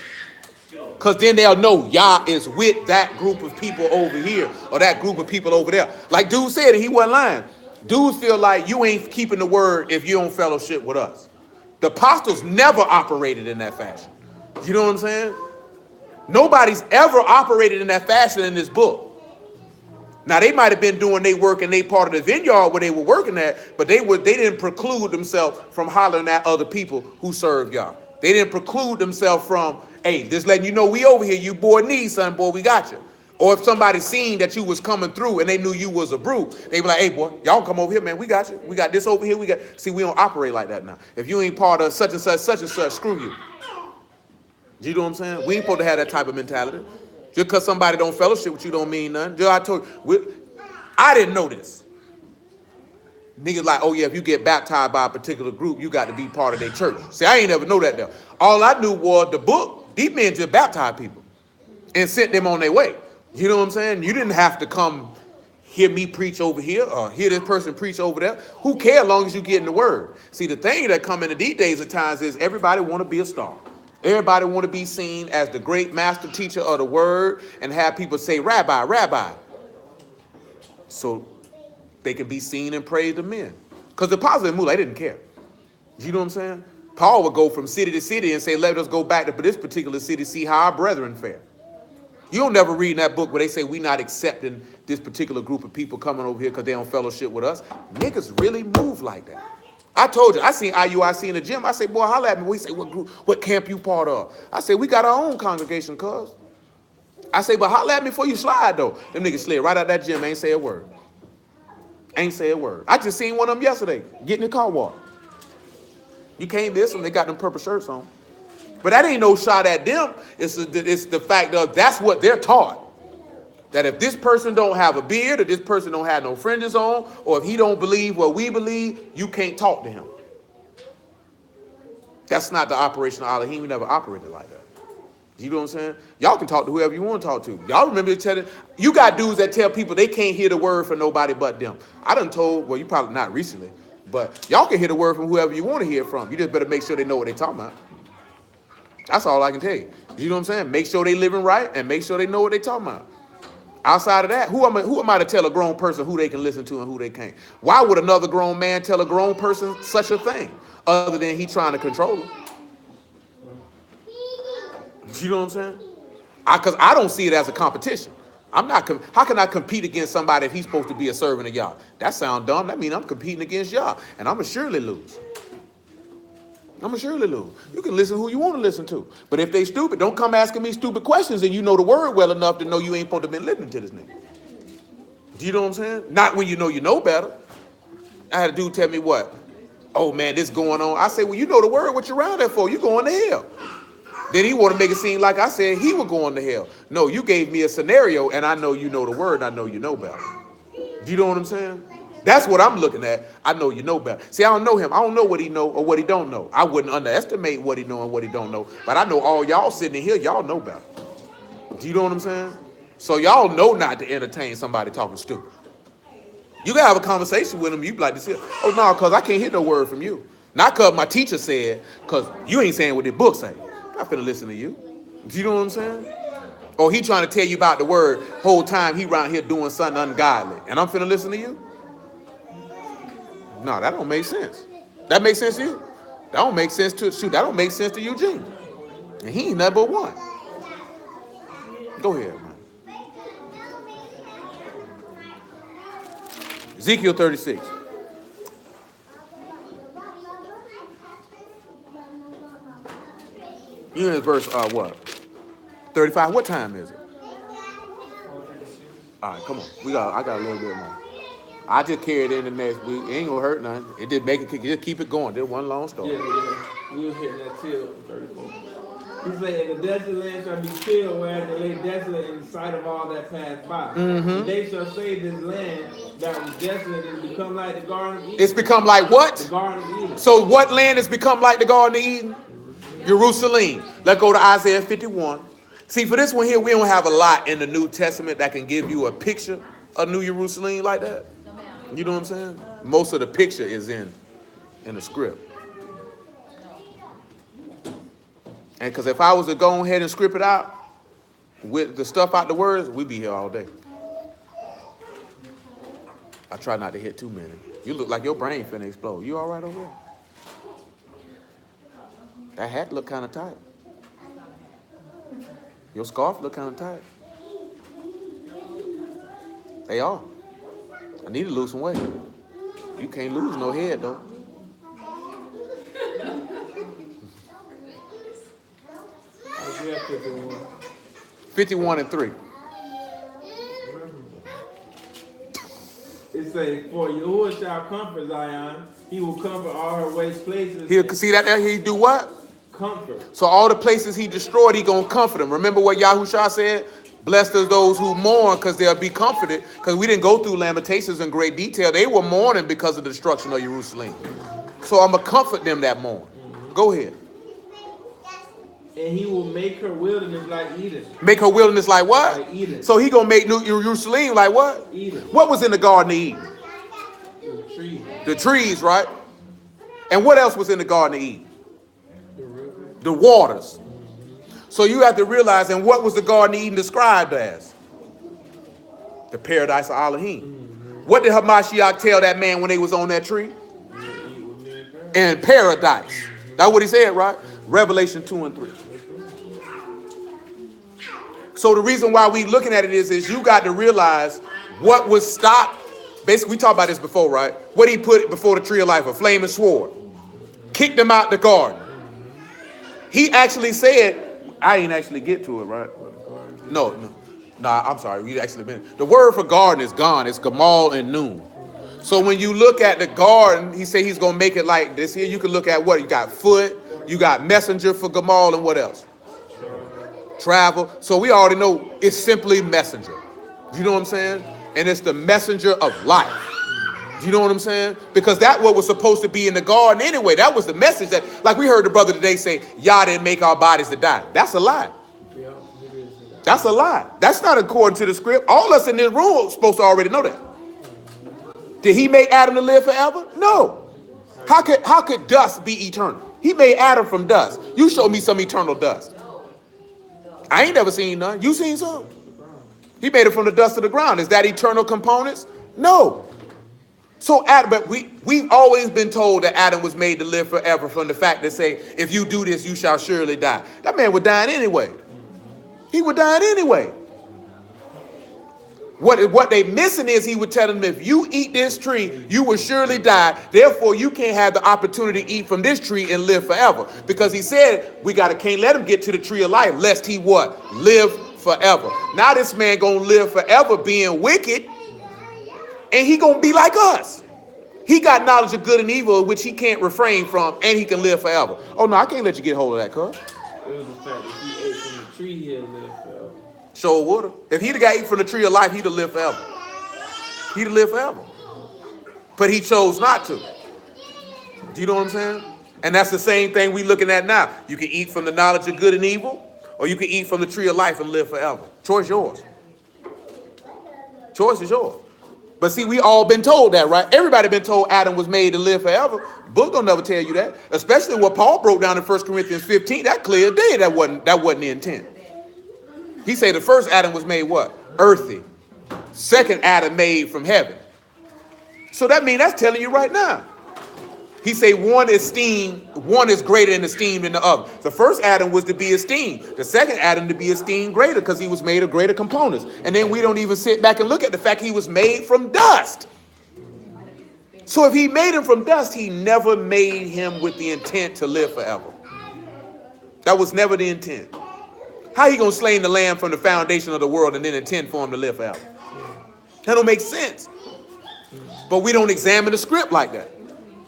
Because then they'll know Yah is with that group of people over here or that group of people over there. Like dude said, and he wasn't lying. Dudes feel like you ain't keeping the word if you don't fellowship with us. The apostles never operated in that fashion. You know what I'm saying? Nobody's ever operated in that fashion in this book. Now, they might have been doing their work in their part of the vineyard where they were working at, but they didn't preclude themselves from hollering at other people who served Yah. They didn't preclude themselves from, hey, just letting you know we over here, you boy need son, boy, we got you. Or if somebody seen that you was coming through and they knew you was a brew, they be like, hey, boy, y'all come over here, man, we got you. We got this over here, see, we don't operate like that now. If you ain't part of such and such, screw you. You know what I'm saying? We ain't supposed to have that type of mentality. Just because somebody don't fellowship with you don't mean nothing. Just I told you, I didn't know this. Niggas like, oh yeah, if you get baptized by a particular group, you got to be part of their church. See, I ain't never know that though. All I knew was the book. These men just baptized people and sent them on their way. You know what I'm saying? You didn't have to come hear me preach over here or hear this person preach over there. Who cares as long as you get in the word? See, the thing that come into these days at times is everybody want to be a star. Everybody want to be seen as the great master teacher of the word and have people say, Rabbi, Rabbi. So they can be seen and praised of men. Because the positive mood, I didn't care. You know what I'm saying? Paul would go from city to city and say, let us go back to this particular city, see how our brethren fare. You don't never read in that book where they say we not accepting this particular group of people coming over here because they don't fellowship with us. Niggas really move like that. I told you, I seen IUIC in the gym. I say, boy, holla at me. We say, what group, what camp you part of? I say, we got our own congregation, cuz. I say, but holla at me before you slide, though. Them niggas slid right out that gym, ain't say a word. Ain't say a word. I just seen one of them yesterday, getting the car wash. You can't miss them. They got them purple shirts on. But that ain't no shot at them. It's the fact of that's what they're taught. That if this person don't have a beard, or this person don't have no fringes on, or if he don't believe what we believe, you can't talk to him. That's not the operation of Elohim. We never operated like that. You know what I'm saying? Y'all can talk to whoever you want to talk to. Y'all remember telling, you got dudes that tell people they can't hear the word from nobody but them. I done told, well, you probably not recently, but y'all can hear the word from whoever you want to hear from. You just better make sure they know what they're talking about. That's all I can tell you. You know what I'm saying? Make sure they living right and make sure they know what they're talking about. Outside of that, who am I to tell a grown person who they can listen to and who they can't? Why would another grown man tell a grown person such a thing other than he trying to control them? You know what I'm saying? Because I don't see it as a competition. I'm not. How can I compete against somebody if he's supposed to be a servant of y'all? That sounds dumb. That means I'm competing against y'all, and I'm surely lose. I'm gonna surely lose. You can listen to who you want to listen to. But if they stupid, don't come asking me stupid questions and you know the word well enough to know you ain't supposed to be listening to this nigga. Do you know what I'm saying? Not when you know better. I had a dude tell me what? Oh man, this going on. I say, well, you know the word, what you around there for? You going to hell. Then he want to make it seem like I said he was going to hell. No, you gave me a scenario and I know you know the word and I know you know better. Do you know what I'm saying? That's what I'm looking at. I know you know better. See, I don't know him. I don't know what he know or what he don't know. I wouldn't underestimate what he know and what he don't know. But I know all y'all sitting in here, y'all know better. Do you know what I'm saying? So y'all know not to entertain somebody talking stupid. You can have a conversation with him. You be like this here. Oh, no, because I can't hear no word from you. Not because my teacher said, because you ain't saying what the book say. I'm not finna listen to you. Do you know what I'm saying? Or he trying to tell you about the word whole time he around here doing something ungodly. And I'm finna listen to you? No, that don't make sense. That makes sense to you? That don't make sense to shoot. That don't make sense to Eugene. And he ain't number one. Go ahead, man. Ezekiel 36. You in verse what? 35. What time is it? All right, come on. I got a little bit more. I just carry it in the next week. It ain't gonna hurt nothing. It just just keep it going. Just one long story. Yeah. We was hitting that till 34. He said, and the desolate land shall be filled, whereas they lay desolate in the sight of all that pass by. And they shall say this land that was desolate is become like the Garden of Eden. It's become like what? The Garden of Eden. So what land has become like the Garden of Eden? Jerusalem. Let's go to Isaiah 51. See, for this one here, we don't have a lot in the New Testament that can give you a picture of New Jerusalem like that. You know what I'm saying? Most of the picture is in the script. And because if I was to go ahead and script it out with the stuff out the words, we'd be here all day. I try not to hit too many. You look like your brain finna explode. You all right over there? That hat look kind of tight. Your scarf look kind of tight. They are. I need to lose some weight. You can't lose no head though. Isaiah 51. 51 and 3. It says, for Yahuwah shall comfort Zion. He will comfort all her waste places. He'll see that there. He do what? Comfort. So all the places he destroyed, he gonna comfort them. Remember what Yahushua said? Blessed are those who mourn because they'll be comforted. Because we didn't go through Lamentations in great detail. They were mourning because of the destruction of Jerusalem. So I'm going to comfort them that mourn. Go ahead. And he will make her wilderness like Eden. Make her wilderness like what? Like Eden. So he going to make New Jerusalem like what? Eden. What was in the Garden of Eden? The tree. The trees, right? And what else was in the Garden of Eden? The river. The waters. So you have to realize, and what was the Garden of Eden described as? The paradise of Elohim. What did Hamashiach tell that man when they was on that tree? In paradise. That's what he said, right? Revelation 2 and 3. So the reason why we looking at it is you got to realize what was stopped. Basically, we talked about this before, right? What he put before the tree of life, a flaming sword. Kicked them out the garden. He actually said, I ain't actually get to it, right? No, I'm sorry. We actually been. The word for garden is gone. It's Gamal and Noon. So when you look at the garden, he said he's going to make it like this here. You can look at what? You got foot, you got messenger for Gamal, and what else? Travel. So we already know it's simply messenger. You know what I'm saying? And it's the messenger of life. You know what I'm saying? Because that's what was supposed to be in the garden anyway. That was the message that, like we heard the brother today say, Yah didn't make our bodies to die. That's a lie. That's a lie. That's not according to the script. All us in this room are supposed to already know that. Did he make Adam to live forever? No. How could dust be eternal? He made Adam from dust. You show me some eternal dust. I ain't never seen none. You seen some? He made it from the dust of the ground. Is that eternal components? No. So Adam, but we've always been told that Adam was made to live forever from the fact that say, if you do this, you shall surely die. That man would die anyway. He would die anyway. What they missing is he would tell them, if you eat this tree, you will surely die. Therefore, you can't have the opportunity to eat from this tree and live forever. Because he said, can't let him get to the tree of life, lest he what? Live forever. Now this man gonna live forever being wicked, and he gonna be like us. He got knowledge of good and evil, which he can't refrain from, and he can live forever. Oh no, I can't let you get hold of that, cuz. It was the fact that he ate from the tree, he'd live forever. Sure would. If he'd have got eaten from the tree of life, he'd have lived forever. He'd have lived forever. But he chose not to. Do you know what I'm saying? And that's the same thing we looking at now. You can eat from the knowledge of good and evil, or you can eat from the tree of life and live forever. Choice yours. Choice is yours. But see, we all been told that, right? Everybody been told Adam was made to live forever. Book don't never tell you that. Especially what Paul broke down in 1 Corinthians 15. That clear day that wasn't the intent. He said the first Adam was made what? Earthy. Second Adam made from heaven. So that means that's telling you right now. He say one is greater in esteem than the other. The first Adam was to be esteemed. The second Adam to be esteemed greater because he was made of greater components. And then we don't even sit back and look at the fact he was made from dust. So if he made him from dust, he never made him with the intent to live forever. That was never the intent. How he gonna slay the lamb from the foundation of the world and then intend for him to live forever? That don't make sense. But we don't examine the script like that.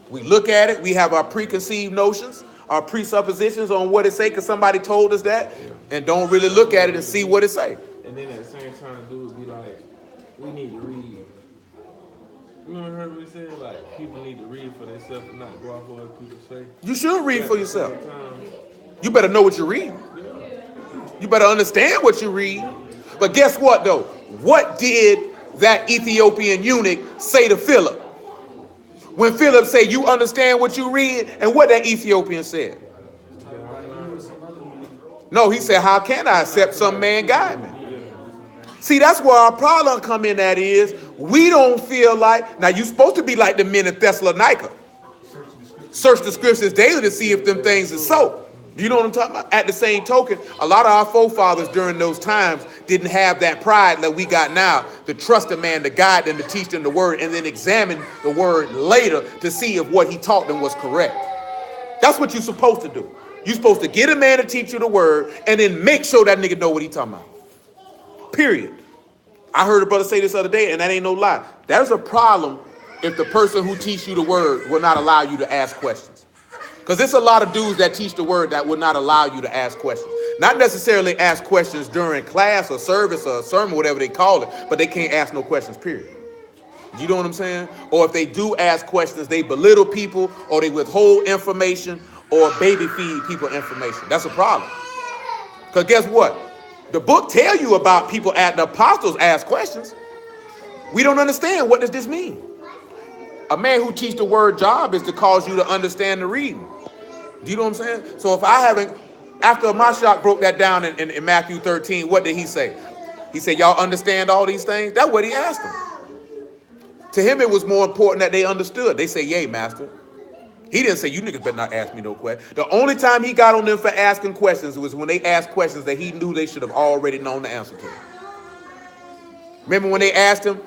We look at it, we have our preconceived notions, our presuppositions on what it say because somebody told us that, and don't really look at it and see what it say. And then at the same time, dudes be like, we need to read. You ever heard what he said? Like, people need to read for themselves and not go off what other people say. You should read for yourself. You better know what you read. You better understand what you read. But guess what, though? What did that Ethiopian eunuch say to Philip? When Philip said, you understand what you read? And what that Ethiopian said? No, he said, how can I accept some man guide me? See, that's where our problem come in at is, we don't feel like, now you're supposed to be like the men in Thessalonica. Search the scriptures daily to see if them things are so. You know what I'm talking about? At the same token, a lot of our forefathers during those times didn't have that pride that we got now to trust a man, to guide them, to teach them the word, and then examine the word later to see if what he taught them was correct. That's what you're supposed to do. You're supposed to get a man to teach you the word and then make sure that nigga know what he talking about. Period. I heard a brother say this other day, and that ain't no lie. There's a problem if the person who teach you the word will not allow you to ask questions. Because there's a lot of dudes that teach the word that will not allow you to ask questions. Not necessarily ask questions during class or service or sermon, whatever they call it, but they can't ask no questions, period. You know what I'm saying? Or if they do ask questions, they belittle people or they withhold information or baby feed people information. That's a problem. Because guess what? The book tell you about people at the apostles ask questions. We don't understand. What does this mean? A man who teach the word job is to cause you to understand the reading. Do you know what I'm saying? So if I haven't, after Mashiach broke that down in Matthew 13, what did he say? He said, y'all understand all these things? That's what he asked them. To him, it was more important that they understood. They say, yay, master. He didn't say, you niggas better not ask me no question. The only time he got on them for asking questions was when they asked questions that he knew they should have already known the answer to. Remember when they asked him,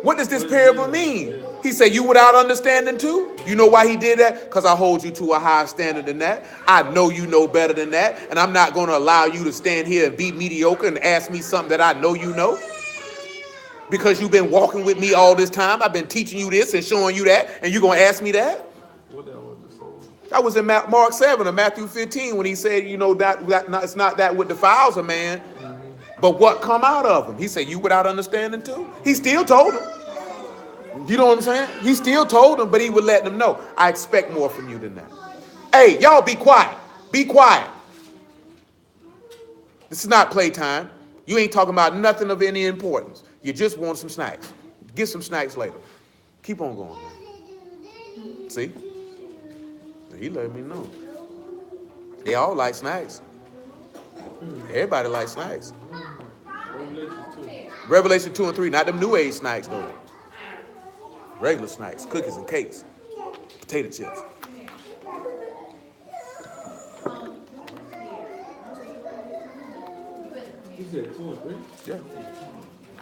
what does this parable mean? He said, you without understanding too? You know why he did that? Because I hold you to a higher standard than that. I know you know better than that. And I'm not going to allow you to stand here and be mediocre and ask me something that I know you know. Because you've been walking with me all this time. I've been teaching you this and showing you that. And you're going to ask me that? That was in Mark 7 or Matthew 15 when he said, you know, it's not that what defiles a man, but what come out of him. He said, you without understanding too? He still told him. You know what I'm saying? He still told them, but he would let them know. I expect more from you than that. Hey, y'all be quiet. Be quiet. This is not playtime. You ain't talking about nothing of any importance. You just want some snacks. Get some snacks later. Keep on going. Man. See? He let me know. They all like snacks. Everybody likes snacks. Revelation 2 and 3, not them new age snacks though. Regular snacks, cookies and cakes, potato chips. You said 2 and 3? Yeah.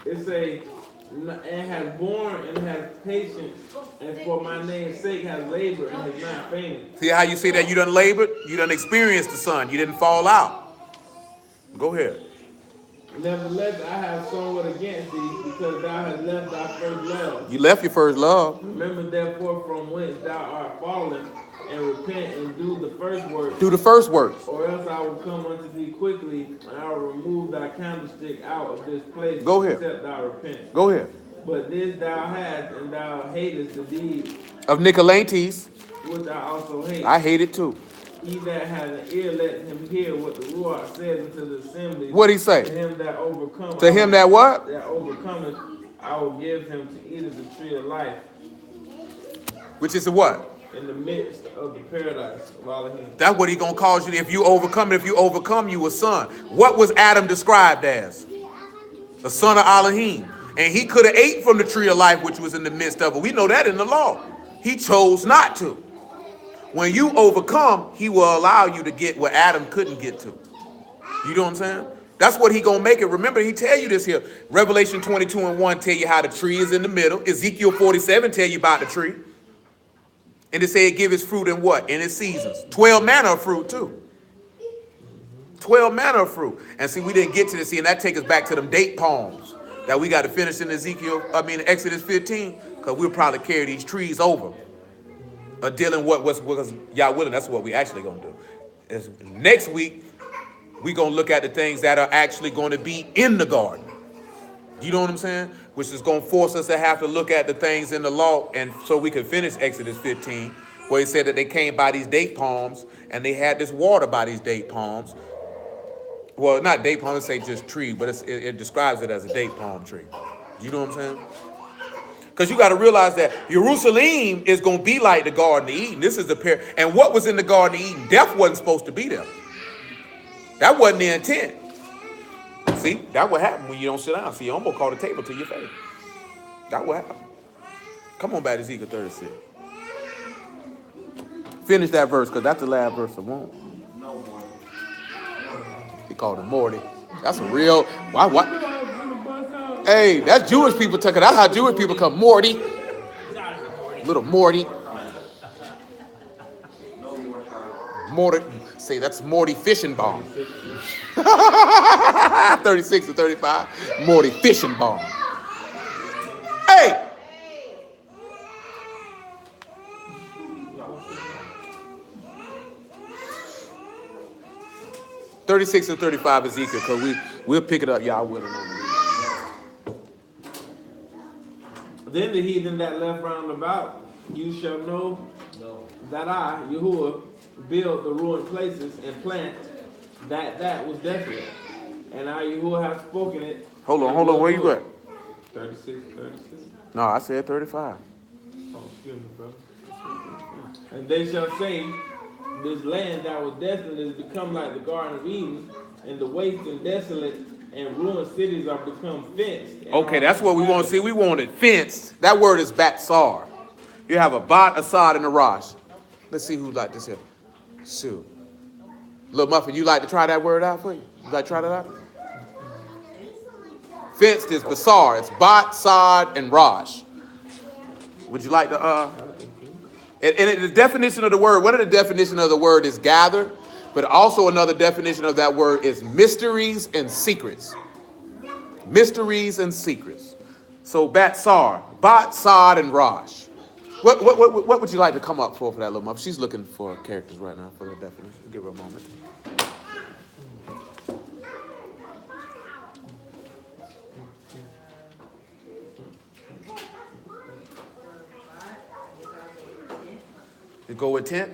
It has borne and has patience, and for my name's sake has labored and has not fainted. See how you see that you done labored? You done experienced the sun. You didn't fall out. Go ahead. Nevertheless, I have somewhat against thee, because thou hast left thy first love. You left your first love. Remember therefore from whence thou art fallen, and repent and do the first work. Do the first works. Or else I will come unto thee quickly, and I will remove thy candlestick out of this place. Go ahead. Except thou repent. Go ahead. But this thou hast, and thou hatest the deed of Nicolaitans, which I also hate. I hate it too. He that has an ear, let him hear what the Ruach says unto the assembly. What'd he say? To him that overcometh. To him that what? That overcometh, I will give him to eat of the tree of life. Which is the what? In the midst of the paradise of Elohim. That's what he gonna cause you. If you overcome it, if you overcome, you a son. What was Adam described as? The son of Elohim. And he could have ate from the tree of life, which was in the midst of it. We know that in the law. He chose not to. When you overcome, he will allow you to get what Adam couldn't get to. You know what I'm saying? That's what he gonna make it. Remember, he tell you this here. Revelation 22 and 1 tell you how the tree is in the middle. Ezekiel 47 tell you about the tree. And it say it give its fruit in what? In its seasons. 12 manner of fruit too. 12 manner of fruit. And see, we didn't get to this. See, and that takes us back to them date palms that we got to finish in Exodus 15, because we'll probably carry these trees over. Dealing what's y'all willing, that's what we actually gonna do. Is next week, we gonna look at the things that are actually going to be in the garden. You know what I'm saying? Which is gonna force us to have to look at the things in the law, and so we can finish Exodus 15, where he said that they came by these date palms and they had this water by these date palms. Well, not date palm, say just tree, but it describes it as a date palm tree. You know what I'm saying? Because you got to realize that Jerusalem is going to be like the Garden of Eden. This is the pair. And what was in the Garden of Eden? Death wasn't supposed to be there. That wasn't the intent. See, that what happened when you don't sit down. See, you almost caught a table to your face. That what happened. Come on back to Ezekiel 36. Finish that verse, because that's the last verse I want. He called him Morty. That's a real. Why? Hey, that's Jewish people talking. That's how Jewish people come. Morty. Little Morty. Morty. Say that's Morty fishing bomb. 36 to 35. Morty fishing bomb. Hey. 36 and 35 Ezekiel, because we'll pick it up. Y'all will know. Then the heathen that left round about, you shall know that I, Yahuwah, build the ruined places and plant that was desolate. And I, Yahuwah, have spoken it. Hold on. Where you at? 36. No, I said 35. Oh, excuse me, brother. And they shall say, this land that was desolate is become like the Garden of Eden, and the waste and desolate and ruined cities are become fenced. Okay, that's what we want to see. We want it fenced. That word is batsar. You have a bat, a sod, and a rosh. Let's see who'd like this here. Sue. Little Muffin, you like to try that word out for you? You like to try that out? Fenced is basar. It's bat, sod, and rosh. Would you like to, and the definition of the word, one of the definitions of the word is gather, but also another definition of that word is mysteries and secrets. Mysteries and secrets. So batsar, bat, sod, and rosh. What would you like to come up for that little Muffin? She's looking for characters right now for the definition. Give her a moment. You go with tent?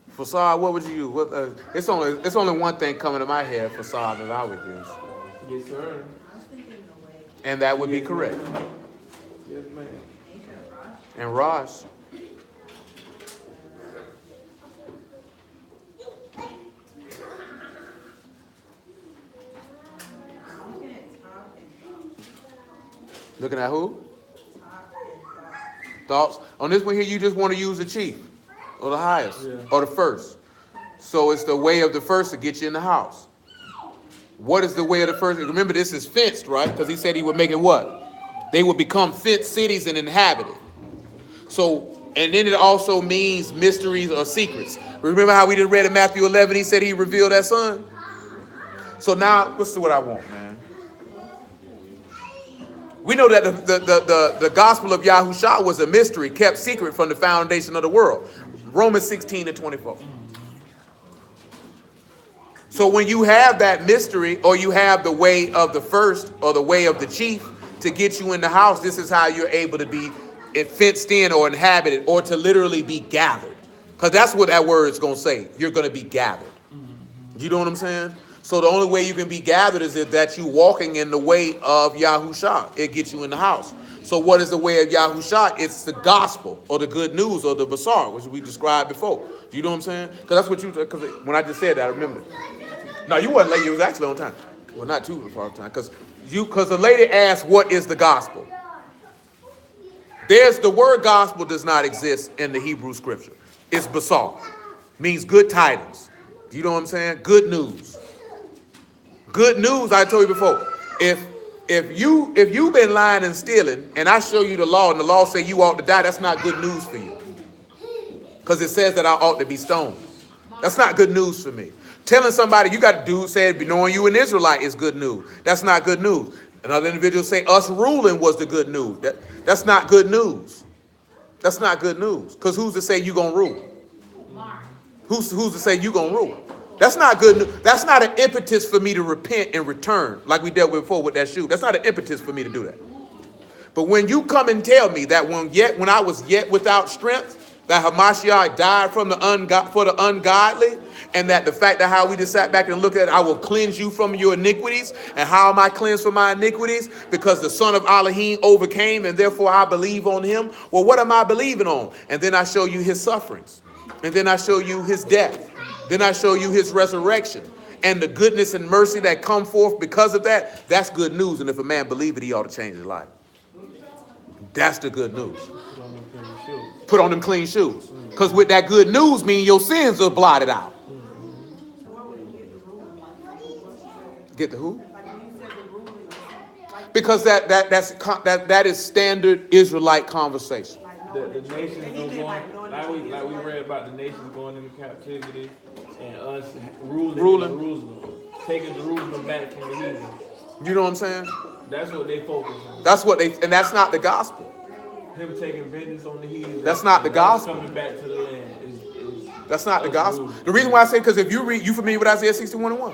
Facade, what would you use? It's only one thing coming to my head, facade, that I would use. Yes, sir. And that would be correct. Yes, ma'am. And Ross. Looking at who? Thoughts? On this one here, you just want to use the chief, or the highest, or the first. So it's the way of the first to get you in the house. What is the way of the first? Remember, this is fenced, right? Because he said he would make it what? They would become fenced cities and inhabited. So, and then it also means mysteries or secrets. Remember how we just read in Matthew 11, he said he revealed that son? So now, let's see what I want, man. We know that the gospel of Yahushua was a mystery, kept secret from the foundation of the world. Romans 16 and 24. So when you have that mystery, or you have the way of the first, or the way of the chief to get you in the house, this is how you're able to be fenced in or inhabited, or to literally be gathered. Because that's what that word is going to say. You're going to be gathered. You know what I'm saying? So the only way you can be gathered is that you walking in the way of Yahushua. It gets you in the house. So what is the way of Yahushua? It's the gospel, or the good news, or the basar, which we described before. You know what I'm saying? Because that's what you, because when I just said that, I remember. No, you wasn't late. You was actually on time. Well, not too far on time. Because the lady asked, what is the gospel? The word gospel does not exist in the Hebrew scripture. It's basar. Means good tidings. You know what I'm saying? Good news. Good news, I told you before. If you've been lying and stealing, and I show you the law, and the law say you ought to die, that's not good news for you. Because it says that I ought to be stoned. That's not good news for me. Telling somebody you got to do, said knowing you an Israelite is good news. That's not good news. Another individual say us ruling was the good news. That's not good news. That's not good news. Because who's to say you gonna rule? Who's to say you gonna rule? That's not good news. That's not an impetus for me to repent and return, like we dealt with before with that shoe. That's not an impetus for me to do that. But when you come and tell me that when I was yet without strength, that Hamashiach died for the ungodly, and that the fact that how we just sat back and looked at it, I will cleanse you from your iniquities. And how am I cleansed from my iniquities? Because the son of Elohim overcame, and therefore I believe on him. Well, what am I believing on? And then I show you his sufferings. And then I show you his death. Then I show you his resurrection. And the goodness and mercy that come forth because of that, that's good news. And if a man believe it, he ought to change his life. That's the good news. Put on them clean shoes. Because with that good news mean your sins are blotted out. Get the who? Because that is standard Israelite conversation. The nations are going, like we read about the nations going into captivity and us ruling Ruling. Jerusalem, taking Jerusalem back from the heathen. You know what I'm saying? That's what they focus on. That's what they, and that's not the gospel. Him taking vengeance on the heathen. That's not the and us gospel. coming back to the land is That's not the us gospel. ruling. The reason why I say, because if you read, you familiar with Isaiah 61:1?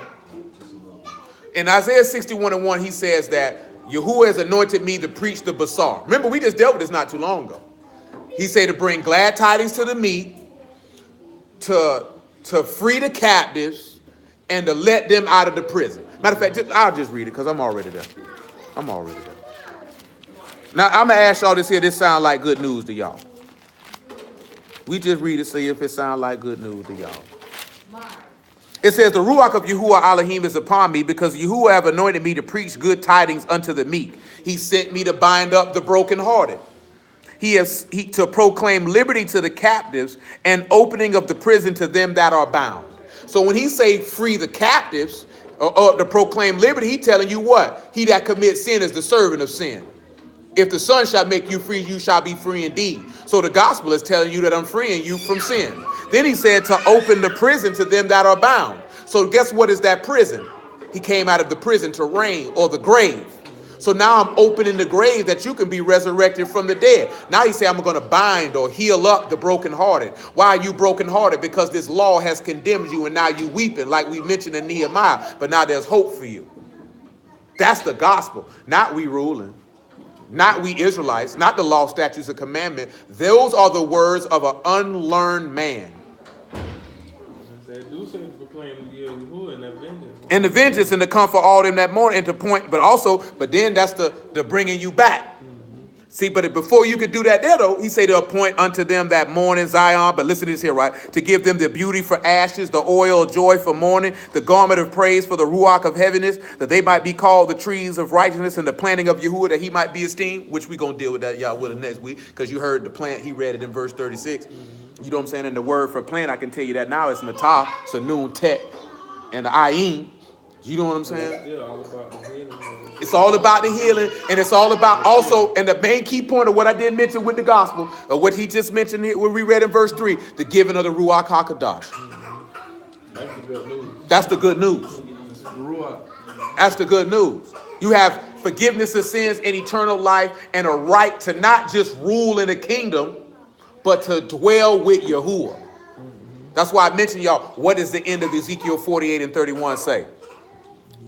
In Isaiah 61:1, he says that Yahuwah has anointed me to preach the Basar. Remember, we just dealt with this not too long ago. He said to bring glad tidings to the meek, to free the captives, and to let them out of the prison. Matter of fact, I'll just read it because I'm already there. I'm already there. Now, I'm going to ask y'all this here. This sound like good news to y'all. We just read it, see if it sound like good news to y'all. It says, the Ruach of Yahuwah Elohim is upon me, because Yahuwah have anointed me to preach good tidings unto the meek. He sent me to bind up the brokenhearted. To proclaim liberty to the captives and opening of the prison to them that are bound. So when he say free the captives, or to proclaim liberty, he telling you what? He that commits sin is the servant of sin. If the Son shall make you free, you shall be free indeed. So the gospel is telling you that I'm freeing you from sin. Then he said to open the prison to them that are bound. So guess what is that prison? He came out of the prison to reign, or the grave. So now I'm opening the grave that you can be resurrected from the dead. Now he said, I'm going to bind or heal up the brokenhearted. Why are you brokenhearted? Because this law has condemned you and now you weeping, like we mentioned in Nehemiah. But now there's hope for you. That's the gospel. Not we ruling. Not we Israelites. Not the law, statutes, and commandment. Those are the words of an unlearned man. They do say to proclaim the year of Yahuwah and that vengeance. And the vengeance and to come for all them that mourn, and to point, but then that's the bringing you back. See, but before you could do that there, though, he said to appoint unto them that mourn in Zion. But listen to this here, right? To give them the beauty for ashes, the oil of joy for mourning, the garment of praise for the ruach of heaviness, that they might be called the trees of righteousness and the planting of Yahuwah, that he might be esteemed, which we're going to deal with that, y'all, with next week, because you heard the plant, he read it in verse 36. You know what I'm saying? And the word for plant, I can tell you that now, it's natah, it's a noon tet, and the ayin. You know what I'm saying? It's all about the healing. It's all about the healing, and it's all about also, and the main key point of what I did mention with the gospel, or what he just mentioned here, what we read in verse 3, the giving of the Ruach HaKadosh. That's the good news. That's the good news. It's the Ruach. That's the good news. You have forgiveness of sins and eternal life, and a right to not just rule in the kingdom, but to dwell with Yahuwah. That's why I mentioned y'all, what does the end of Ezekiel 48 and 31 say?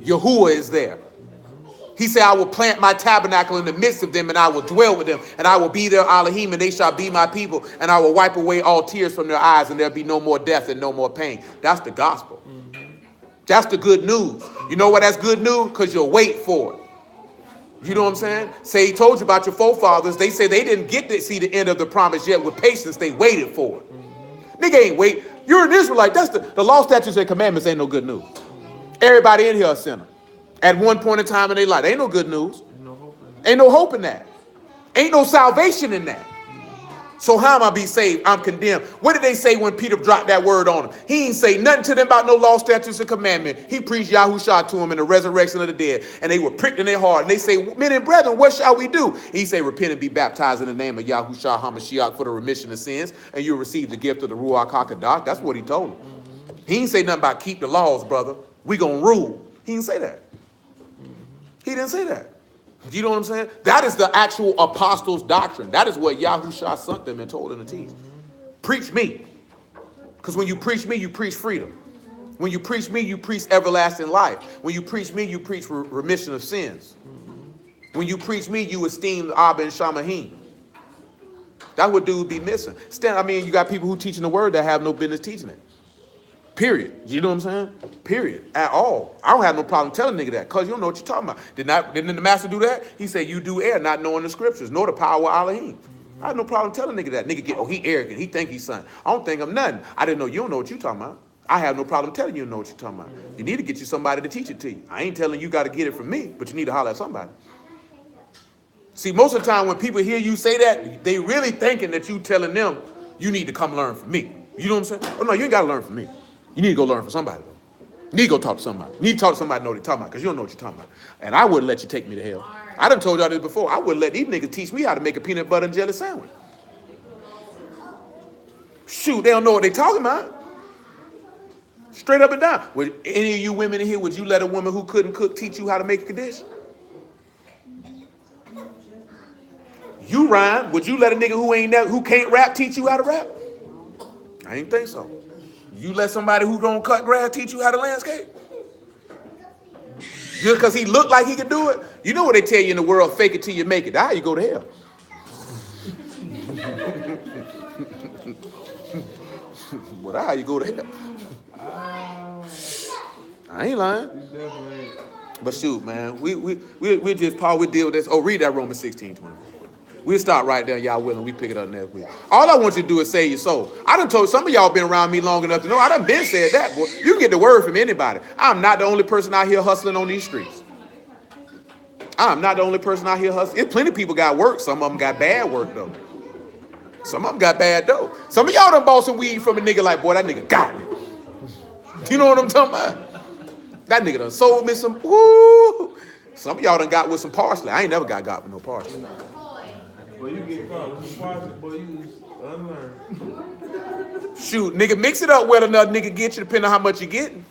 Yahuwah is there. He said, I will plant my tabernacle in the midst of them, and I will dwell with them, and I will be their Elohim, and they shall be my people, and I will wipe away all tears from their eyes, and there'll be no more death and no more pain. That's the gospel. That's the good news. You know why that's good news? Because you'll wait for it. You know what I'm saying? Say he told you about your forefathers. They say they didn't get to see the end of the promise yet. With patience, they waited for it. Nigga ain't wait. You're an Israelite. That's the law, statutes, and commandments ain't no good news. Everybody in here a sinner. At one point in time in their life. Ain't no good news. Ain't no hope in that. Ain't no salvation in that. So how am I be saved? I'm condemned. What did they say when Peter dropped that word on him? He ain't say nothing to them about no law, statutes, and commandment. He preached Yahushua to them in the resurrection of the dead. And they were pricked in their heart. And they say, men and brethren, what shall we do? He say, repent and be baptized in the name of Yahushua HaMashiach for the remission of sins. And you'll receive the gift of the Ruach HaKadosh. That's what he told them. He ain't say nothing about keep the laws, brother. We gonna rule. He didn't say that. He didn't say that. You know what I'm saying? That is the actual apostles' doctrine. That is what Yahushua sent them and told them to teach. Preach me. Because when you preach me, you preach freedom. When you preach me, you preach everlasting life. When you preach me, you preach remission of sins. When you preach me, you esteem Abba and Shamahim. That's what dudes be missing. I mean, you got people who teaching the word that have no business teaching it. Period. You know what I'm saying? Period. At all. I don't have no problem telling nigga that, because you don't know what you're talking about. Didn't the master do that? He said, you do err, not knowing the scriptures, nor the power of Elohim. I have no problem telling nigga that. Nigga he arrogant. He think he's son. I don't think I'm nothing. I didn't know you don't know what you're talking about. I have no problem telling you know what you're talking about. You need to get you somebody to teach it to you. I ain't telling you got to get it from me, but you need to holler at somebody. See, most of the time when people hear you say that, they really thinking that you telling them you need to come learn from me. You know what I'm saying? Oh no, you ain't got to learn from me. You need to go learn from somebody. You need to go talk to somebody. You need to talk to somebody who know what they're talking about, because you don't know what you're talking about. And I wouldn't let you take me to hell. I done told y'all this before. I wouldn't let these niggas teach me how to make a peanut butter and jelly sandwich. Shoot, they don't know what they talking about. Straight up and down. Would any of you women in here, would you let a woman who couldn't cook teach you how to make a dish? You, Ryan, would you let a nigga who can't rap teach you how to rap? I ain't think so. You let somebody who don't cut grass teach you how to landscape? Just because he looked like he could do it? You know what they tell you in the world, fake it till you make it. That's how you go to hell. Well, that's how you go to hell. I ain't lying. But shoot, man, we just, Paul, we deal with this. Oh, read that Romans 16:20. We'll stop right there, y'all willing. We pick it up next week. All I want you to do is save your soul. I done told some of y'all been around me long enough to know I done been said that, boy. You can get the word from anybody. I'm not the only person out here hustling on these streets. I'm not the only person out here hustling. There's plenty of people got work. Some of them got bad work, though. Some of them got bad, though. Some of y'all done bought some weed from a nigga like, boy, that nigga got me. You know what I'm talking about? That nigga done sold me some, woo. Some of y'all done got with some parsley. I ain't never got with no parsley. Boy, you get caught with some parsley, boy, you unlearned. Shoot, nigga, mix it up where another nigga get you, depending on how much you getting.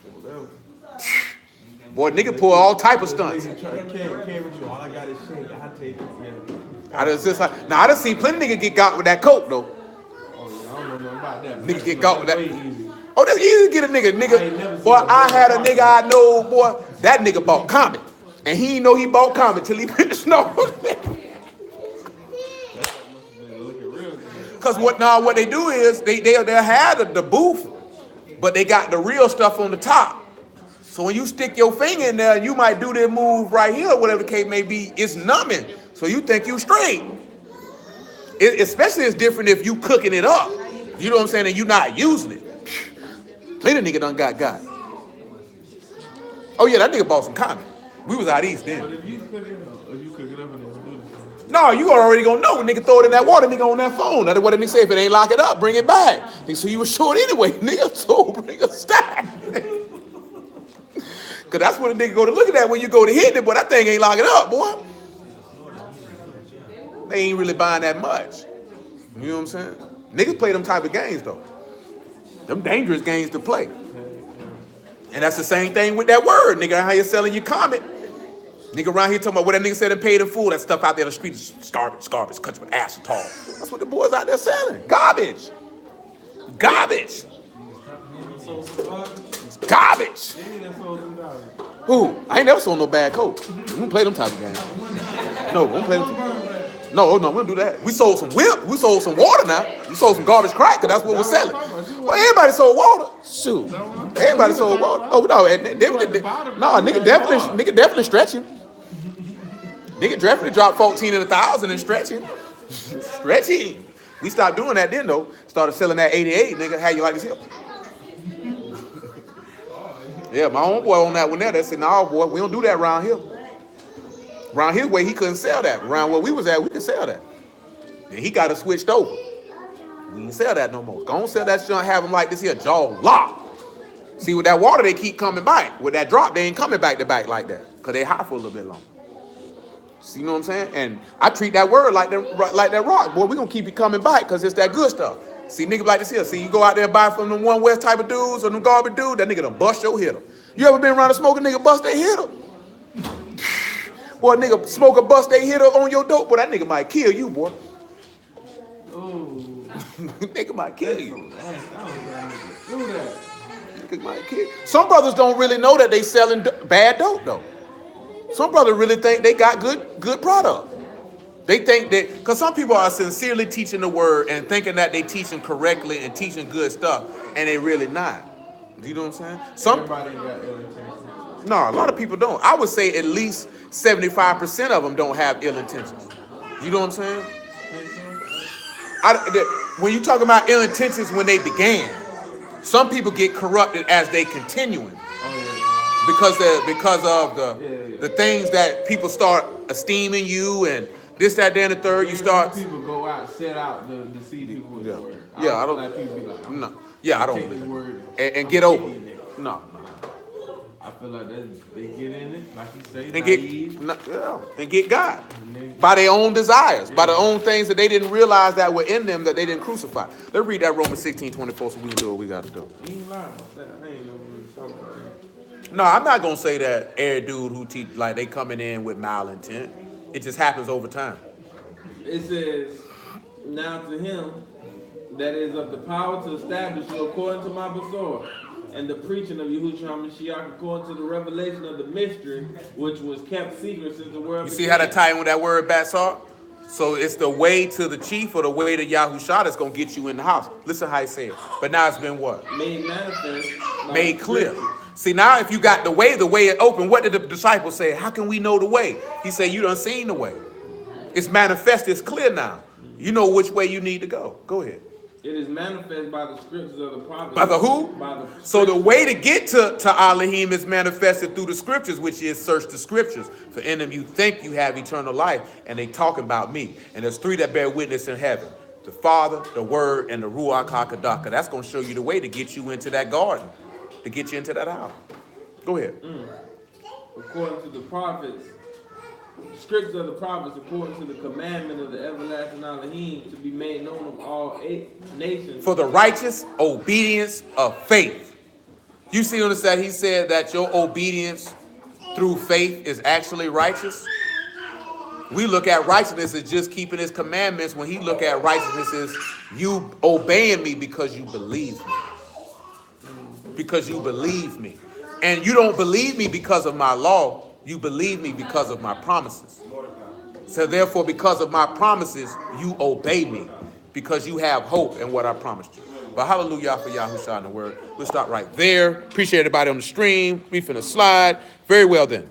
Boy, nigga pull all type of stunts. All I got is shake. I take it. Now I done seen plenty of niggas get got with that coke though. Oh, yeah, I don't know about that. Niggas get got with that. Oh, that's easy to get a nigga. Boy, I had a nigga I know, boy. That nigga bought Comet, and he didn't know he bought Comet till he finished snow. Cause what they do is they'll have the booth, but they got the real stuff on the top. So when you stick your finger in there, you might do this move right here, whatever the case may be. It's numbing, so you think you straight. Especially it's different if you cooking it up. You know what I'm saying? And you not using it. Plenty nigga done got. Oh yeah, that nigga bought some Comet. We was out east then. But if you cook it up and then do this. No, you already gonna know. Nigga throw it in that water, nigga on that phone. That's what the nigga say. If it ain't lock it up, bring it back. So you was short anyway, nigga. So bring a stack. Cause that's what a nigga go to look at that when you go to hit it, but that thing ain't locking up, boy. They ain't really buying that much. You know what I'm saying? Niggas play them type of games though. Them dangerous games to play. And that's the same thing with that word, nigga. How you selling your Comet? Nigga around here talking about what that nigga said and paid in full. That stuff out there in the street is garbage, country with acetol. That's what the boys out there selling. Garbage. Who? I ain't never sold no bad coke. We don't play them type of games. No, we don't play them. No, we don't do that. We sold some whip. We sold some water now. We sold some garbage crack, because that's what we're selling. Well, everybody sold water. Shoot. Everybody sold water. Oh, no. Nigga definitely stretching. Nigga definitely dropped 14 in 1,000 and stretching. Stretching. We stopped doing that then, though. Started selling that 88, nigga. How you like this here? Yeah, my own boy on that one there, they said, no, boy, we don't do that around here. Around his way, he couldn't sell that. Around where we was at, we could sell that. And he got it switched over. We didn't sell that no more. Go on, sell that shit and have them like this here, jaw locked. See, with that water, they keep coming back. With that drop, they ain't coming back to back like that. Because they high for a little bit longer. See, you know what I'm saying? And I treat that word like that rock. Boy, we going to keep it coming back because it's that good stuff. See, niggas like this here. See, you go out there and buy from them One West type of dudes or them garbage dudes, that nigga done bust your hitter. You ever been around a smoker nigga bust their hitter? Boy, nigga smoke a bust they hitter on your dope, boy, that nigga might kill you, boy. Nigga might kill you. Nigga might kill you. Some brothers don't really know that they selling bad dope, though. Some brothers really think they got good product. They think that, because some people are sincerely teaching the word and thinking that they teaching correctly and teaching good stuff, and they really not. You know what I'm saying? Everybody got ill intentions. No, a lot of people don't. I would say at least 75% of them don't have ill intentions. You know what I'm saying? When you talk about ill intentions when they began, some people get corrupted as they continuing. Because of the things that people start esteeming you and this, that, then, the third. You start. People go out, set out to deceive people with the word. Yeah, I don't. Like people be like, no. Yeah, I don't. And get over it. No. I feel like they get in it, like you say, And naive. and get God by their own desires, by their own things that they didn't realize that were in them that they didn't crucify. Let's read that Romans 16:24 so we can do what we got to do. You ain't lying about that. I ain't never really talking about that. No, I'm not gonna say that every dude who teach like they coming in with malintent. It just happens over time. It says, now to him that is of the power to establish you according to my besor, and the preaching of Yahushua HaMashiach according to the revelation of the mystery, which was kept secret since the world You see how began. that tie in with that word basar? So it's the way to the chief or the way to Yahusha that's gonna get you in the house. Listen how he said. But now it's been what? Made manifest. by Made the clear. scriptures. See, now if you got the way is open. What did the disciples say? How can we know the way? He said, you done seen the way. It's manifest, it's clear now. You know which way you need to go. Go ahead. It is manifest by the scriptures of the prophets. By the who? By the So the way to get to Elohim is manifested through the scriptures, which is search the scriptures. For in them you think you have eternal life, and they talking about me. And there's three that bear witness in heaven: the Father, the Word, and the Ruach HaKodesh. That's going to show you the way to get you into that garden, to get you into that house. Go ahead. according to the prophets, scriptures of the prophets, according to the commandment of the everlasting Elohim, to be made known of all nations. For the righteous obedience of faith. You see on that he said that your obedience through faith is actually righteous. We look at righteousness as just keeping his commandments, when he look at righteousness as you obeying me because you believe me. Because you believe me. And you don't believe me because of my law, you believe me because of my promises. So therefore, because of my promises, you obey me, because you have hope in what I promised you. But hallelujah for Yahushua in the word. We'll stop right there. Appreciate everybody on the stream. We finna slide. Very well then.